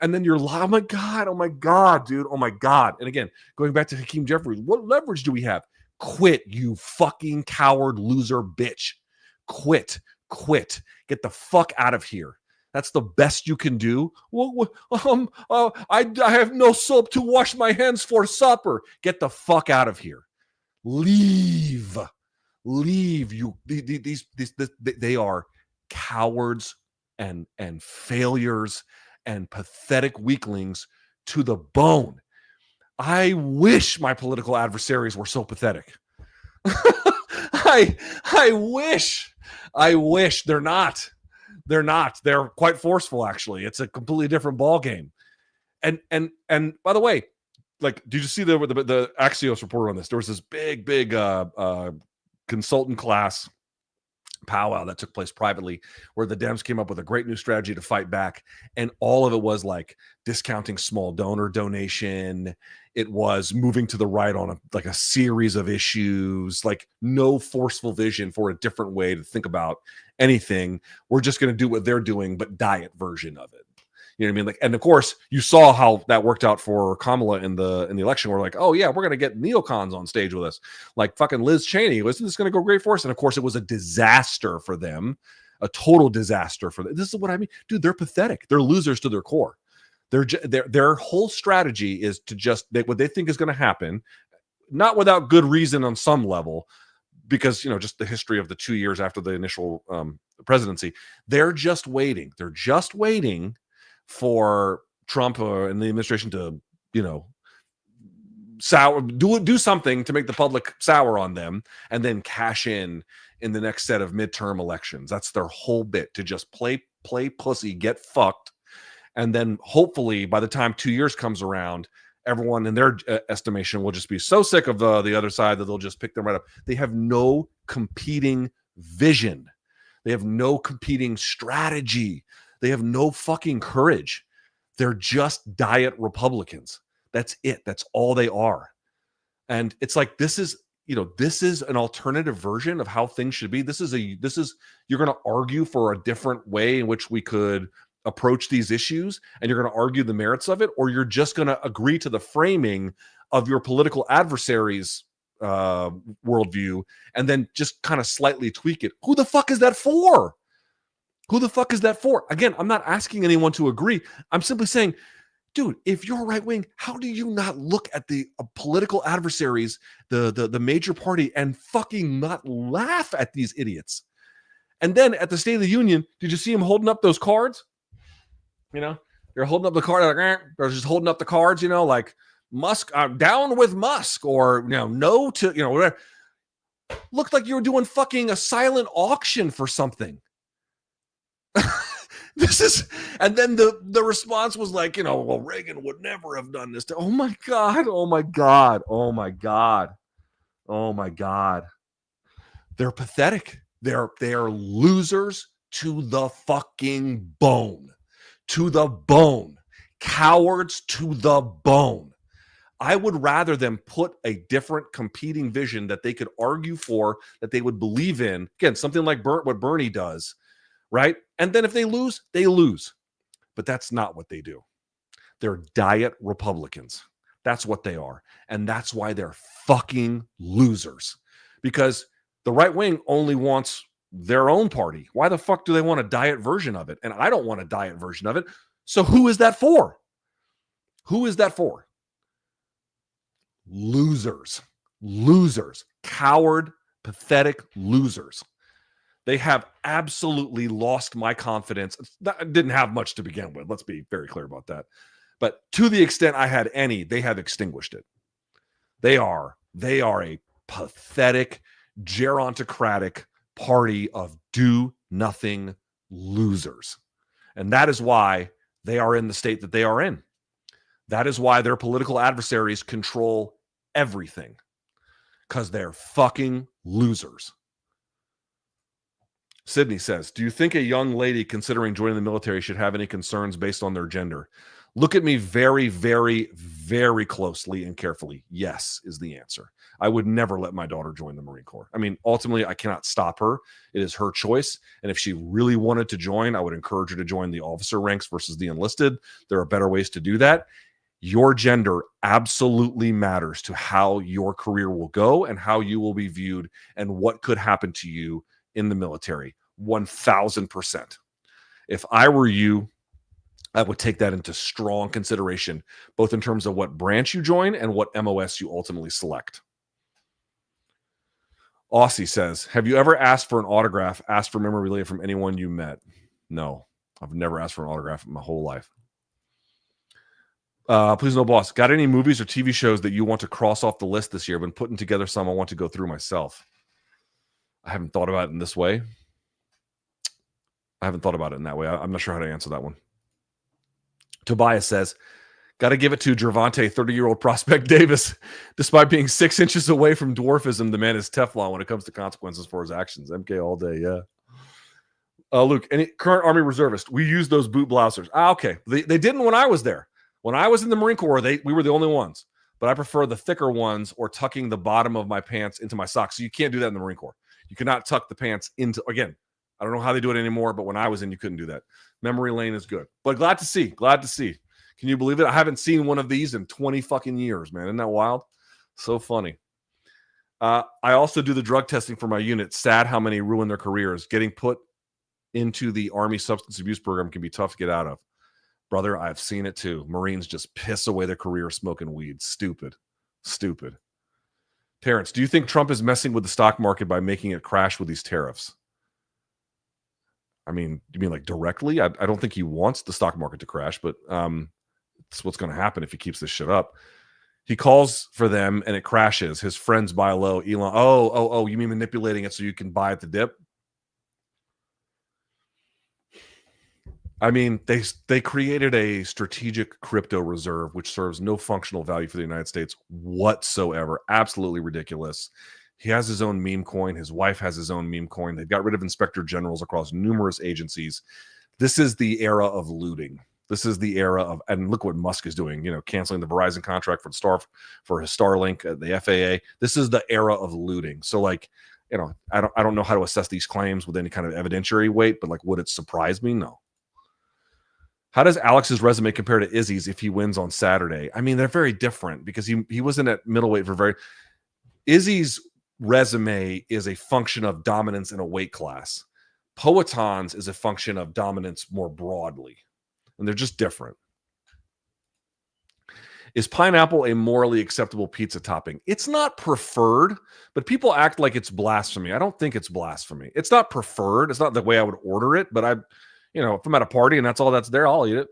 And then you're like, oh my God, dude. Oh my God. And again, going back to Hakeem Jeffries, what leverage do we have? Quit, you fucking coward loser bitch. Quit. Get the fuck out of here. That's the best you can do. I have no soap to wash my hands for supper. Get the fuck out of here. Leave. You. They are cowards and failures and pathetic weaklings to the bone. I wish my political adversaries were so pathetic. I wish they're not. They're quite forceful, actually. It's a completely different ball game. And by the way, like, did you see the Axios reporter on this? There was this big consultant class powwow that took place privately where the Dems came up with a great new strategy to fight back, and all of it was like discounting small donor donation. It was moving to the right on a series of issues, like no forceful vision for a different way to think about anything. We're just going to do what they're doing, but diet version of it. You know what I mean? Like, and of course, you saw how that worked out for Kamala in the election. We're like, oh yeah, we're gonna get neocons on stage with us, like fucking Liz Cheney. Isn't this gonna go great for us? And of course, it was a disaster for them, a total disaster for them. This is what I mean, dude. They're pathetic. They're losers to their core. Their whole strategy is to just what they think is going to happen, not without good reason on some level, because just the history of the 2 years after the initial presidency. They're just waiting. They're just waiting for Trump and the administration to, do something to make the public sour on them, and then cash in the next set of midterm elections. That's their whole bit, to just play pussy, get fucked, and then hopefully by the time 2 years comes around, everyone in their estimation will just be so sick of the other side that they'll just pick them right up. They have no competing vision. They have no competing strategy. They have no fucking courage. They're just diet Republicans. That's it. That's all they are. And it's like, this is an alternative version of how things should be. You're going to argue for a different way in which we could approach these issues, and you're going to argue the merits of it, or you're just going to agree to the framing of your political adversaries' worldview and then just kind of slightly tweak it. Who the fuck is that for? Who the fuck is that for? Again, I'm not asking anyone to agree. I'm simply saying, dude, if you're right wing, how do you not look at the political adversaries, the major party, and fucking not laugh at these idiots? And then at the State of the Union, did you see him holding up those cards? You know, they're holding up the card, like, they're just holding up the cards, you know, like Musk, down with Musk, or, you know, no to, you know, whatever. Looked like you were doing fucking a silent auction for something. This is, and then the response was like, you know, well, Reagan would never have done this. Oh my God. Oh my God. Oh my God. Oh my God. They're pathetic. They are losers to the fucking bone. To the bone. Cowards to the bone. I would rather them put a different competing vision that they could argue for, that they would believe in. Again, something like what Bernie does, right? And then if they lose, they lose. But that's not what they do. They're diet Republicans. That's what they are. And that's why they're fucking losers. Because the right wing only wants their own party. Why the fuck do they want a diet version of it? And I don't want a diet version of it. So who is that for? Who is that for? Losers. Losers. Coward, pathetic losers. They have absolutely lost my confidence. That didn't have much to begin with. Let's be very clear about that. But to the extent I had any, they have extinguished it. They are a pathetic, gerontocratic party of do-nothing losers. And that is why they are in the state that they are in. That is why their political adversaries control everything. Because they're fucking losers. Sydney says, do you think a young lady considering joining the military should have any concerns based on their gender? Look at me very, very, very closely and carefully. Yes, is the answer. I would never let my daughter join the Marine Corps. I mean, ultimately, I cannot stop her. It is her choice. And if she really wanted to join, I would encourage her to join the officer ranks versus the enlisted. There are better ways to do that. Your gender absolutely matters to how your career will go and how you will be viewed and what could happen to you in the military. 1000%. If I were you, I would take that into strong consideration, both in terms of what branch you join and what MOS you ultimately select. Aussie says, have you ever asked for an autograph, asked for memorabilia from anyone you met? No, I've never asked for an autograph in my whole life. Please no boss. Got any movies or TV shows that you want to cross off the list this year? I've been putting together some I want to go through myself. I haven't thought about it in this way. I haven't thought about it in that way. I'm not sure how to answer that one. Tobias says, got to give it to Gervonta, 30-year-old prospect Davis. Despite being 6 inches away from dwarfism, the man is Teflon when it comes to consequences for his actions. MK all day, yeah. Luke, any current Army reservist? We use those boot blousers. Okay. They didn't when I was there. When I was in the Marine Corps, we were the only ones. But I prefer the thicker ones or tucking the bottom of my pants into my socks. So you can't do that in the Marine Corps. You cannot tuck the pants into, again, I don't know how they do it anymore, but when I was in, you couldn't do that. Memory lane is good. But glad to see. Can you believe it? I haven't seen one of these in 20 fucking years, man. Isn't that wild? So funny. I also do the drug testing for my unit. Sad how many ruin their careers. Getting put into the Army substance abuse program can be tough to get out of. Brother, I've seen it too. Marines just piss away their career smoking weed. Stupid. Terrence, do you think Trump is messing with the stock market by making it crash with these tariffs? I mean, you mean like directly? I don't think he wants the stock market to crash, but it's what's going to happen if he keeps this shit up. He calls for them and it crashes. His friends buy low. Elon, oh, you mean manipulating it so you can buy at the dip? I mean, they created a strategic crypto reserve, which serves no functional value for the United States whatsoever. Absolutely ridiculous. He has his own meme coin. His wife has his own meme coin. They've got rid of inspector generals across numerous agencies. This is the era of looting. This is the era of, and look what Musk is doing, canceling the Verizon contract for his Starlink, the FAA. This is the era of looting. So I don't know how to assess these claims with any kind of evidentiary weight, but would it surprise me? No. How does Alex's resume compare to Izzy's if he wins on Saturday? I mean, they're very different because he wasn't at middleweight for Izzy's resume is a function of dominance in a weight class. Poatan's is a function of dominance more broadly, and they're just different. Is pineapple a morally acceptable pizza topping? It's not preferred, but people act like it's blasphemy. I don't think it's blasphemy. It's not preferred. It's not the way I would order it, but if I'm at a party and that's all that's there, I'll eat it.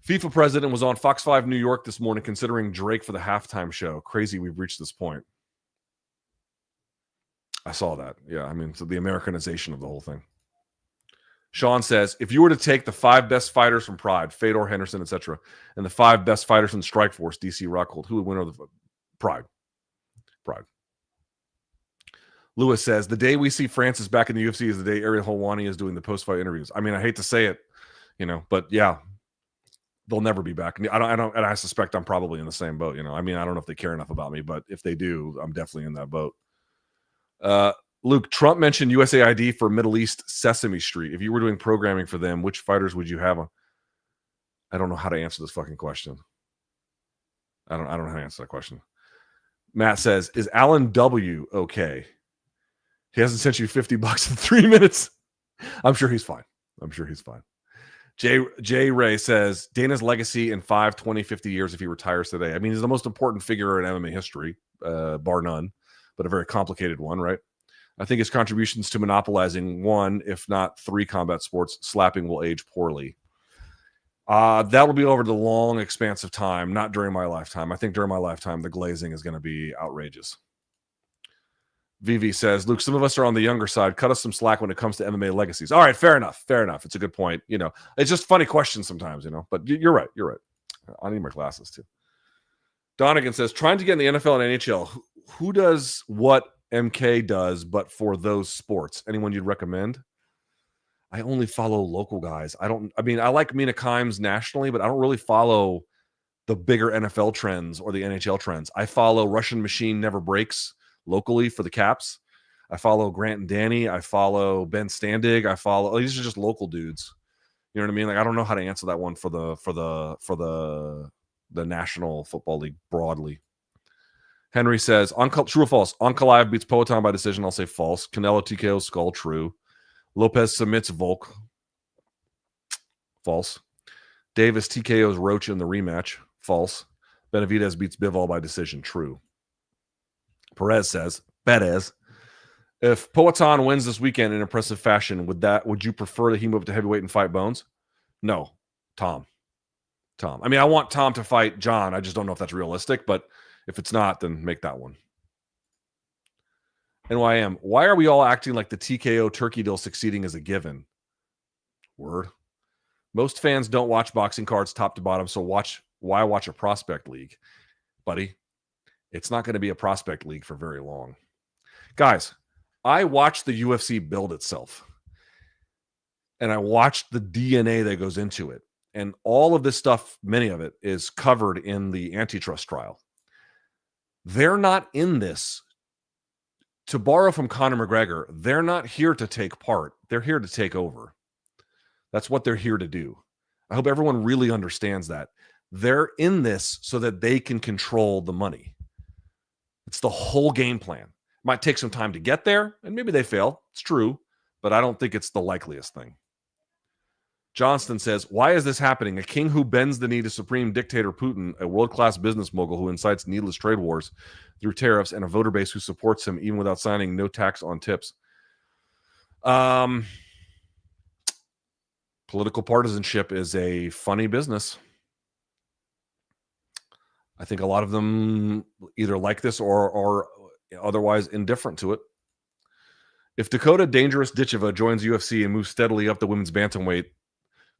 FIFA president was on Fox 5 New York this morning considering Drake for the halftime show. Crazy we've reached this point. I saw that. Yeah, I mean, so the Americanization of the whole thing. Sean says, if you were to take the 5 best fighters from Pride, Fedor, Henderson, etc., and the 5 best fighters from Strikeforce, DC, Rockhold, who would win over the Pride? Pride. Lewis says, the day we see Francis back in the UFC is the day Ariel Helwani is doing the post-fight interviews. I mean, I hate to say it, but yeah, they'll never be back. And I suspect I'm probably in the same boat. I mean, I don't know if they care enough about me, but if they do, I'm definitely in that boat. Luke, Trump mentioned USAID for Middle East Sesame Street. If you were doing programming for them, which fighters would you have? I don't know how to answer this fucking question. I don't know how to answer that question. Matt says, is Alan W. okay? He hasn't sent you $50 in 3 minutes. I'm sure he's fine. Jay Ray says, Dana's legacy in 5, 20, 50 years if he retires today. I mean, he's the most important figure in MMA history, bar none, but a very complicated one, right? I think his contributions to monopolizing 1, if not 3 combat sports, slapping will age poorly. That will be over the long expanse of time, not during my lifetime. I think during my lifetime, the glazing is going to be outrageous. VV says, Luke, some of us are on the younger side. Cut us some slack when it comes to MMA legacies. All right, fair enough. It's a good point. It's just funny questions sometimes, but you're right. I need my glasses too. Donegan says, trying to get in the NFL and NHL, who does what MK does, but for those sports? Anyone you'd recommend? I only follow local guys. I like Mina Kimes nationally, but I don't really follow the bigger NFL trends or the NHL trends. I follow Russian Machine Never Breaks locally for the Caps. I follow Grant and Danny. I follow Ben Standig. These are just local dudes. You know what I mean? Like, I don't know how to answer that one for the National Football League broadly. Henry says, true or false? Ankalaev beats Poatan by decision. I'll say false. Canelo TKO Skull, true. Lopes submits Volk. False. Davis TKOs Roach in the rematch. False. Benavidez beats Bivol by decision. True. Perez says, if Poatan wins this weekend in impressive fashion, would you prefer that he move to heavyweight and fight Bones? No. Tom. I mean, I want Tom to fight John. I just don't know if that's realistic, but if it's not, then make that one. NYM, why are we all acting like the TKO Turkey deal succeeding is a given? Word. Most fans don't watch boxing cards top to bottom, so why watch a prospect league? Buddy, it's not going to be a prospect league for very long. Guys, I watched the UFC build itself, and I watched the DNA that goes into it. And all of this stuff, many of it, is covered in the antitrust trial. They're not in this. To borrow from Conor McGregor, they're not here to take part. They're here to take over. That's what they're here to do. I hope everyone really understands that. They're in this so that they can control the money. It's the whole game plan. Might take some time to get there, and maybe they fail. It's true, but I don't think it's the likeliest thing. Johnston says, why is this happening? A king who bends the knee to supreme dictator Putin, a world-class business mogul who incites needless trade wars through tariffs, and a voter base who supports him even without signing no tax on tips. Political partisanship is a funny business. I think a lot of them either like this or otherwise indifferent to it. If Dakota Dangerous Ditcheva joins UFC and moves steadily up the women's bantamweight,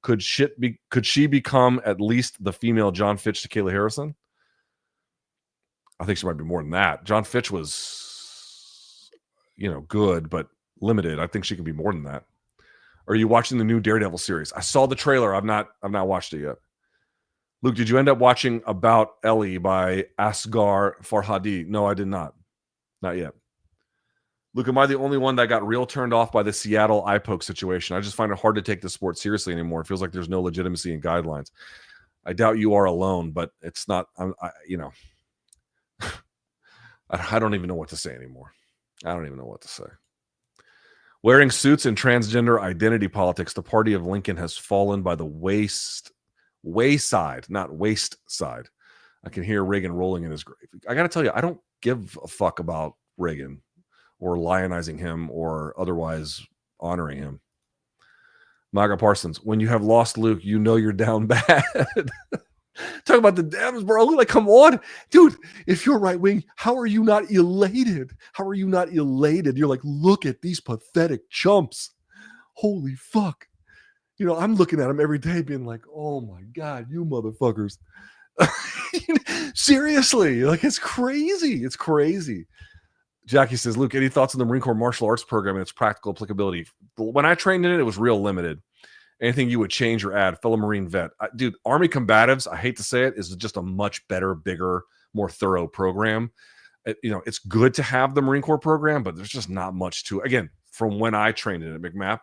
could she become at least the female John Fitch to Kayla Harrison? I think she might be more than that. John Fitch was, good, but limited. I think she can be more than that. Are you watching the new Daredevil series? I saw the trailer. I've not watched it yet. Luke, did you end up watching About Ellie by Asghar Farhadi? No, I did not. Not yet. Luke, am I the only one that got real turned off by the Seattle eye poke situation? I just find it hard to take the sport seriously anymore. It feels like there's no legitimacy in guidelines. I doubt you are alone, but it's not, I don't even know what to say anymore. I don't even know what to say. Wearing suits and transgender identity politics, the party of Lincoln has fallen by the wayside, not waist side. I can hear Reagan rolling in his grave. I got to tell you, I don't give a fuck about Reagan or lionizing him or otherwise honoring him. Maga Parsons, when you have lost Luke, you know you're down bad. Talk about the Dems, bro. Like, come on, dude. If you're right wing, how are you not elated? How are you not elated? You're like, look at these pathetic chumps. Holy fuck. You know, I'm looking at them every day being like, oh my God, you motherfuckers. Seriously, like, it's crazy. It's crazy. Jackie says, Luke, any thoughts on the Marine Corps martial arts program and its practical applicability? When I trained in it, it was real limited. Anything you would change or add? Fellow Marine vet. Dude, Army Combatives, I hate to say it, is just a much better, bigger, more thorough program. It's good to have the Marine Corps program, but there's just not much to it. Again, from when I trained in it at McMap,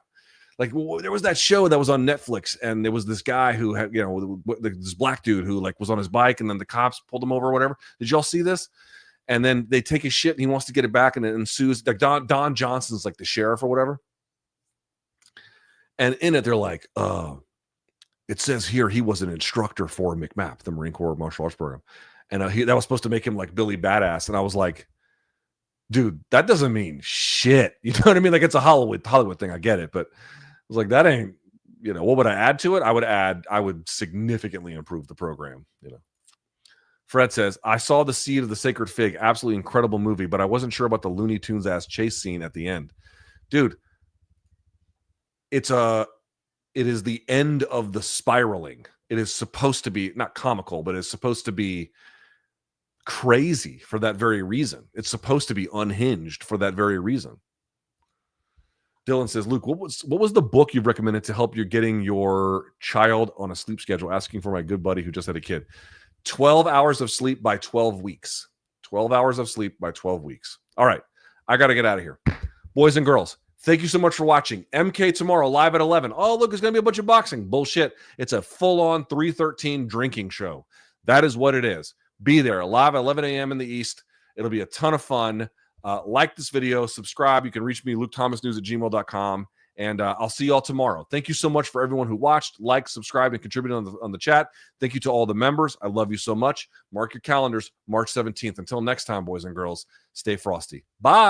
like, there was that show that was on Netflix, and there was this guy who had, this black dude who like was on his bike, and then the cops pulled him over or whatever. Did y'all see this? And then they take his shit, and he wants to get it back, and it ensues. Like Don Johnson's like the sheriff or whatever. And in it, they're like, it says here he was an instructor for McMap, the Marine Corps martial arts program. And that was supposed to make him like Billy Badass. And I was like, dude, that doesn't mean shit. You know what I mean? Like, it's a Hollywood thing. I get it. But I was like, that ain't, what would I add to it? I would significantly improve the program, Fred says, I saw The Seed of the Sacred Fig. Absolutely incredible movie, but I wasn't sure about the Looney Tunes ass chase scene at the end. Dude, it is the end of the spiraling. It is supposed to be not comical, but it's supposed to be crazy for that very reason. It's supposed to be unhinged for that very reason. Dylan says, Luke, what was the book you've recommended to help you getting your child on a sleep schedule? Asking for my good buddy who just had a kid. 12 hours of sleep by 12 weeks. 12 hours of sleep by 12 weeks. All right. I got to get out of here. Boys and girls, thank you so much for watching. MK tomorrow, live at 11. Oh, look, it's going to be a bunch of boxing. Bullshit. It's a full-on 313 drinking show. That is what it is. Be there, live at 11 a.m. in the East. It'll be a ton of fun. Like this video. Subscribe. You can reach me, LukeThomasNews@gmail.com. And I'll see you all tomorrow. Thank you so much for everyone who watched, liked, subscribed, and contributed on the chat. Thank you to all the members. I love you so much. Mark your calendars, March 17th. Until next time, boys and girls, stay frosty. Bye.